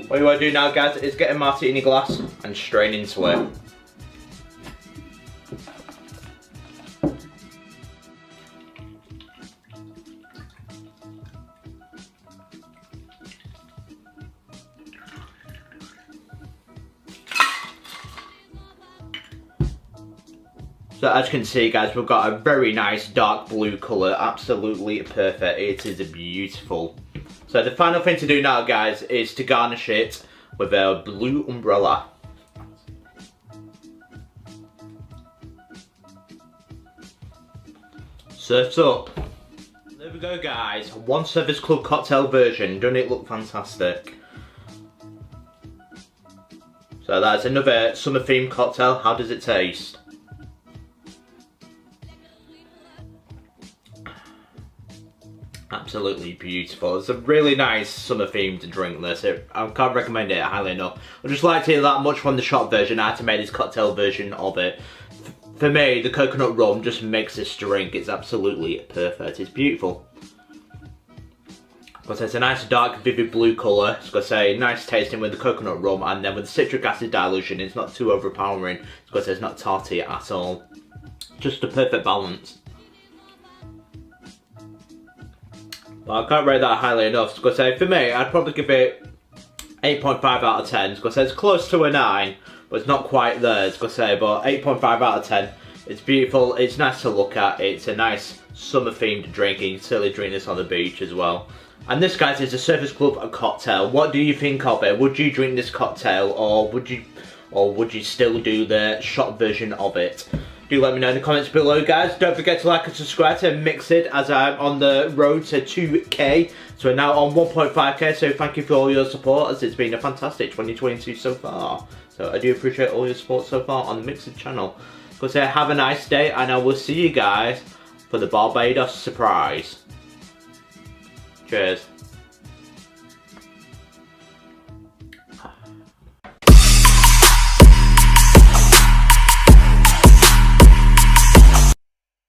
What you want to do now, guys, is get a martini glass and strain into it. So as you can see, guys, we've got a very nice dark blue colour, absolutely perfect. It is beautiful. So the final thing to do now, guys, is to garnish it with a blue umbrella. Surfs up. There we go, guys. One Service Club cocktail version. Doesn't it look fantastic? So that's another summer themed cocktail. How does it taste? Absolutely beautiful. It's a really nice summer themed drink, this. I can't recommend it highly enough. I'd just like to hear that much from the shop version. I had to make this cocktail version of it. For me, the coconut rum just makes this drink. It's absolutely perfect. It's beautiful. But it's a nice dark vivid blue colour. It's got to say nice tasting with the coconut rum, and then with the citric acid dilution, it's not too overpowering. It's got to say it's not tarty at all. Just a perfect balance. Well, I can't rate that highly enough. It's got to say, for me, I'd probably give it 8.5 out of 10. It's got to say it's close to a 9, but it's not quite there. It's got to say, but 8.5 out of 10. It's beautiful. It's nice to look at. It's a nice summer themed drink. You can certainly drink this on the beach as well. And this, guys, is a Service Club cocktail. What do you think of it? Would you drink this cocktail, or would you still do the shot version of it? Do let me know in the comments below, guys. Don't forget to like and subscribe to Mixed, as I'm on the road to 2k. So we're now on 1.5k, so thank you for all your support, as it's been a fantastic 2022 so far. So I do appreciate all your support so far on the Mixed channel. So say have a nice day, and I will see you guys for the Barbados surprise. Cheers.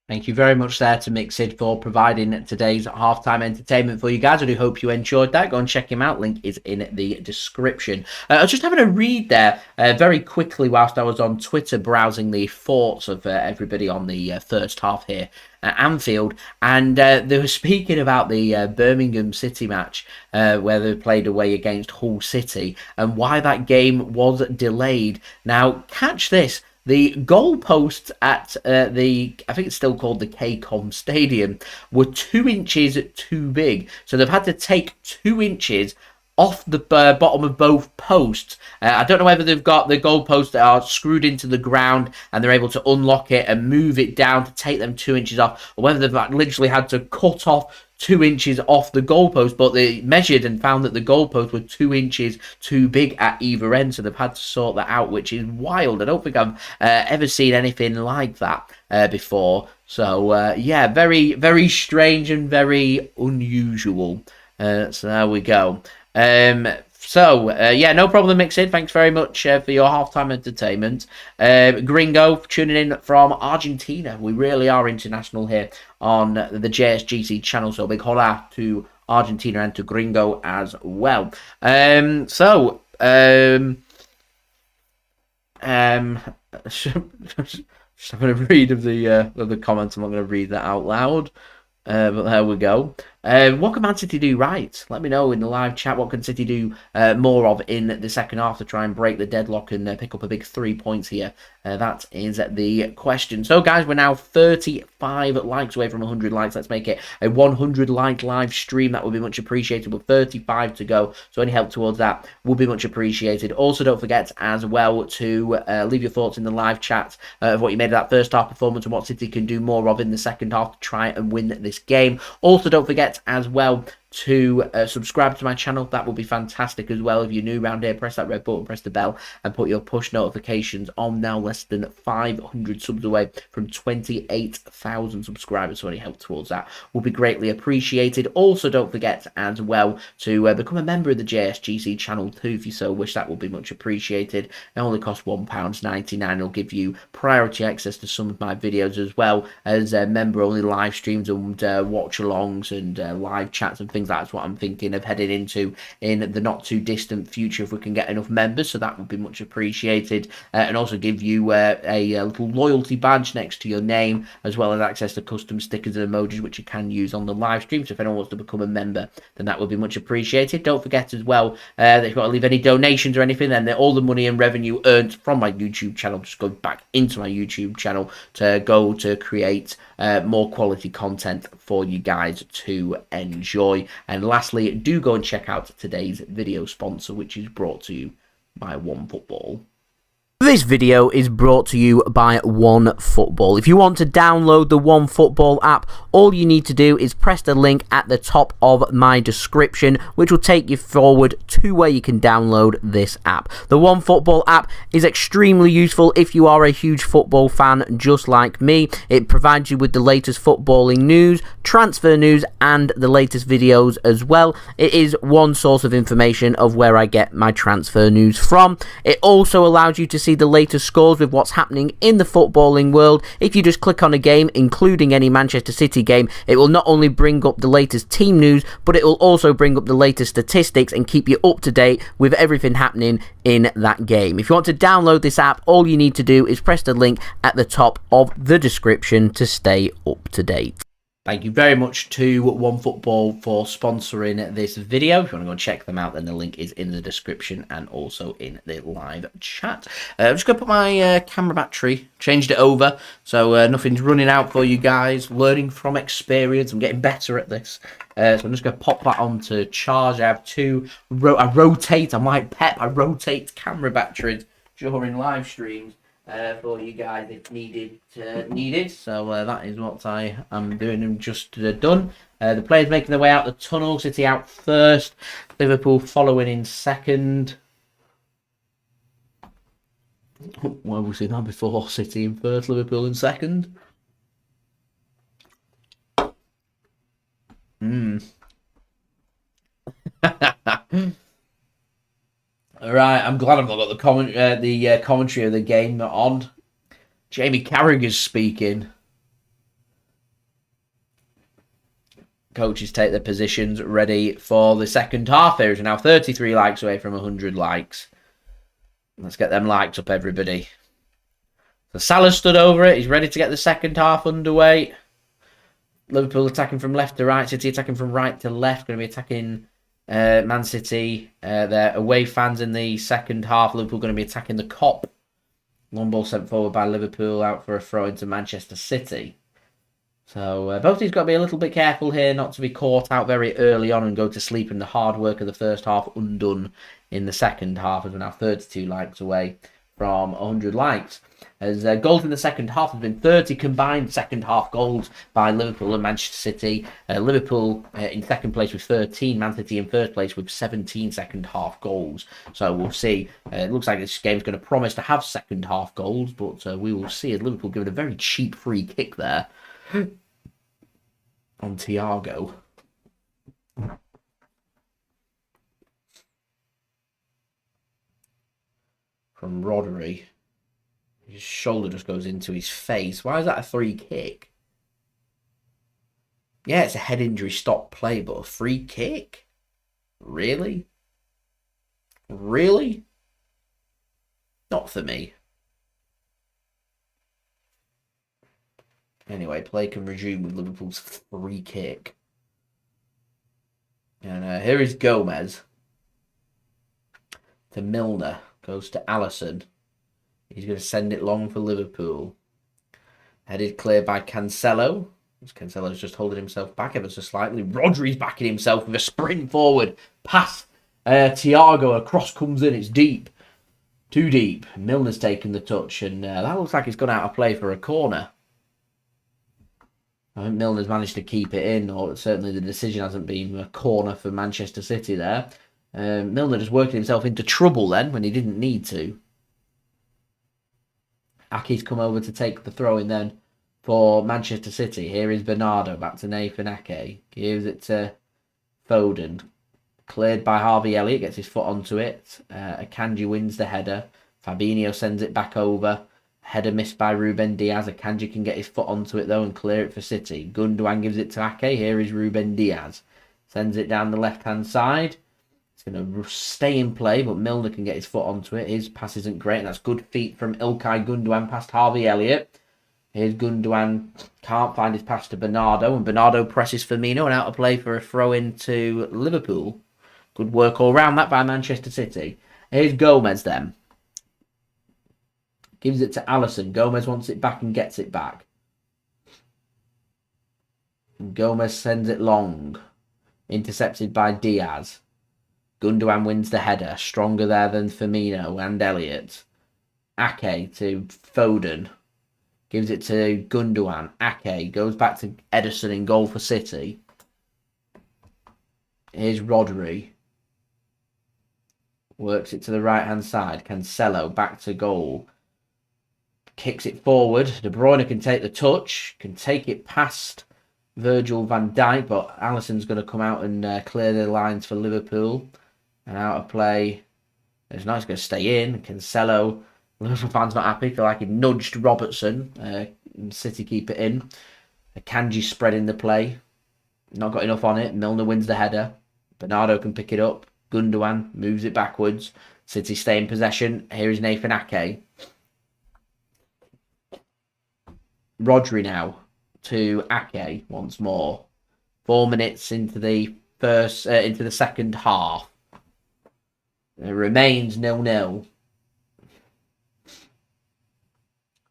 Thank you very much there to Mixed for providing today's halftime entertainment for you guys. I do hope you enjoyed that. Go and check him out. Link is in the description. I was just having a read there very quickly whilst I was on Twitter browsing the thoughts of everybody on the first half here at Anfield. And they were speaking about the Birmingham City match where they played away against Hull City and why that game was delayed. Now, catch this. The goalposts at I think it's still called the KCOM Stadium, were 2 inches too big. So they've had to take 2 inches off the bottom of both posts. I don't know whether they've got the goalposts that are screwed into the ground and they're able to unlock it and move it down to take them 2 inches off, or whether they've literally had to cut off 2 inches off the goalpost, but they measured and found that the goalposts were 2 inches too big at either end, so they've had to sort that out, which is wild. I don't think I've ever seen anything like that before. So yeah, very, very strange and very unusual. So there we go. Yeah, no problem, Mixed. Thanks very much for your halftime entertainment. Gringo tuning in from Argentina. We really are international here on the JSGC channel, so big hola to Argentina and to Gringo as well. Just having a read of the comments. I'm not going to read that out loud. But there we go. What can Man City do right? Let me know in the live chat. What can City do more of in the second half to try and break the deadlock and pick up a big 3 points here? That is the question. So, guys, we're now 35 likes away from 100 likes. Let's make it a 100 like live stream. That would be much appreciated. With 35 to go, so any help towards that would be much appreciated. Also, don't forget as well to leave your thoughts in the live chat of what you made of that first half performance and what City can do more of in the second half to try and win this game. Also, don't forget as well to subscribe to my channel. That will be fantastic as well. If you're new around here, press that red button, press the bell, and put your push notifications on. Now less than 500 subs away from 28,000 subscribers, so any help towards that will be greatly appreciated. Also, don't forget as well to become a member of the JSGC channel too, if you so wish. That will be much appreciated. It only costs £1.99. It'll give you priority access to some of my videos, as well as member-only live streams and watch-alongs and live chats and things. That's what I'm thinking of heading into in the not too distant future if we can get enough members, so that would be much appreciated. And also give you a little loyalty badge next to your name, as well as access to custom stickers and emojis which you can use on the live stream. So if anyone wants to become a member, then that would be much appreciated. Don't forget as well that you've got to leave any donations or anything, then all the money and revenue earned from my YouTube channel just goes back into my YouTube channel to go to create more quality content for you guys to enjoy. And lastly, do go and check out today's video sponsor, which is brought to you by OneFootball. This video is brought to you by OneFootball. If you want to download the OneFootball app, all you need to do is press the link at the top of my description, which will take you forward to where you can download this app. The OneFootball app is extremely useful if you are a huge football fan just like me. It provides you with the latest footballing news, transfer news, and the latest videos as well. It is one source of information of where I get my transfer news from. It also allows you to see the latest scores with what's happening in the footballing world. If you just click on a game, including any Manchester City game, it will not only bring up the latest team news, but it will also bring up the latest statistics and keep you up to date with everything happening in that game. If you want to download this app, all you need to do is press the link at the top of the description to stay up to date. Thank you very much to OneFootball for sponsoring this video. If you want to go and check them out, then the link is in the description and also in the live chat. I'm just going to put my camera battery, changed it over, so nothing's running out for you guys. Learning from experience, I'm getting better at this. So I'm just going to pop that onto charge. I have two, I'm like Pep, I rotate camera batteries during live streams. For you guys if needed. So that is what I am doing and just done. The players making their way out the tunnel. City out first. Liverpool following in second. Well, we've seen that before. City in first, Liverpool in second. Alright, I'm glad I've not got the commentary of the game on. Jamie Carragher's speaking. Coaches take their positions ready for the second half. There is now 33 likes away from 100 likes. Let's get them likes up, everybody. So Salah stood over it. He's ready to get the second half underway. Liverpool attacking from left to right. City attacking from right to left. Going to be attacking Man City, their away fans in the second half. Liverpool going to be attacking the Kop. Long ball sent forward by Liverpool, out for a throw into Manchester City. So both teams got to be a little bit careful here not to be caught out very early on and go to sleep in the hard work of the first half undone in the second half, as we're now 32 likes away from 100 likes. As goals in the second half has been 30 combined second half goals by Liverpool and Manchester City. Liverpool in second place with 13, Man City in first place with 17 second half goals. So we'll see. It looks like this game's going to promise to have second half goals, but we will see, as Liverpool given a very cheap free kick there on Thiago. From Rodri. His shoulder just goes into his face. Why is that a free kick? Yeah, it's a head injury stop play, but a free kick? Really? Really? Not for me. Anyway, play can resume with Liverpool's free kick. And here is Gomez. To Milner. Goes to Alisson. He's going to send it long for Liverpool. Headed clear by Cancelo. Cancelo's just holding himself back ever so slightly. Rodri's backing himself with a sprint forward. Past Thiago. A cross comes in. It's deep. Too deep. Milner's taken the touch. And that looks like it's gone out of play for a corner. I think Milner's managed to keep it in. Or certainly the decision hasn't been a corner for Manchester City there. Milner just working himself into trouble then when he didn't need to. Ake's come over to take the throw in then for Manchester City. Here is Bernardo back to Nathan Ake. Gives it to Foden. Cleared by Harvey Elliott. Gets his foot onto it. Akanji wins the header. Fabinho sends it back over. Header missed by Ruben Dias. Akanji can get his foot onto it though and clear it for City. Gundogan gives it to Ake. Here is Ruben Dias. Sends it down the left-hand side. It's going to stay in play, but Milner can get his foot onto it. His pass isn't great, and that's good feet from Ilkay Gundogan past Harvey Elliott. Here's Gundogan, can't find his pass to Bernardo, and Bernardo presses Firmino, and out of play for a throw-in to Liverpool. Good work all round that by Manchester City. Here's Gomez then. Gives it to Alisson. Gomez wants it back and gets it back. And Gomez sends it long. Intercepted by Diaz. Gundogan wins the header. Stronger there than Firmino and Elliott. Ake to Foden. Gives it to Gundogan. Ake goes back to Ederson in goal for City. Here's Rodri. Works it to the right-hand side. Cancelo back to goal. Kicks it forward. De Bruyne can take the touch. Can take it past Virgil van Dijk. But Alisson's going to come out and clear the lines for Liverpool. And out of play. It's not going to stay in. Cancelo. Liverpool fans not happy. Feel like he nudged Robertson. City keep it in. Akanji spreading the play. Not got enough on it. Milner wins the header. Bernardo can pick it up. Gundogan moves it backwards. City stay in possession. Here is Nathan Ake. Rodri now to Ake once more. 4 minutes into the second half. It remains 0-0.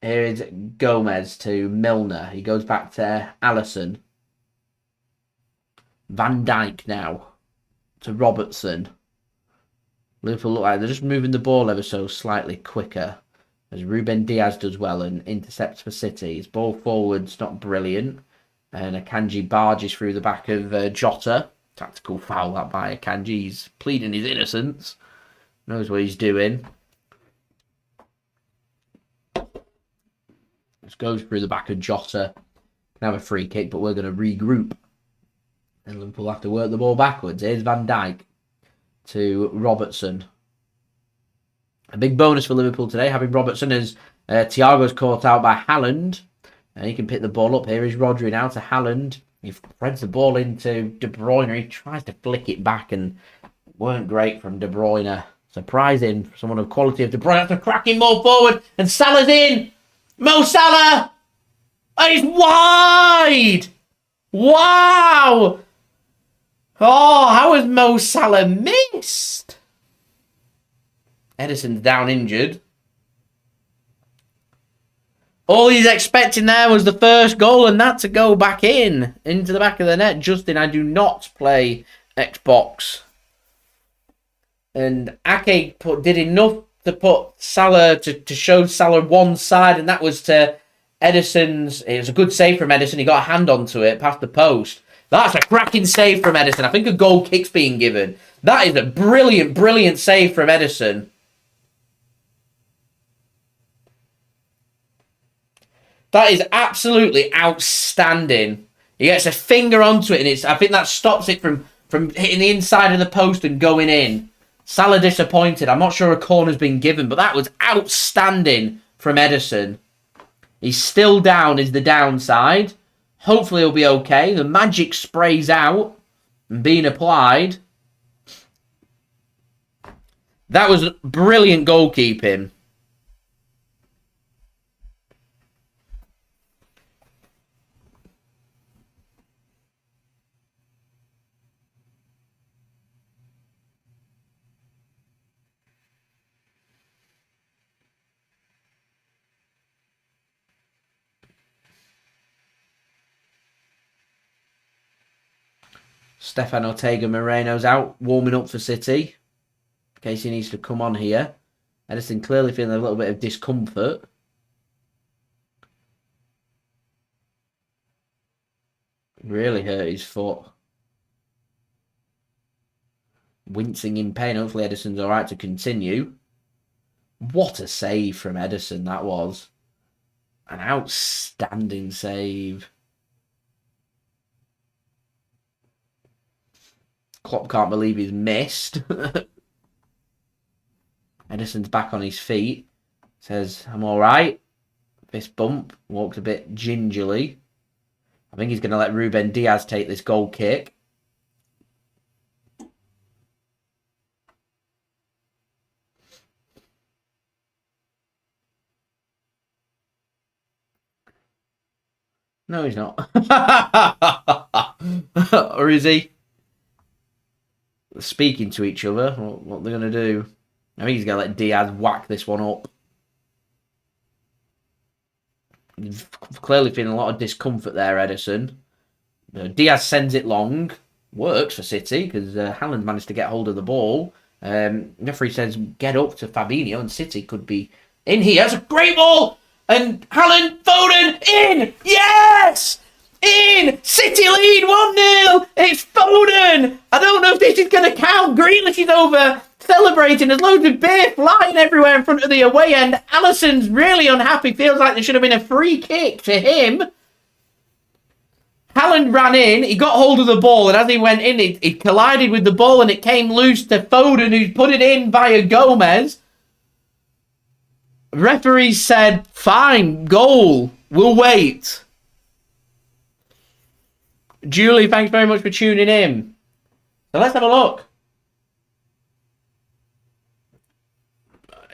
Here is Gomez to Milner. He goes back to Alisson. Van Dijk now to Robertson. Liverpool look like they're just moving the ball ever so slightly quicker. As Ruben Dias does well and intercepts for City. His ball forward's not brilliant. And Akanji barges through the back of Jota. Tactical foul that by Akanji. He's pleading his innocence. Knows what he's doing. Just goes through the back of Jota. Can have a free kick, but we're going to regroup. And Liverpool have to work the ball backwards. Here's Van Dijk to Robertson. A big bonus for Liverpool today, having Robertson as Thiago's caught out by Haaland. And he can pick the ball up. Here is Rodri now to Haaland. He threads the ball into De Bruyne. He tries to flick it back and weren't great from De Bruyne. Surprising for someone of quality of De Bruyne. That's a cracking ball forward. And Salah's in. Mo Salah. It's wide. Wow. Oh, how has Mo Salah missed? Ederson's down injured. All he's expecting there was the first goal and that to go back into the back of the net. Justin, I do not play Xbox. And Ake did enough to put Salah, to show Salah one side, and that was to Ederson's. It was a good save from Ederson. He got a hand onto it, past the post. That's a cracking save from Ederson. I think a goal kick's being given. That is a brilliant, brilliant save from Ederson. That is absolutely outstanding. He gets a finger onto it, and I think that stops it from hitting the inside of the post and going in. Salah disappointed. I'm not sure a corner's been given, but that was outstanding from Ederson. He's still down is the downside. Hopefully he'll be okay. The magic spray's out and being applied. That was brilliant goalkeeping. Stefan Ortega-Moreno's out, warming up for City. In case he needs to come on here. Ederson clearly feeling a little bit of discomfort. Really hurt his foot. Wincing in pain. Hopefully Ederson's alright to continue. What a save from Ederson that was. An outstanding save. Klopp can't believe he's missed. Ederson's back on his feet. Says, I'm alright. Fist bump. Walks a bit gingerly. I think he's going to let Ruben Dias take this goal kick. No, he's not. Or is he? They're speaking to each other. What they're going to do? I think he's going to let Diaz whack this one up. Clearly feeling a lot of discomfort there, Ederson. Diaz sends it long. Works for City because Haaland managed to get hold of the ball. Referee says get up to Fabinho and City could be in here. It's a great ball! And Haaland, Foden, in! Yes! In! City lead 1-0! It's Foden! I don't know if this is going to count. Grealish is over celebrating. There's loads of beer flying everywhere in front of the away end. Alisson's really unhappy. Feels like there should have been a free kick to him. Haaland ran in. He got hold of the ball. And as he went in, he collided with the ball and it came loose to Foden, who's put it in via Gomez. Referee said, fine, goal. We'll wait. Julie, thanks very much for tuning in. So let's have a look.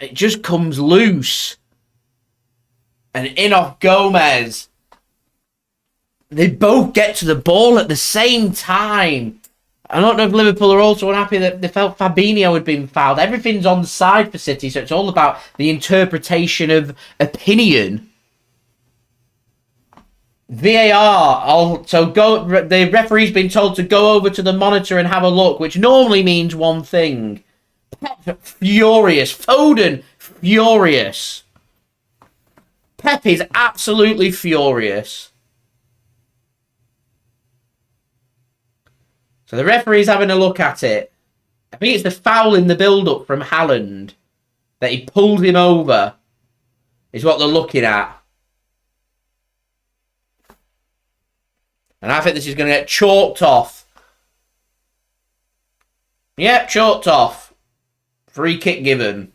It just comes loose. And in off Gomez. They both get to the ball at the same time. I don't know if Liverpool are also unhappy that they felt Fabinho had been fouled. Everything's on side for City, so it's all about the interpretation of opinion. VAR. The referee's been told to go over to the monitor and have a look, which normally means one thing. Pep furious. Foden furious. Pep is absolutely furious. So the referee's having a look at it. I think it's the foul in the build-up from Haaland that he pulled him over is what they're looking at. And I think this is going to get chalked off. Yep, chalked off. Free kick given.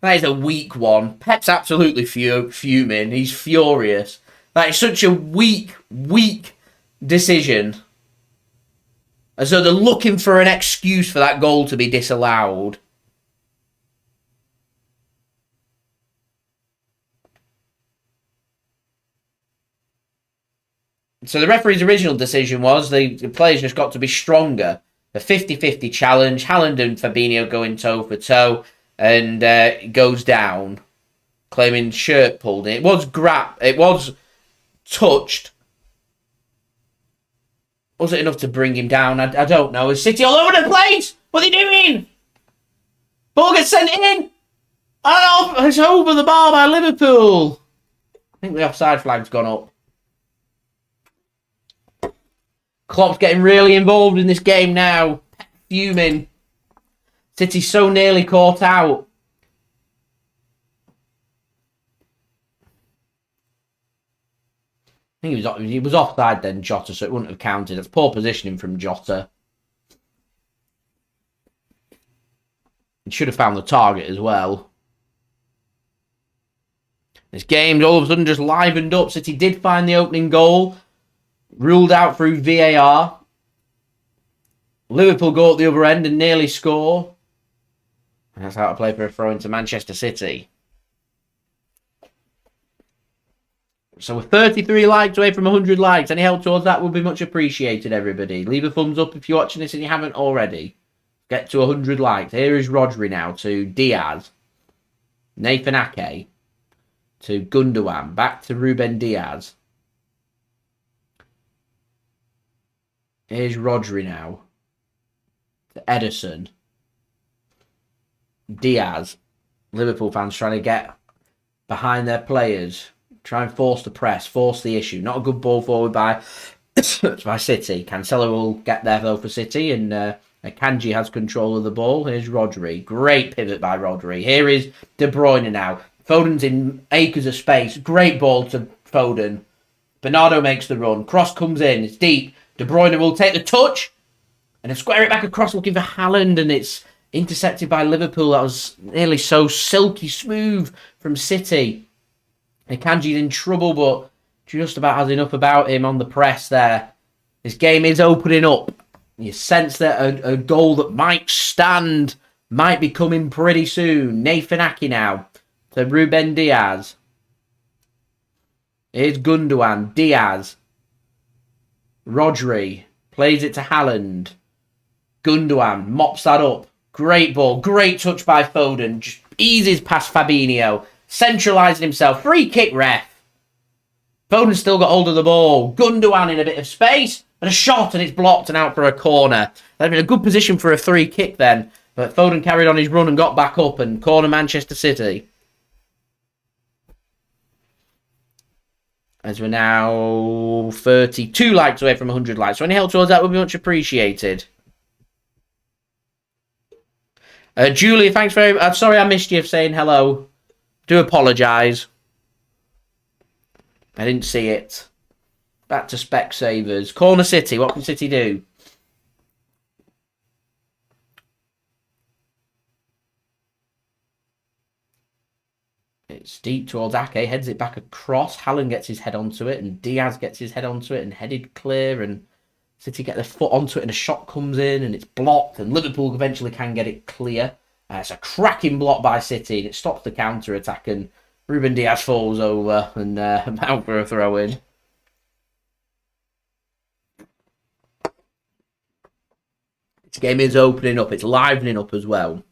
That is a weak one. Pep's absolutely fuming. He's furious. That is such a weak decision. As though they're looking for an excuse for that goal to be disallowed. So the referee's original decision was the players just got to be stronger. The 50-50 challenge. Haaland and Fabinho going toe for toe. And it goes down. Claiming shirt pulled in. It was touched. Was it enough to bring him down? I don't know. Is City all over the place? What are they doing? Ball gets sent in. Oh, it's over the bar by Liverpool. I think the offside flag's gone up. Klopp's getting really involved in this game now. Fuming. City so nearly caught out. I think he was offside then, Jota, so it wouldn't have counted. That's poor positioning from Jota. He should have found the target as well. This game's all of a sudden just livened up. City did find the opening goal. Ruled out through VAR. Liverpool go at the other end and nearly score. And that's how to play for a throw into Manchester City. So we're 33 likes away from 100 likes. Any help towards that would be much appreciated, everybody. Leave a thumbs up if you're watching this and you haven't already. Get to 100 likes. Here is Rodri now to Diaz. Nathan Ake. To Gundogan. Back to Ruben Dias. Here's Rodri now. Ederson. Diaz. Liverpool fans trying to get behind their players. Try and force the press. Force the issue. Not a good ball forward by City. Cancelo will get there though for City. And Akanji has control of the ball. Here's Rodri. Great pivot by Rodri. Here is De Bruyne now. Foden's in acres of space. Great ball to Foden. Bernardo makes the run. Cross comes in. It's deep. De Bruyne will take the touch. And then square it back across looking for Haaland. And it's intercepted by Liverpool. That was nearly so silky smooth from City. Akanji's in trouble, but just about has enough about him on the press there. This game is opening up. You sense that a goal that might stand might be coming pretty soon. Nathan Ake now to Ruben Dias. Here's Gundogan. Diaz. Rodri plays it to Haaland. Gundogan mops that up. Great ball. Great touch by Foden. Just eases past Fabinho. Centralising himself. Free kick, ref. Foden's still got hold of the ball. Gundogan in a bit of space. And a shot, and it's blocked and out for a corner. That'd been a good position for a free kick then. But Foden carried on his run and got back up and corner Manchester City. As we're now 32 likes away from 100 likes. So any help towards that would be much appreciated. Julie, thanks very much. I'm sorry I missed you saying hello. Do apologise. I didn't see it. Back to Specsavers. Corner City. What can City do? It's deep towards Ake. Heads it back across. Haaland gets his head onto it. And Diaz gets his head onto it. And headed clear. And City get their foot onto it. And a shot comes in. And it's blocked. And Liverpool eventually can get it clear. It's a cracking block by City. And it stops the counter-attack. And Ruben Dias falls over. And out for a throw-in. This game is opening up. It's livening up as well.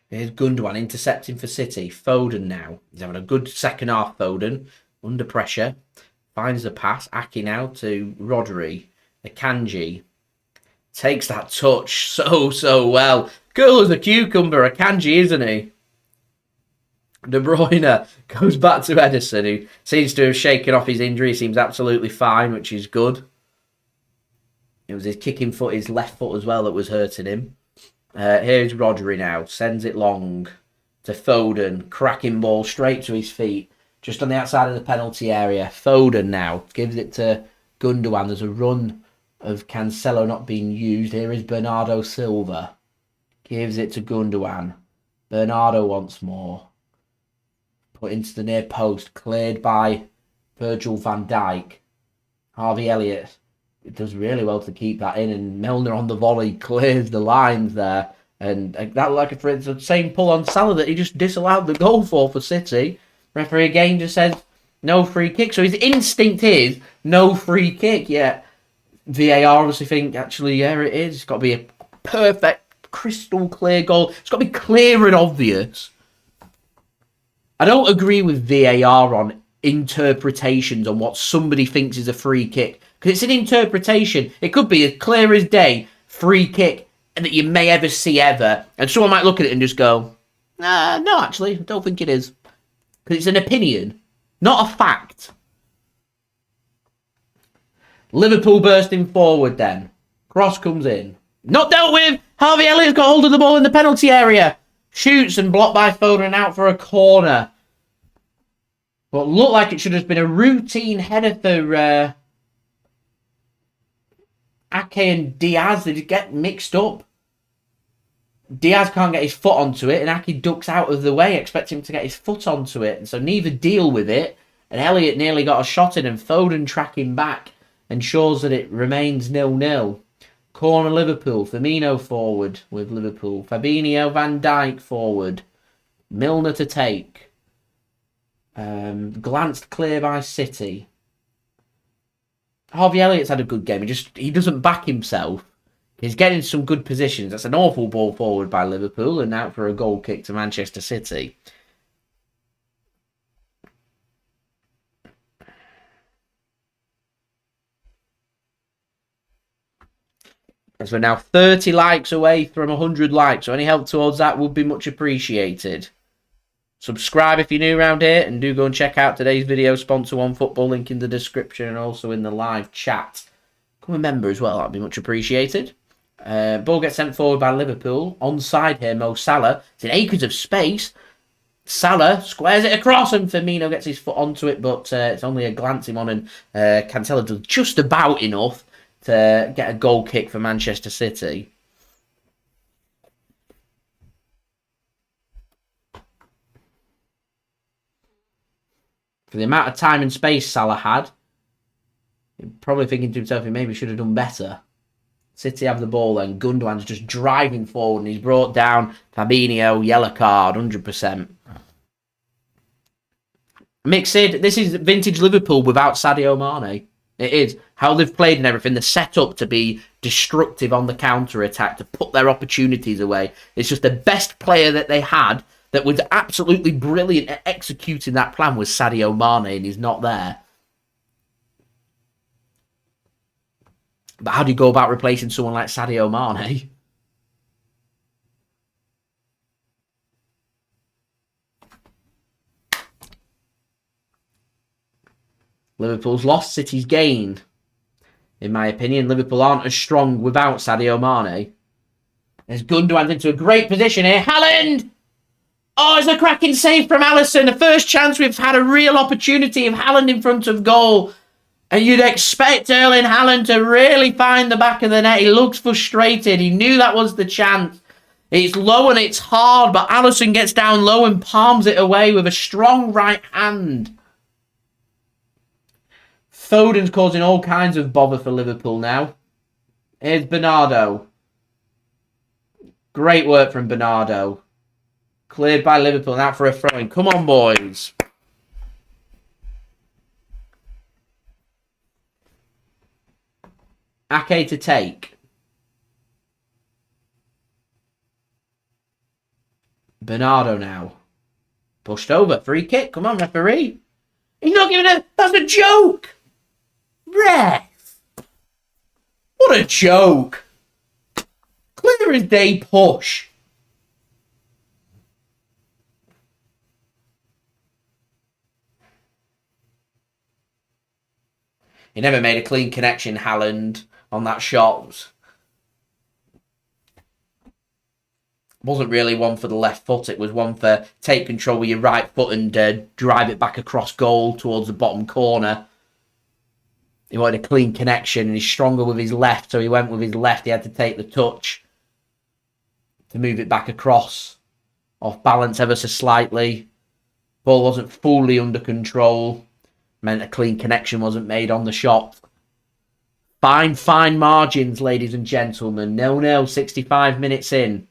Here's Gundogan intercepting for City. Foden now. He's having a good second half, Foden. Under pressure. Finds the pass. Ake now to Rodri. Akanji takes that touch so well. Cool as a cucumber, Akanji, isn't he? De Bruyne goes back to Ederson, who seems to have shaken off his injury. He seems absolutely fine, which is good. It was his kicking foot, his left foot as well, that was hurting him. Here's Rodri now. Sends it long to Foden. Cracking ball straight to his feet. Just on the outside of the penalty area. Foden now gives it to Gundogan. There's a run of Cancelo not being used. Here is Bernardo Silva. Gives it to Gundogan. Bernardo once more. Put into the near post. Cleared by Virgil van Dijk. Harvey Elliott. It does really well to keep that in. And Milner on the volley clears the lines there. And that, like for instance, the same pull on Salah that he just disallowed the goal for City. Referee again just says no free kick. So his instinct is no free kick. Yeah. VAR obviously think, actually, yeah, it is. It's got to be a perfect, crystal clear goal. It's got to be clear and obvious. I don't agree with VAR on interpretations on what somebody thinks is a free kick. Because it's an interpretation. It could be as clear as day, free kick, and that you may ever see ever. And someone might look at it and just go, no, actually, I don't think it is. Because it's an opinion, not a fact. Liverpool bursting forward then. Cross comes in. Not dealt with. Harvey Elliott's got hold of the ball in the penalty area. Shoots and blocked by Foden and out for a corner. What looked like it should have been a routine header for Ake and Diaz. They get mixed up. Diaz can't get his foot onto it and Ake ducks out of the way, expecting him to get his foot onto it. And so neither deal with it. And Elliott nearly got a shot in and Foden tracking back. Ensures that it remains 0-0. Corner Liverpool. Firmino forward with Liverpool. Fabinho, Van Dijk forward. Milner to take. Glanced clear by City. Harvey Elliott's had a good game. He doesn't back himself. He's getting some good positions. That's an awful ball forward by Liverpool and out for a goal kick to Manchester City. As we're now 30 likes away from 100 likes, so any help towards that would be much appreciated. Subscribe if you're new around here, and do go and check out today's video sponsor One Football, link in the description and also in the live chat. Become a member as well, that'd be much appreciated. Ball gets sent forward by Liverpool. Onside here, Mo Salah. It's in acres of space. Salah squares it across and Firmino gets his foot onto it, but it's only a glance him on, and Cancelo does just about enough to get a goal kick for Manchester City. For the amount of time and space Salah had, he's probably thinking to himself he maybe should have done better. City have the ball then. Gundogan's just driving forward and he's brought down. Fabinho, yellow card, 100%. Mixed, this is vintage Liverpool without Sadio Mane. It is. How they've played and everything. They're set up to be destructive on the counter-attack, to put their opportunities away. It's just the best player that they had that was absolutely brilliant at executing that plan was Sadio Mane, and he's not there. But how do you go about replacing someone like Sadio Mane? Liverpool's lost, City's gained. In my opinion, Liverpool aren't as strong without Sadio Mane. There's Gundogan into a great position here. Haaland! Oh, it's a cracking save from Alisson. The first chance we've had a real opportunity of Haaland in front of goal. And you'd expect Erling Haaland to really find the back of the net. He looks frustrated. He knew that was the chance. It's low and it's hard, but Alisson gets down low and palms it away with a strong right hand. Foden's causing all kinds of bother for Liverpool now. Here's Bernardo. Great work from Bernardo. Cleared by Liverpool and out for a throw-in. Come on, boys. Ake to take. Bernardo now. Pushed over. Free kick. Come on, referee. He's not giving it. That's a joke. Ref. What a joke. Clear as day push. He never made a clean connection, Haaland, on that shot. Wasn't really one for the left foot. It was one for take control with your right foot and drive it back across goal towards the bottom corner. He wanted a clean connection and he's stronger with his left, so he went with his left. He had to take the touch to move it back across. Off balance ever so slightly. Ball wasn't fully under control. Meant a clean connection wasn't made on the shot. Fine margins, ladies and gentlemen. 0-0, 65 minutes in.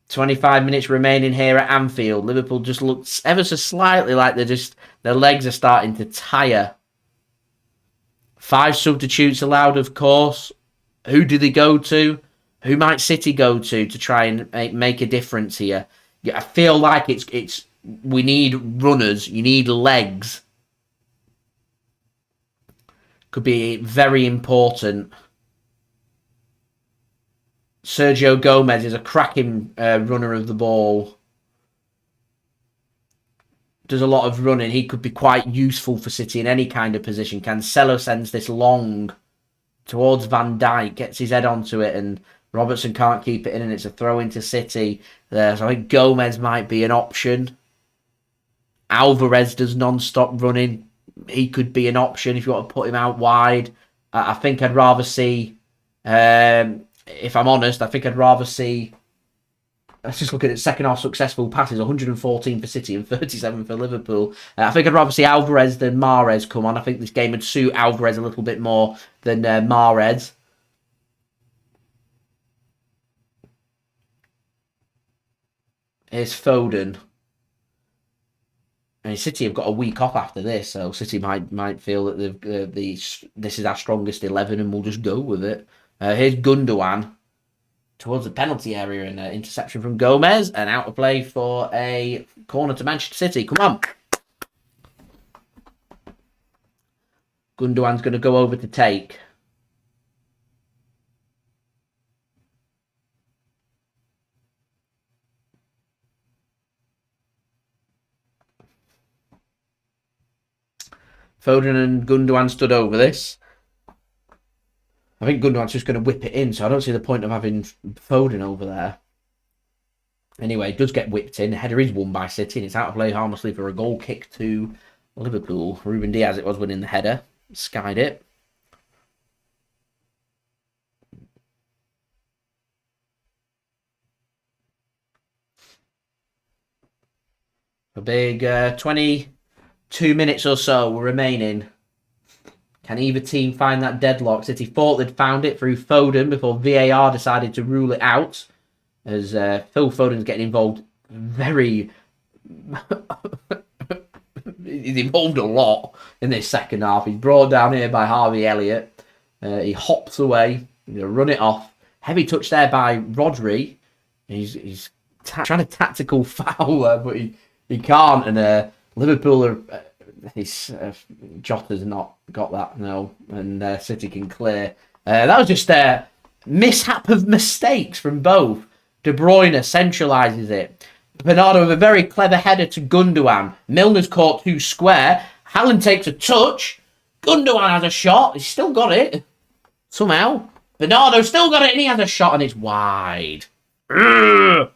25 minutes remaining here at Anfield. Liverpool just looks ever so slightly like their legs are starting to tire. 5 substitutes allowed, of course. Who do they go to? Who might City go to try and make a difference here? I feel like we need runners. You need legs. Could be very important. Sergio Gomez is a cracking runner of the ball. Does a lot of running. He could be quite useful for City in any kind of position. Cancelo sends this long towards Van Dijk, gets his head onto it, and Robertson can't keep it in, and it's a throw into City there. So I think Gomez might be an option. Alvarez does non-stop running. He could be an option if you want to put him out wide. I think I'd rather see, if I'm honest, I think I'd rather see, let's just look at it, second half successful passes, 114 for City and 37 for Liverpool. I think I'd rather see Alvarez than Mahrez come on. I think this game would suit Alvarez a little bit more than Mahrez. Here's Foden. I mean, City have got a week off after this, so City might feel that this is our strongest 11 and we'll just go with it. Here's Gundogan towards the penalty area and interception from Gomez, and out of play for a corner to Manchester City. Come on. Gundogan's going to go over to take. Foden and Gundogan stood over this. I think Gundogan's just going to whip it in, so I don't see the point of having Foden over there. Anyway, it does get whipped in. The header is won by City, and it's out of play harmlessly for a goal kick to Liverpool. Ruben Dias, it was winning the header. Skied it. A big 22 minutes or so remaining. Can either team find that deadlock? City thought they'd found it through Foden before VAR decided to rule it out. As Phil Foden's getting involved very... He's involved a lot in this second half. He's brought down here by Harvey Elliott. He hops away. He's going to run it off. Heavy touch there by Rodri. He's trying to tactical foul there, but he can't. And Liverpool are... Jota's not got that, no. And City can clear. That was just a mishap of mistakes from both. De Bruyne centralises it. Bernardo with a very clever header to Gundogan. Milner's caught too square. Haaland takes a touch. Gundogan has a shot. He's still got it. Somehow. Bernardo still got it and he has a shot and it's wide. Urgh.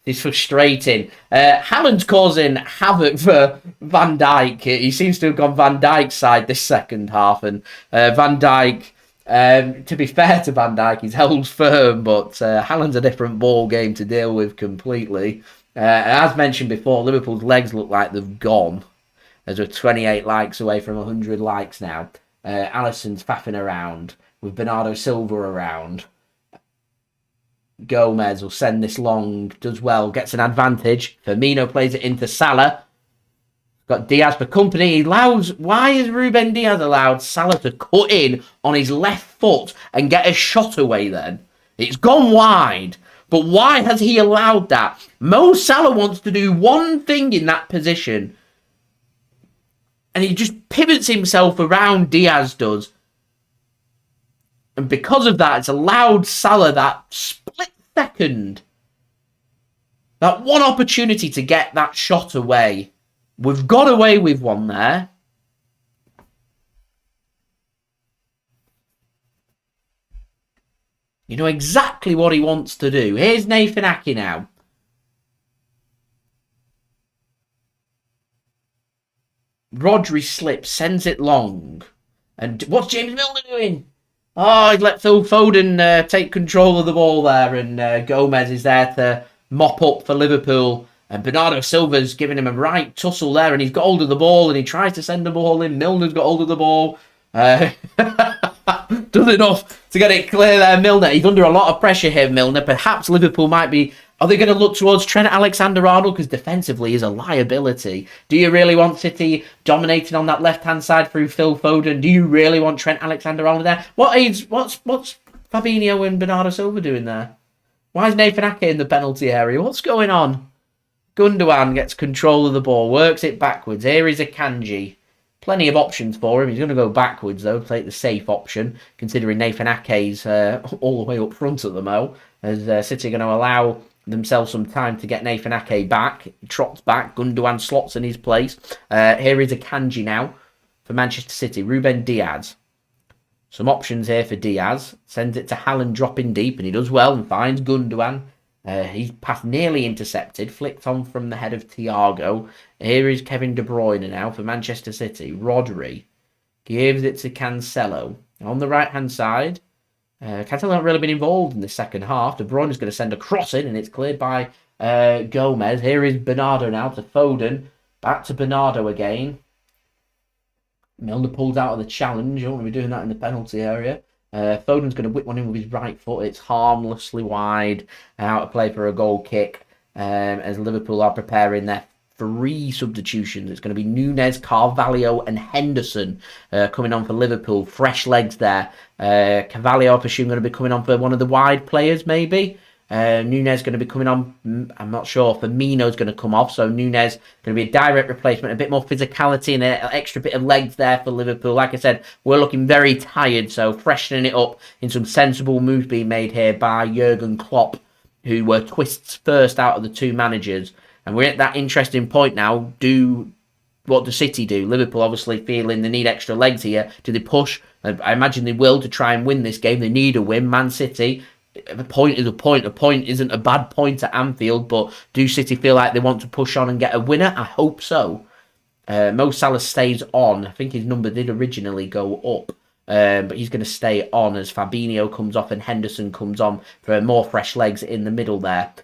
It's frustrating. Haaland's causing havoc for Van Dijk. He seems to have gone Van Dijk's side this second half. And Van Dijk, to be fair to Van Dijk, he's held firm. But Haaland's a different ball game to deal with completely. As mentioned before, Liverpool's legs look like they've gone. As we're 28 likes away from 100 likes now. Alisson's faffing around with Bernardo Silva around. Gomez will send this long, does well, gets an advantage. Firmino plays it into Salah. Got Diaz for company. He allows... Why is Ruben Dias allowed Salah to cut in on his left foot and get a shot away then? It's gone wide. But why has he allowed that? Mo Salah wants to do one thing in that position. And he just pivots himself around, Diaz does. And because of that, it's allowed Salah that split second. That one opportunity to get that shot away. We've got away with one there. You know exactly what he wants to do. Here's Nathan Ake now. Rodri slips, sends it long. And what's James Milner doing? Oh, he's let Phil Foden take control of the ball there. And Gomez is there to mop up for Liverpool. And Bernardo Silva's giving him a right tussle there. And he's got hold of the ball and he tries to send the ball in. Milner's got hold of the ball. Does enough to get it clear there, Milner. He's under a lot of pressure here, Milner. Perhaps Liverpool might be... Are they going to look towards Trent Alexander-Arnold? Because defensively is a liability. Do you really want City dominating on that left-hand side through Phil Foden? Do you really want Trent Alexander-Arnold there? What's Fabinho and Bernardo Silva doing there? Why is Nathan Ake in the penalty area? What's going on? Gundogan gets control of the ball, works it backwards. Here is Akanji. Plenty of options for him. He's going to go backwards, though, take the safe option, considering Nathan Ake's all the way up front at the mo. As City are going to allow themselves some time to get Nathan Ake back. He trots back. Gundogan slots in his place. Here is Akanji now for Manchester City. Ruben Dias. Some options here for Diaz. Sends it to Haaland dropping deep, and he does well and finds Gundogan. He's pass nearly intercepted, flicked on from the head of Thiago. Here is Kevin De Bruyne now for Manchester City. Rodri gives it to Cancelo. On the right-hand side, Cancelo hasn't really been involved in the second half. De Bruyne is going to send a cross in, and it's cleared by Gomez. Here is Bernardo now to Foden. Back to Bernardo again. Milner pulls out of the challenge. You don't want to be doing that in the penalty area. Foden's going to whip one in with his right foot. It's harmlessly wide. Out of play for a goal kick as Liverpool are preparing their 3 substitutions. It's going to be Nunez, Carvalho and Henderson coming on for Liverpool. Fresh legs there. Carvalho, I presume, going to be coming on for one of the wide players, maybe. Nunez going to be coming on, I'm not sure. Firmino's going to come off, so Nunez going to be a direct replacement, a bit more physicality and an extra bit of legs there for Liverpool. Like I said, we're looking very tired, so freshening it up in some sensible moves being made here by Jurgen Klopp, who were twists first out of the 2 managers. And we're at that interesting point now. What do City do? Liverpool obviously feeling they need extra legs here. Do they push? I imagine they will to try and win this game. They need a win. Man City, a point is a point. A point isn't a bad point at Anfield, but do City feel like they want to push on and get a winner? I hope so. Mo Salah stays on. I think his number did originally go up, but he's going to stay on as Fabinho comes off and Henderson comes on for more fresh legs in the middle there.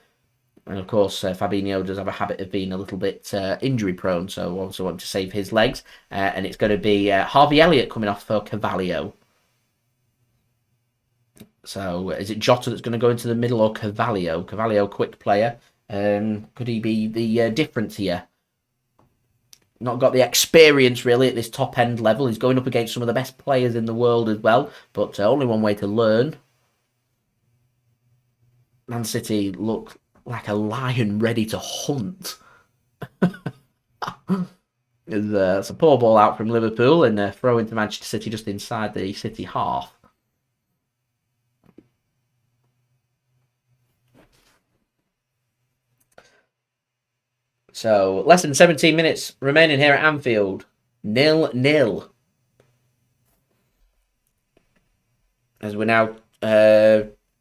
And of course, Fabinho does have a habit of being a little bit injury prone, so also want to save his legs. And it's going to be Harvey Elliott coming off for Carvalho. So is it Jota that's going to go into the middle or Carvalho? Carvalho, quick player. Could he be the difference here? Not got the experience really at this top end level. He's going up against some of the best players in the world as well, but only one way to learn. Man City look like a lion ready to hunt. It's a poor ball out from Liverpool and throw into Manchester City just inside the City half. So, less than 17 minutes remaining here at Anfield. 0-0. As we're now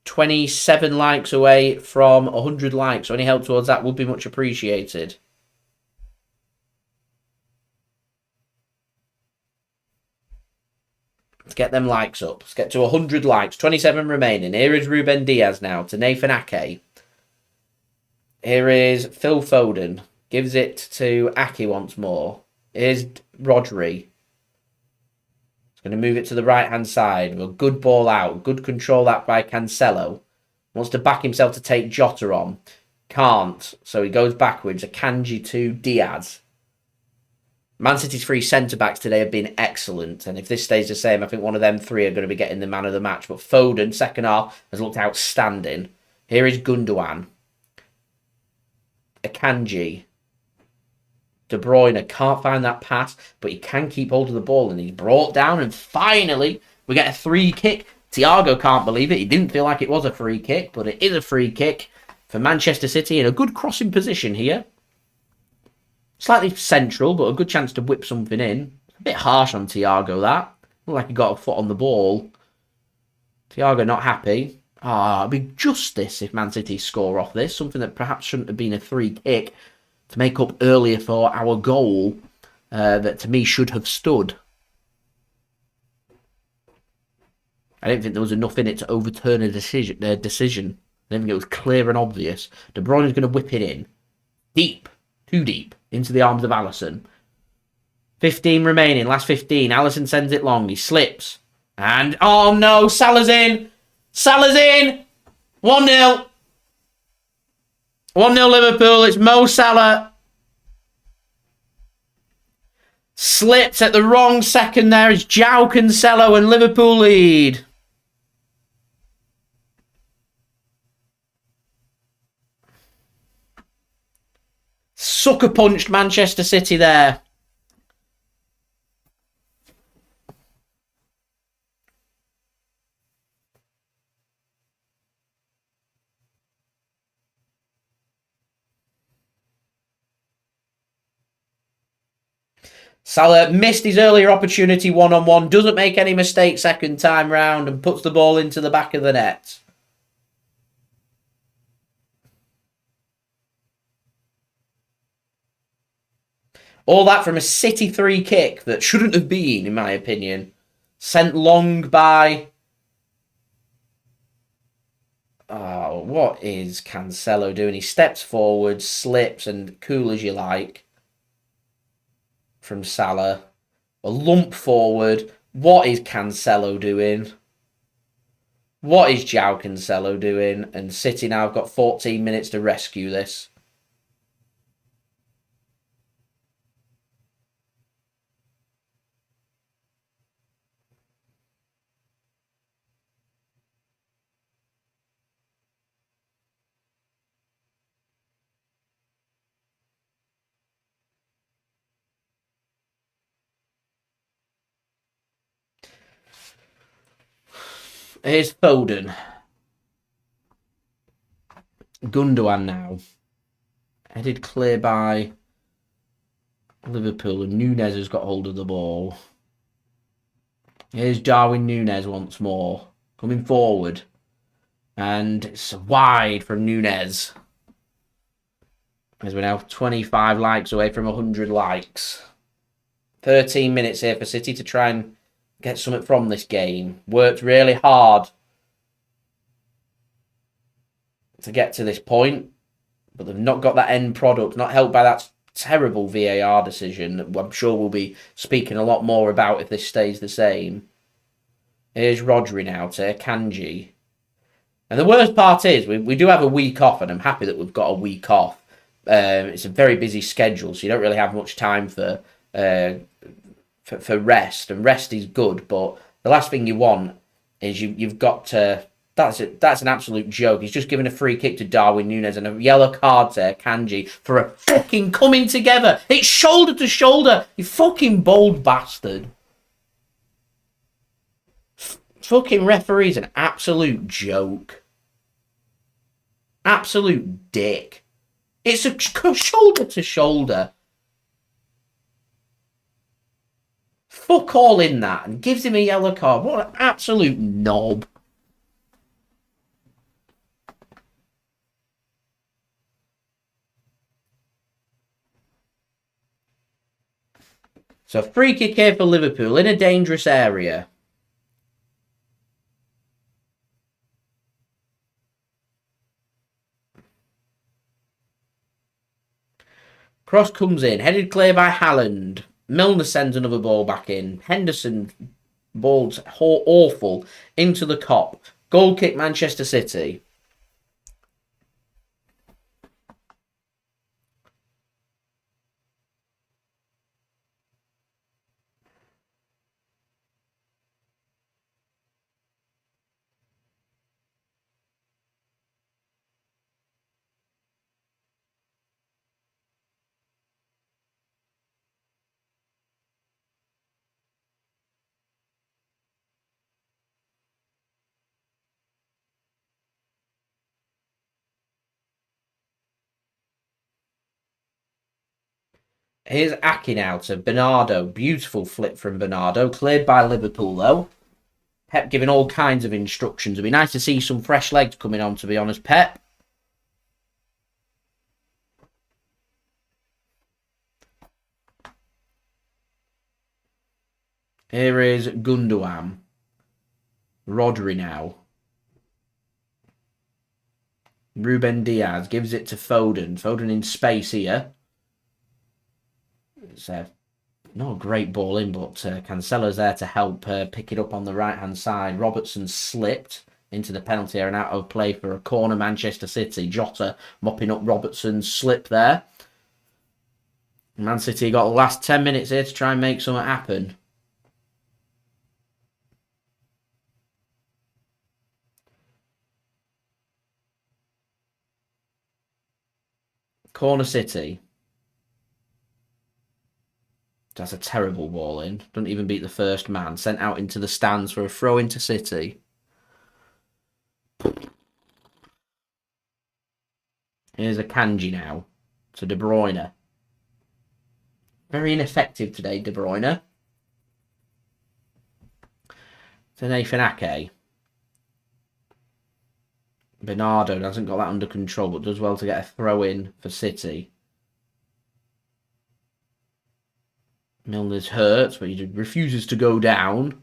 27 likes away from 100 likes. So any help towards that would be much appreciated. Let's get them likes up. Let's get to 100 likes. 27 remaining. Here is Ruben Dias now to Nathan Ake. Here is Phil Foden. Gives it to Ake once more. Here's Rodri. He's going to move it to the right-hand side. A good ball out. Good control that by Cancelo. Wants to back himself to take Jota on. Can't. So he goes backwards. Akanji to Diaz. Man City's 3 centre-backs today have been excellent. And if this stays the same, I think one of them 3 are going to be getting the man of the match. But Foden, second half, has looked outstanding. Here is Gundogan. Akanji. De Bruyne can't find that pass, but he can keep hold of the ball, and he's brought down, and finally we get a free kick. Thiago can't believe it. He didn't feel like it was a free kick, but it is a free kick for Manchester City in a good crossing position here. Slightly central, but a good chance to whip something in. A bit harsh on Thiago, that. Looked like he got a foot on the ball. Thiago not happy. It'd be justice if Man City score off this. Something that perhaps shouldn't have been a free kick, to make up earlier for our goal that to me should have stood. I didn't think there was enough in it to overturn a decision. I didn't think it was clear and obvious. De Bruyne is going to whip it in. Deep. Too deep. Into the arms of Alisson. 15 remaining. Last 15. Alisson sends it long. He slips. And, oh no, Salah's in. Salah's in. 1-0. 1-0 Liverpool. It's Mo Salah. Slips at the wrong second there. It's Joao Cancelo and Liverpool lead. Sucker punched Manchester City there. Salah missed his earlier opportunity one-on-one, doesn't make any mistakes second time round and puts the ball into the back of the net. All that from a City 3 kick that shouldn't have been, in my opinion. Sent long by... Oh, what is Cancelo doing? He steps forward, slips, and cool as you like. From Salah. A lump forward. What is Cancelo doing? What is Joao Cancelo doing? And City now have got 14 minutes to rescue this. Here's Foden. Gundogan now. Headed clear by Liverpool, and Nunez has got hold of the ball. Here's Darwin Nunez once more. Coming forward. And it's wide from Nunez. As we're now 25 likes away from 100 likes. 13 minutes here for City to try and get something from this game. Worked really hard to get to this point, but they've not got that end product, not helped by that terrible VAR decision that I'm sure we'll be speaking a lot more about if this stays the same. Here's Rodri now to Akanji. And the worst part is, we do have a week off, and I'm happy that we've got a week off. It's a very busy schedule, so you don't really have much time for rest, and rest is good, but the last thing you want is you've got to... That's an absolute joke. He's just given a free kick to Darwin Nunez and a yellow card to Akanji for a fucking coming together. It's shoulder to shoulder, you fucking bold bastard. Fucking referee's an absolute joke. Absolute dick. It's a shoulder to shoulder. Fuck all in that and gives him a yellow card. What an absolute knob. So free kick here for Liverpool in a dangerous area. Cross comes in, headed clear by Haaland. Milner sends another ball back in. Henderson balls awful into the cop. Goal kick Manchester City. Here's Aki now to Bernardo. Beautiful flip from Bernardo. Cleared by Liverpool, though. Pep giving all kinds of instructions. It'd be nice to see some fresh legs coming on, to be honest, Pep. Here is Gundogan. Rodri now. Ruben Dias gives it to Foden. Foden in space here. It's not a great ball in, but Cancelo's there to help pick it up on the right-hand side. Robertson slipped into the penalty area and out of play for a corner Manchester City. Jota mopping up Robertson's slip there. Man City got the last 10 minutes here to try and make something happen. Corner City. That's a terrible ball in. Doesn't even beat the first man. Sent out into the stands for a throw into City. Here's Akanji now. To De Bruyne. Very ineffective today, De Bruyne. To Nathan Ake. Bernardo hasn't got that under control, but does well to get a throw in for City. Milner's hurt, but he refuses to go down.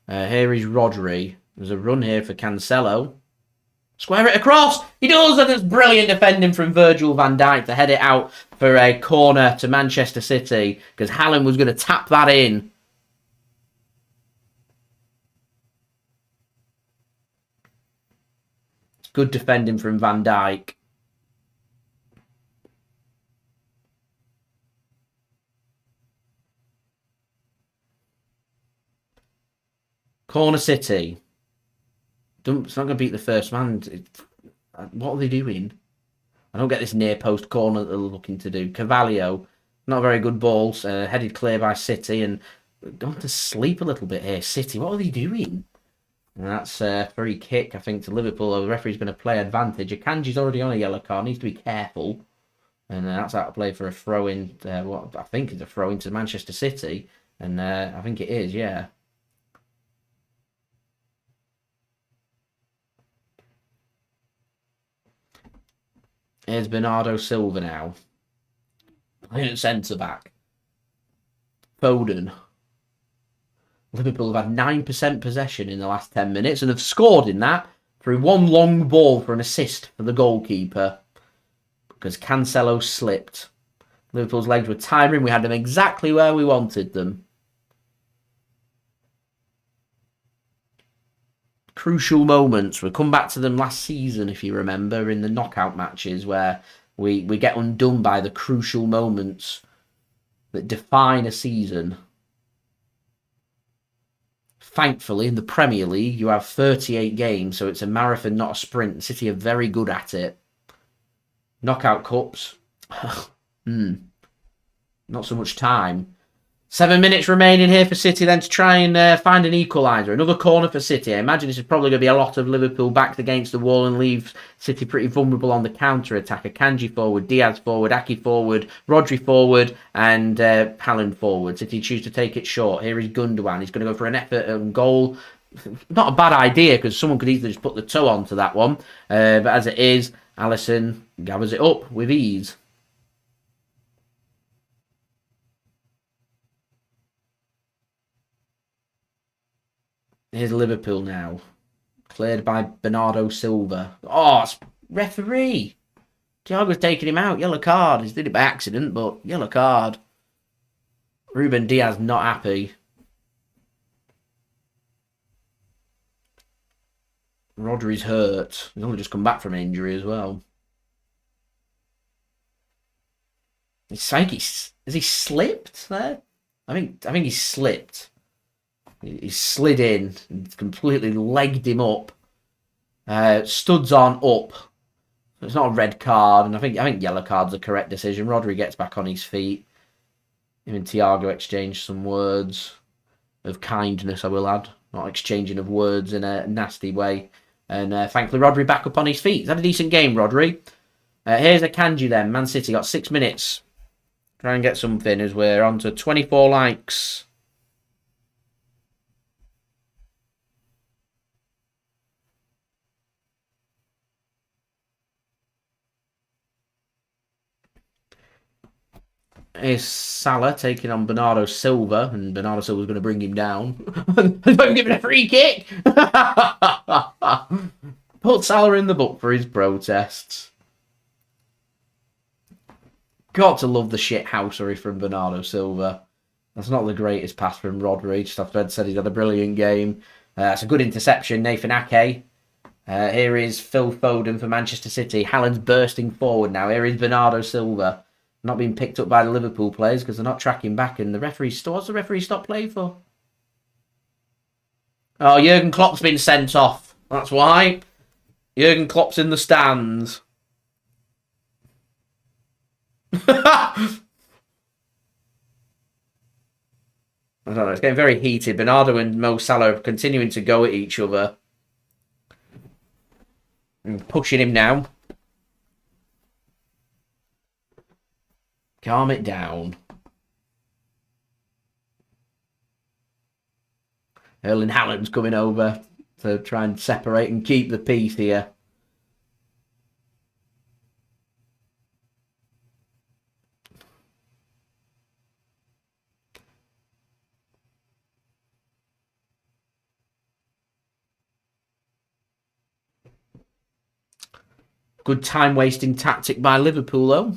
Here is Rodri. There's a run here for Cancelo. Square it across! He does, and it's brilliant defending from Virgil van Dijk to head it out for a corner to Manchester City, because Haaland was going to tap that in. Good defending from Van Dijk. Corner City. It's not going to beat the first man. What are they doing? I don't get this near post corner that they're looking to do. Carvalho, not very good balls. Headed clear by City and gone to sleep a little bit here. City, what are they doing? And that's a free kick, I think, to Liverpool. The referee's going to play advantage. Akanji's already on a yellow card. Needs to be careful. And that's out of play for a throw-in. What I think is a throw-in to Manchester City. And I think it is, yeah. Here's Bernardo Silva now. Playing at centre-back. Foden. Liverpool have had 9% possession in the last 10 minutes and have scored in that through one long ball for an assist for the goalkeeper because Cancelo slipped. Liverpool's legs were tiring. We had them exactly where we wanted them. Crucial moments. We'll come back to them last season, if you remember, in the knockout matches where we get undone by the crucial moments that define a season. Thankfully, in the Premier League, you have 38 games, so it's a marathon, not a sprint. City are very good at it. Knockout cups. Not so much time. 7 minutes remaining here for City then to try and find an equaliser. Another corner for City. I imagine this is probably going to be a lot of Liverpool backed against the wall and leave City pretty vulnerable on the counter-attack. Akanji forward, Diaz forward, Aki forward, Rodri forward and Haaland forward. City choose to take it short. Here is Gundogan. He's going to go for an effort and goal. Not a bad idea because someone could easily just put the toe onto that one. But as it is, Alisson gathers it up with ease. Here's Liverpool now. Cleared by Bernardo Silva. Oh, it's referee. Diogo's taking him out. Yellow card. He did it by accident, but yellow card. Ruben Dias not happy. Rodri's hurt. He's only just come back from an injury as well. Has he slipped there? I think he slipped. He slid in and completely legged him up. Studs on up. It's not a red card, and I think yellow card's the correct decision. Rodri gets back on his feet. Him and Thiago exchange some words of kindness, I will add. Not exchanging of words in a nasty way. And thankfully Rodri back up on his feet. He's had a decent game, Rodri. Here's Akanji then. Man City got 6 minutes. Try and get something as we're on to 24 likes. Here's Salah taking on Bernardo Silva, and Bernardo Silva's going to bring him down. I'm giving a free kick! Put Salah in the book for his protests. Got to love the shithousery from Bernardo Silva. That's not the greatest pass from Rodri. Just after Ed said he's had a brilliant game. It's a good interception, Nathan Ake. Here is Phil Foden for Manchester City. Haaland's bursting forward now. Here is Bernardo Silva. Not being picked up by the Liverpool players because they're not tracking back. And the referee, what's the referee stop play for? Oh, Jurgen Klopp's been sent off. That's why. Jurgen Klopp's in the stands. I don't know, it's getting very heated. Bernardo and Mo Salah are continuing to go at each other. And pushing him now. Calm it down. Erling Haaland's coming over to try and separate and keep the peace here. Good time-wasting tactic by Liverpool, though.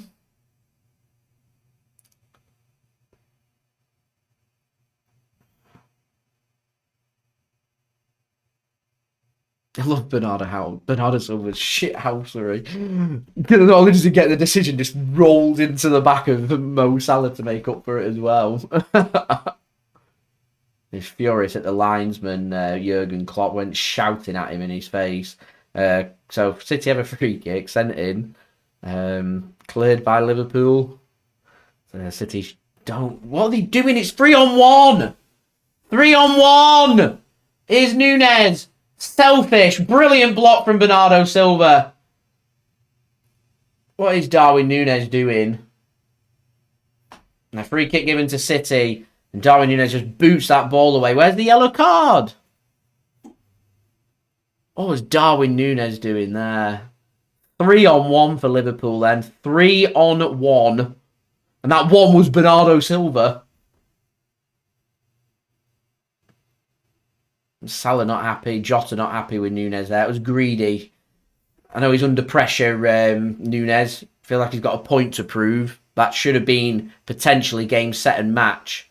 I love Bernardo Silva's shithousery. Not only does he get the decision, just rolled into the back of Mo Salah to make up for it as well. He's furious at the linesman. Jurgen Klopp went shouting at him in his face. So City have a free kick sent in, cleared by Liverpool. City don't. What are they doing? It's 3-on-1. 3-on-1. Here's Nunez. Selfish. Brilliant block from Bernardo Silva. What is Darwin Nunez doing? And a free kick given to City. And Darwin Nunez just boots that ball away. Where's the yellow card? What was Darwin Nunez doing there? 3-on-1 for Liverpool then. 3-on-1. And that one was Bernardo Silva. Salah not happy. Jota not happy with Nunez there. It was greedy. I know he's under pressure, Nunez. Feel like he's got a point to prove. That should have been potentially game, set and match.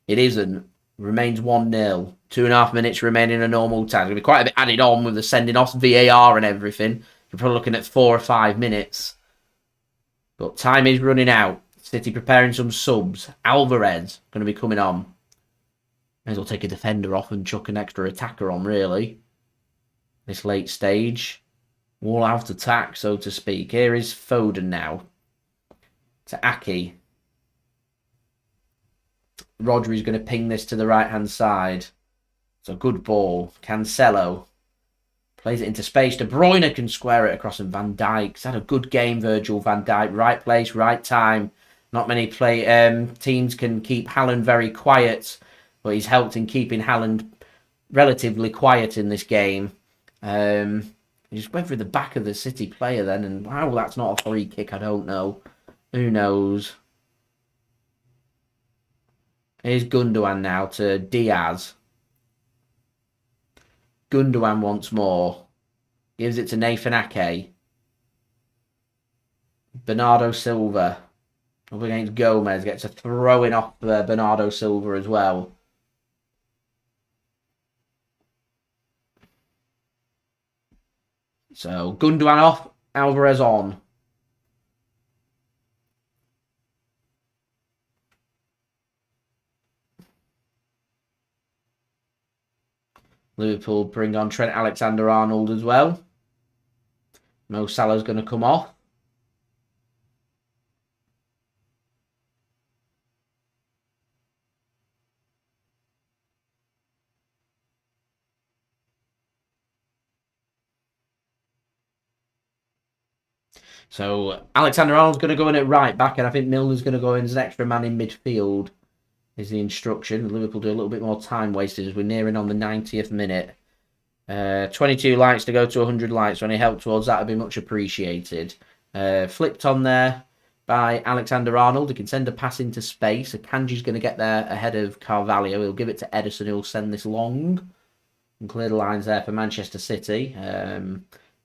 It isn't. Remains 1-0. 2.5 minutes remaining in normal time. There's going to be quite a bit added on with the sending off VAR and everything. You're probably looking at 4 or 5 minutes. But time is running out. City preparing some subs. Alvarez going to be coming on. May as well take a defender off and chuck an extra attacker on, really. This late stage. All out attack, so to speak. Here is Foden now. To Aki. Rodri's going to ping this to the right-hand side. It's a good ball. Cancelo. Plays it into space. De Bruyne can square it across, and Van Dijk's had a good game, Virgil Van Dijk. Right place, right time. Not many teams can keep Haaland very quiet, but he's helped in keeping Haaland relatively quiet in this game. He just went through the back of the City player then, and wow, that's not a free kick, I don't know. Who knows? Here's Gundogan now to Diaz. Gundogan once more. Gives it to Nathan Ake. Bernardo Silva. Up against Gomez. Gets a throw-in off Bernardo Silva as well. So, Gundogan off, Alvarez on. Liverpool bring on Trent Alexander-Arnold as well. Mo Salah's going to come off. So, Alexander-Arnold's going to go in at right back, and I think Milner's going to go in as an extra man in midfield, is the instruction. Liverpool do a little bit more time wasted as we're nearing on the 90th minute. 22 likes to go to 100 likes. Any help towards that would be much appreciated. Flipped on there by Alexander-Arnold. He can send a pass into space. Akanji's going to get there ahead of Carvalho. He'll give it to Ederson, who'll send this long. And clear the lines there for Manchester City.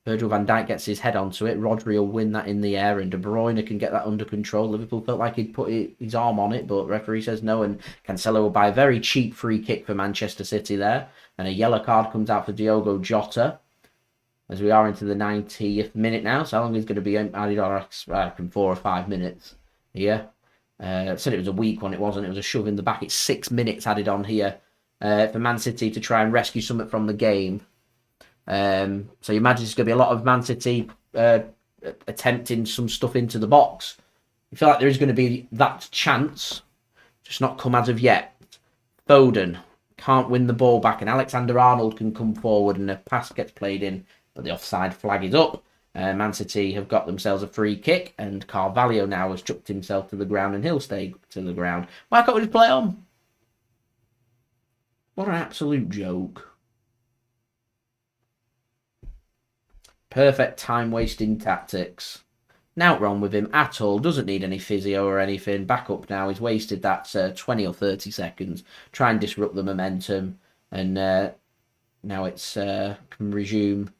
Virgil van Dijk gets his head onto it. Rodri will win that in the air, and De Bruyne can get that under control. Liverpool felt like he'd put his arm on it, but referee says no, and Cancelo will buy a very cheap free kick for Manchester City there. And a yellow card comes out for Diogo Jota, as we are into the 90th minute now. So how long is going to be added on? I reckon 4 or 5 minutes here. Said it was a weak one. It wasn't. It was a shove in the back. It's 6 minutes added on here for Man City to try and rescue something from the game. So you imagine it's going to be a lot of Man City attempting some stuff into the box. You feel like there is going to be that chance, just not come as of yet. Foden can't win the ball back, and Alexander-Arnold can come forward, and a pass gets played in, but the offside flag is up. Man City have got themselves a free kick, and Carvalho now has chucked himself to the ground, and he'll stay to the ground. Why can't we just play on? What an absolute joke. Perfect time-wasting tactics. Not wrong with him at all. Doesn't need any physio or anything. Back up now. He's wasted that 20 or 30 seconds. Try and disrupt the momentum. And now it's can resume.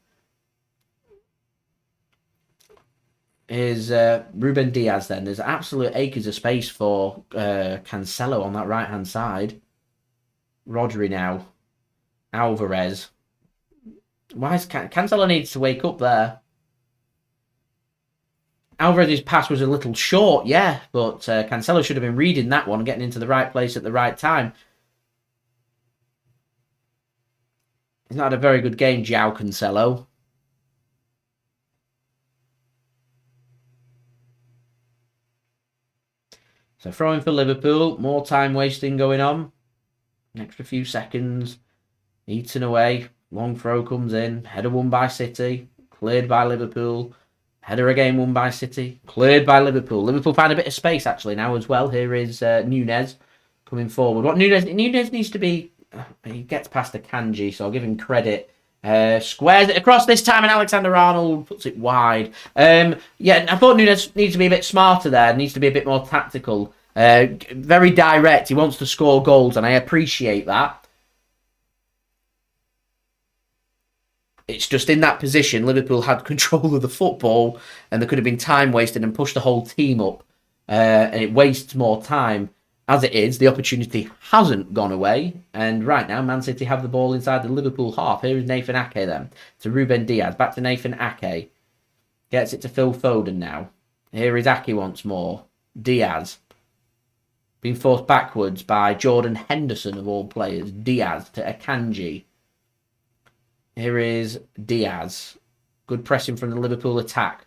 Here's Ruben Dias then. There's absolute acres of space for Cancelo on that right-hand side. Rodri now. Alvarez. Why is Cancelo needs to wake up there? Alvarez's pass was a little short, yeah, but Cancelo should have been reading that one and getting into the right place at the right time. He's not had a very good game, Joao Cancelo. So throwing for Liverpool, more time wasting going on. An extra few seconds. Eaten away. Long throw comes in. Header won by City. Cleared by Liverpool. Header again won by City. Cleared by Liverpool. Liverpool find a bit of space actually now as well. Here is Nunez coming forward. What Nunez needs to be... He gets past Akanji, so I'll give him credit. Squares it across this time, and Alexander-Arnold puts it wide. Yeah, I thought Nunez needs to be a bit smarter there. Needs to be a bit more tactical. Very direct. He wants to score goals, and I appreciate that. It's just in that position, Liverpool had control of the football, and there could have been time wasted and pushed the whole team up, and it wastes more time. As it is, the opportunity hasn't gone away, and right now, Man City have the ball inside the Liverpool half. Here is Nathan Ake then, to Ruben Dias, back to Nathan Ake. Gets it to Phil Foden now. Here is Ake once more. Diaz. Being forced backwards by Jordan Henderson, of all players. Diaz to Akanji. Here is Diaz. Good pressing from the Liverpool attack.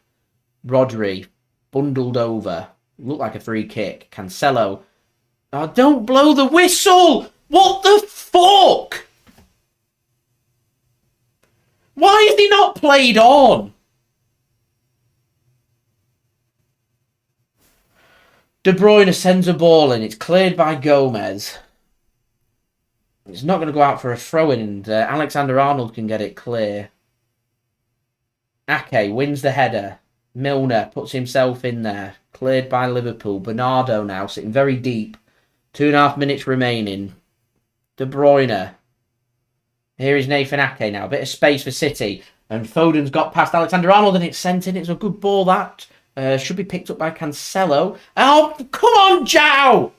Rodri. Bundled over. Looked like a free kick. Cancelo. Oh, don't blow the whistle! What the fuck? Why is he not played on? De Bruyne sends a ball in. It's cleared by Gomez. It's not going to go out for a throw-in, and Alexander-Arnold can get it clear. Ake wins the header. Milner puts himself in there. Cleared by Liverpool. Bernardo now sitting very deep. 2.5 minutes remaining. De Bruyne. Here is Nathan Ake now. A bit of space for City. And Foden's got past Alexander-Arnold and it's sent in. It's a good ball, that. Should be picked up by Cancelo. Oh, come on, Joao!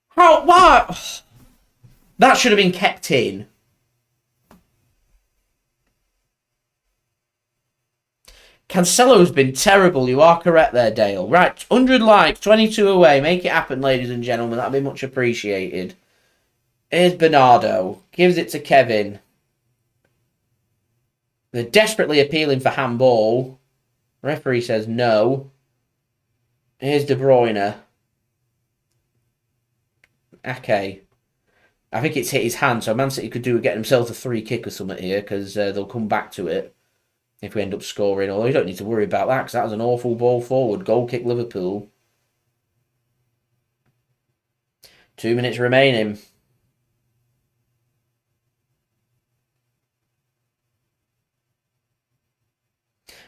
How? What? That should have been kept in. Cancelo's been terrible. You are correct there, Dale. Right, 100 likes, 22 away. Make it happen, ladies and gentlemen. That'd be much appreciated. Here's Bernardo. Gives it to Kevin. They're desperately appealing for handball. Referee says no. Here's De Bruyne. Ake. I think it's hit his hand, so Man City could get themselves a free kick or something here, because they'll come back to it if we end up scoring. Although you don't need to worry about that, because that was an awful ball forward. Goal kick Liverpool. 2 minutes remaining.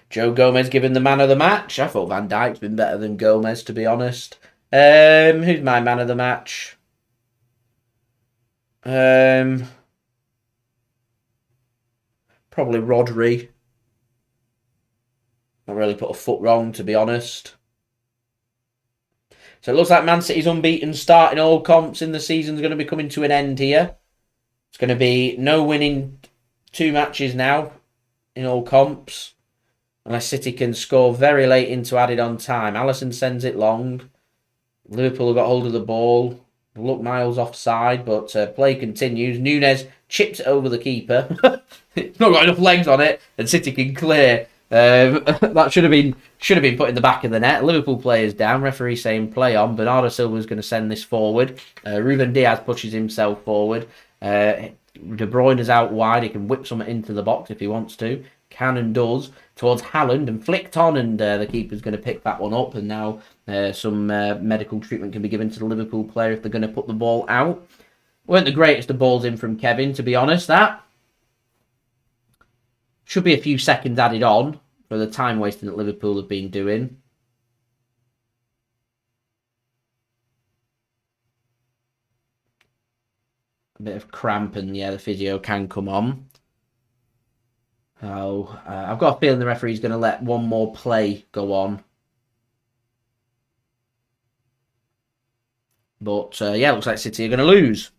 Joe Gomez given the man of the match. I thought Van Dijk's been better than Gomez, to be honest. Who's my man of the match? Probably Rodri. Not really put a foot wrong, to be honest. So it looks like Man City's unbeaten start in all comps in the season's going to be coming to an end here. It's going to be no winning 2 matches now in all comps. Unless City can score very late into added on time. Alisson sends it long. Liverpool have got hold of the ball. Look miles offside, but play continues. Nunez chips it over the keeper. It's not got enough legs on it, and City can clear. That should have been put in the back of the net. Liverpool players down. Referee saying play on. Bernardo Silva is going to send this forward. Ruben Dias pushes himself forward. De Bruyne is out wide. He can whip something into the box if he wants to. Can and does towards Haaland and flicked on, and the keeper's going to pick that one up, and now some medical treatment can be given to the Liverpool player if they're going to put the ball out. Weren't the greatest of balls in from Kevin, to be honest. That should be a few seconds added on for the time wasting that Liverpool have been doing. A bit of cramp, and yeah, the physio can come on. So, I've got a feeling the referee's going to let one more play go on. But, yeah, looks like City are going to lose.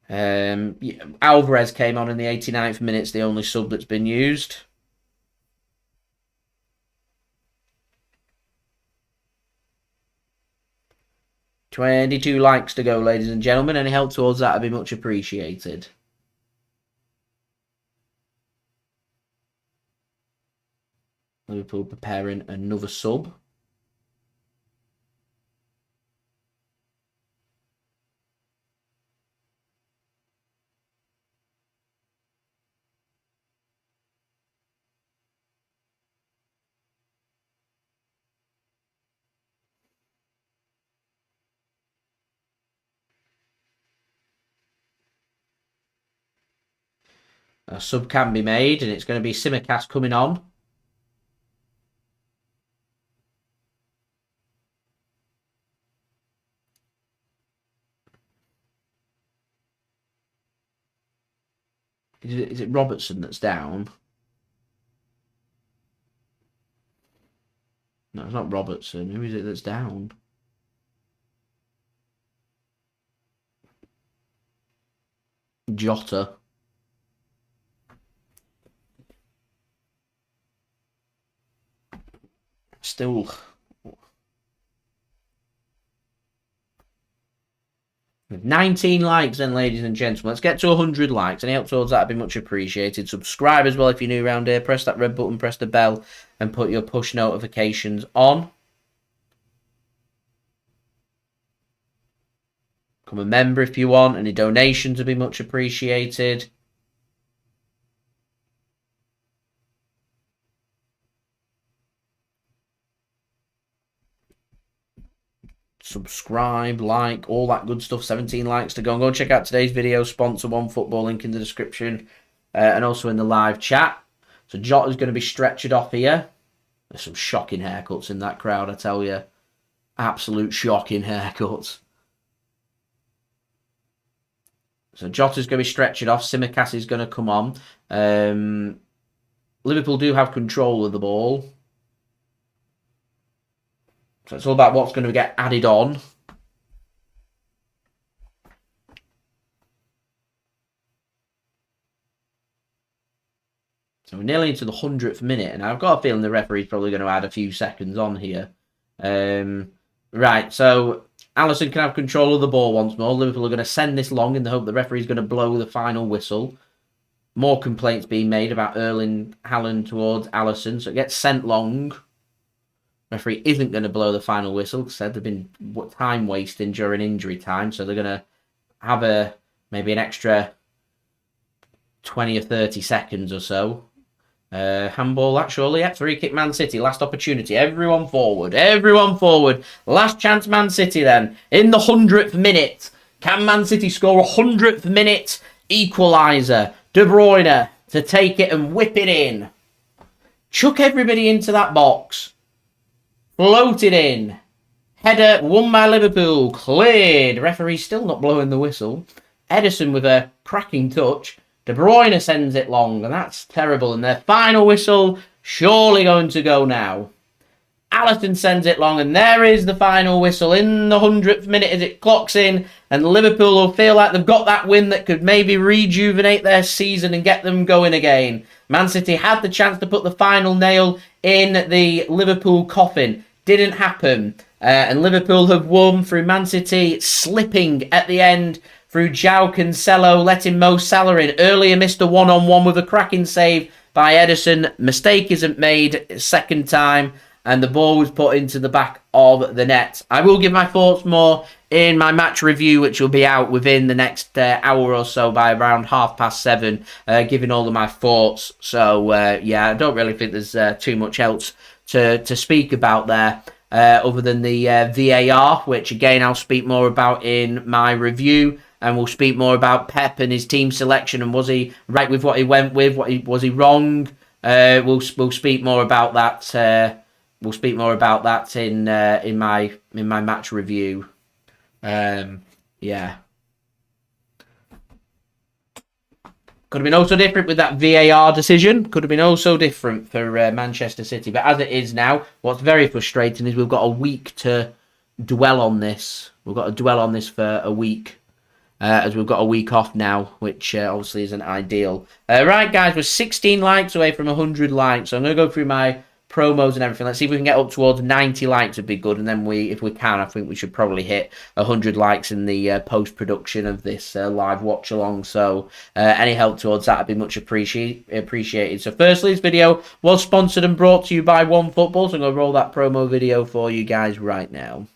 Alvarez came on in the 89th minute, the only sub that's been used. $22 likes to go, ladies and gentlemen. Any help towards that would be much appreciated. Liverpool preparing another sub. A sub can be made, and it's going to be Tsimikas coming on. Is it Robertson that's down? No, it's not Robertson. Who is it that's down? Jota. Still. With 19 likes then, ladies and gentlemen. Let's get to 100 likes. Any help towards that would be much appreciated. Subscribe as well if you're new around here. Press that red button, press the bell, and put your push notifications on. Become a member if you want. Any donations would be much appreciated. Subscribe, like, all that good stuff. 17 likes to go. And go and check out today's video. Sponsor OneFootball, link in the description. And also in the live chat. So Jota's going to be stretchered off here. There's some shocking haircuts in that crowd, I tell you. Absolute shocking haircuts. So Jota's going to be stretchered off. Tsimikas is going to come on. Liverpool do have control of the ball. So it's all about what's going to get added on. So we're nearly into the 100th minute, and I've got a feeling the referee's probably going to add a few seconds on here. Right, so Alisson can have control of the ball once more. Liverpool are going to send this long in the hope the referee's going to blow the final whistle. More complaints being made about Erling Haaland towards Alisson, so it gets sent long. Referee isn't going to blow the final whistle. Said they've been time wasting during injury time, so they're going to have maybe an extra 20 or 30 seconds or so. Handball, that surely. Yeah, free kick Man City. Last opportunity. Everyone forward. Everyone forward. Last chance Man City then. In the 100th minute. Can Man City score a 100th minute equaliser? De Bruyne to take it and whip it in. Chuck everybody into that box. Floated in. Header won by Liverpool. Cleared. Referee still not blowing the whistle. Ederson with a cracking touch. De Bruyne sends it long, and that's terrible. And their final whistle surely going to go now. Alisson sends it long, and there is the final whistle in the 100th minute as it clocks in. And Liverpool will feel like they've got that win that could maybe rejuvenate their season and get them going again. Man City had the chance to put the final nail in the Liverpool coffin. Didn't happen. And Liverpool have won through Man City slipping at the end through Joao Cancelo, letting Mo Salah in. Earlier missed a one-on-one with a cracking save by Ederson. Mistake isn't made second time, and the ball was put into the back of the net. I will give my thoughts more in my match review, which will be out within the next hour or so by around 7:30, giving all of my thoughts. So, yeah, I don't really think there's too much else to speak about there, other than the VAR, which again I'll speak more about in my review, and we'll speak more about Pep and his team selection, and was he right with what he went with, was he wrong? We'll speak more about that. We'll speak more about that in my match review. Yeah. Could have been also different with that VAR decision. Could have been also different for Manchester City. But as it is now, what's very frustrating is we've got a week to dwell on this. We've got to dwell on this for a week. As we've got a week off now, which obviously isn't ideal. Right, guys, we're 16 likes away from 100 likes. So I'm going to go through my promos and everything. Let's see if we can get up towards 90 likes would be good, and then if we can, I think we should probably hit 100 likes in the post-production of this live watch along. So any help towards that would be much appreciated. So firstly, this video was sponsored and brought to you by OneFootball, so I'm going to roll that promo video for you guys right now.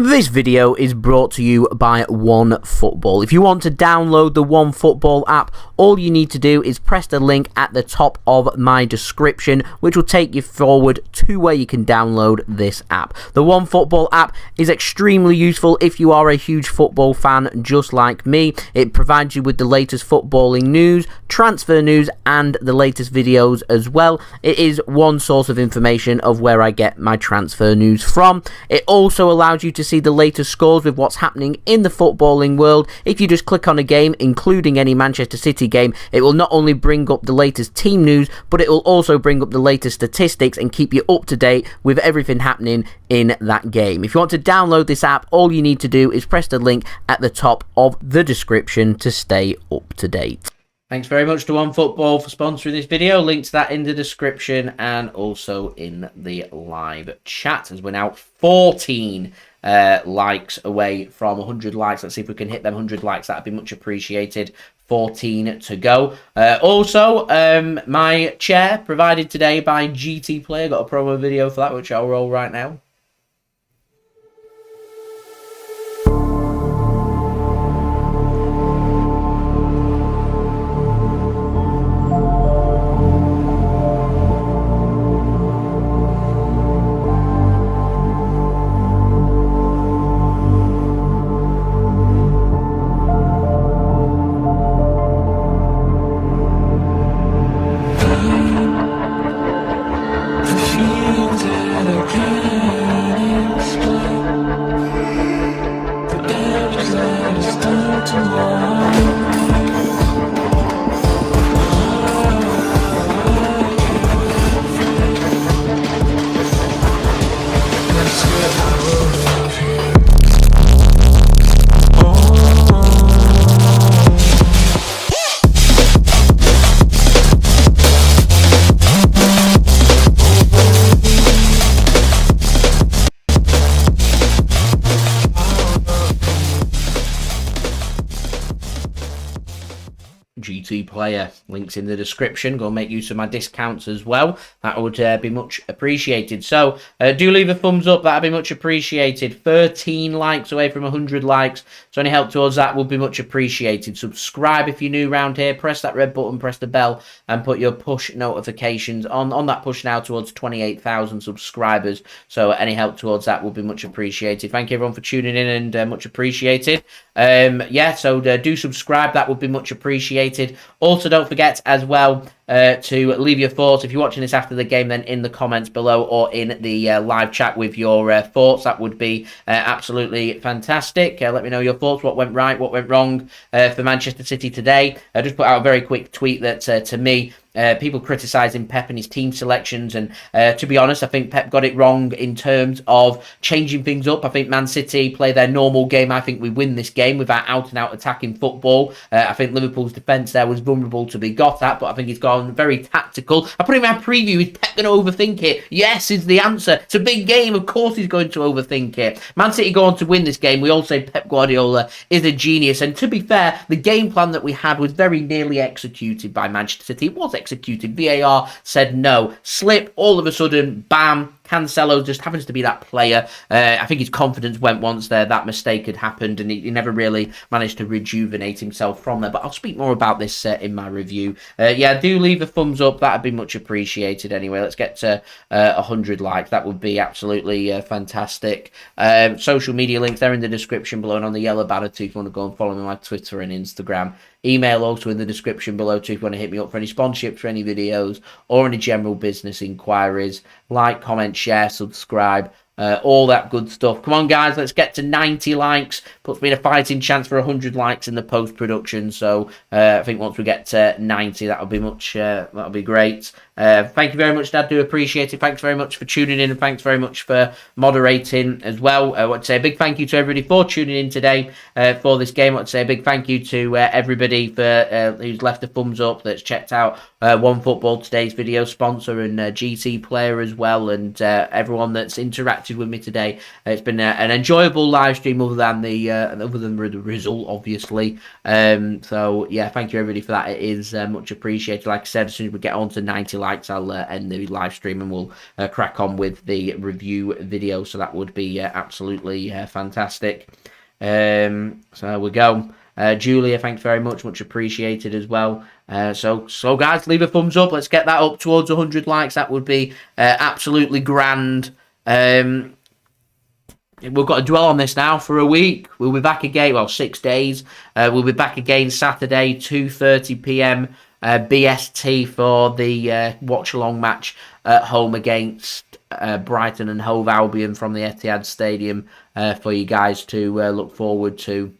This video is brought to you by OneFootball. If you want to download the OneFootball app, all you need to do is press the link at the top of my description, which will take you forward to where you can download this app. The OneFootball app is extremely useful if you are a huge football fan just like me. It provides you with the latest footballing news, transfer news, and the latest videos as well. It is one source of information of where I get my transfer news from. It also allows you to see the latest scores with what's happening in the footballing world. If you just click on a game, including any Manchester City game, it will not only bring up the latest team news, but it will also bring up the latest statistics and keep you up to date with everything happening in that game. If you want to download this app, all you need to do is press the link at the top of the description to stay up to date. Thanks very much to OneFootball for sponsoring this video. Link to that in the description and also in the live chat, as we're now 14 likes away from 100 likes. Let's see if we can hit them 100 likes. That'd be much appreciated. 14 to go. Also, my chair provided today by GT Player. Got a promo video for that, which I'll roll right now. GT Player, links in the description. Go and make use of my discounts as well. That would be much appreciated. So do leave a thumbs up. That'd be much appreciated. 13 likes away from 100 likes, so any help towards that would be much appreciated. Subscribe if you're new around here. Press that red button, press the bell, and put your push notifications on that push now towards 28,000 subscribers. So any help towards that would be much appreciated. Thank you everyone for tuning in, and much appreciated. Yeah, so do subscribe. That would be much appreciated. Also, don't forget as well to leave your thoughts. If you're watching this after the game, then in the comments below or in the live chat with your thoughts. That would be absolutely fantastic. Let me know your thoughts. What went right, what went wrong for Manchester City today. I just put out a very quick tweet that to me, people criticising Pep and his team selections, and to be honest, I think Pep got it wrong in terms of changing things up. I think Man City play their normal game. I think we win this game with our out-and-out attacking football. I think Liverpool's defence there was vulnerable to be got at, but I think he's gone very tactical. I put in my preview, is Pep going to overthink it? Yes is the answer. It's a big game, of course he's going to overthink it. Man City go on to win this game. We all say Pep Guardiola is a genius, and to be fair, the game plan that we had was very nearly executed by Manchester City. It was executed. VAR said no. Slip, all of a sudden, bam, Cancelo just happens to be that player. I think his confidence went once there. That mistake had happened, and he never really managed to rejuvenate himself from there. But I'll speak more about this in my review. Yeah, do leave a thumbs up. That'd be much appreciated. Anyway, let's get to 100 likes. That would be absolutely fantastic. Social media links, they're in the description below and on the yellow banner too if you want to go and follow me on my Twitter and Instagram. Email also in the description below too if you want to hit me up for any sponsorships for any videos or any general business inquiries. Like, comment, share, subscribe, all that good stuff. Come on guys, let's get to 90 likes. Puts me in a fighting chance for 100 likes in the post-production. So I think once we get to 90, that'll be great. Thank you very much, Dad. Do appreciate it. Thanks very much for tuning in, and thanks very much for moderating as well. I want to say a big thank you to everybody for tuning in today for this game. I want to say a big thank you to everybody for who's left a thumbs up, that's checked out OneFootball, today's video sponsor, and GT Player as well, and everyone that's interacted chatted with me today. It's been an enjoyable live stream, other than the result, obviously. So yeah, thank you everybody for that. It is much appreciated. Like I said, as soon as we get on to 90 likes, I'll end the live stream and we'll crack on with the review video. So that would be absolutely fantastic. So we go. Julia, thanks very much appreciated as well. So guys, leave a thumbs up. Let's get that up towards 100 likes. That would be absolutely grand. We've got to dwell on this now for a week. We'll be back again, well, 6 days. We'll be back again Saturday, 2:30 p.m. BST for the watch-along match at home against Brighton and Hove Albion from the Etihad Stadium for you guys to look forward to.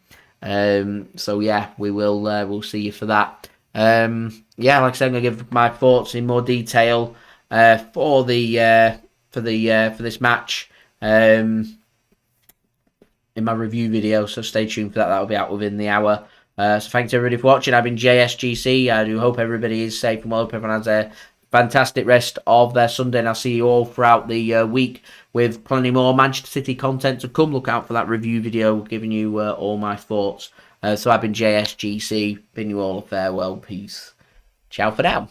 So yeah, we'll see you for that. Yeah, like I said, I'm gonna give my thoughts in more detail for this match in my review video. So stay tuned for that. That'll be out within the hour. So thanks everybody for watching. I've been JSGC. I do hope everybody is safe and well. Hope everyone has a fantastic rest of their Sunday, and I'll see you all throughout the week with plenty more Manchester City content to come. Look out for that review video giving you all my thoughts. So I've been JSGC, bidding you all a farewell, peace. Ciao for now.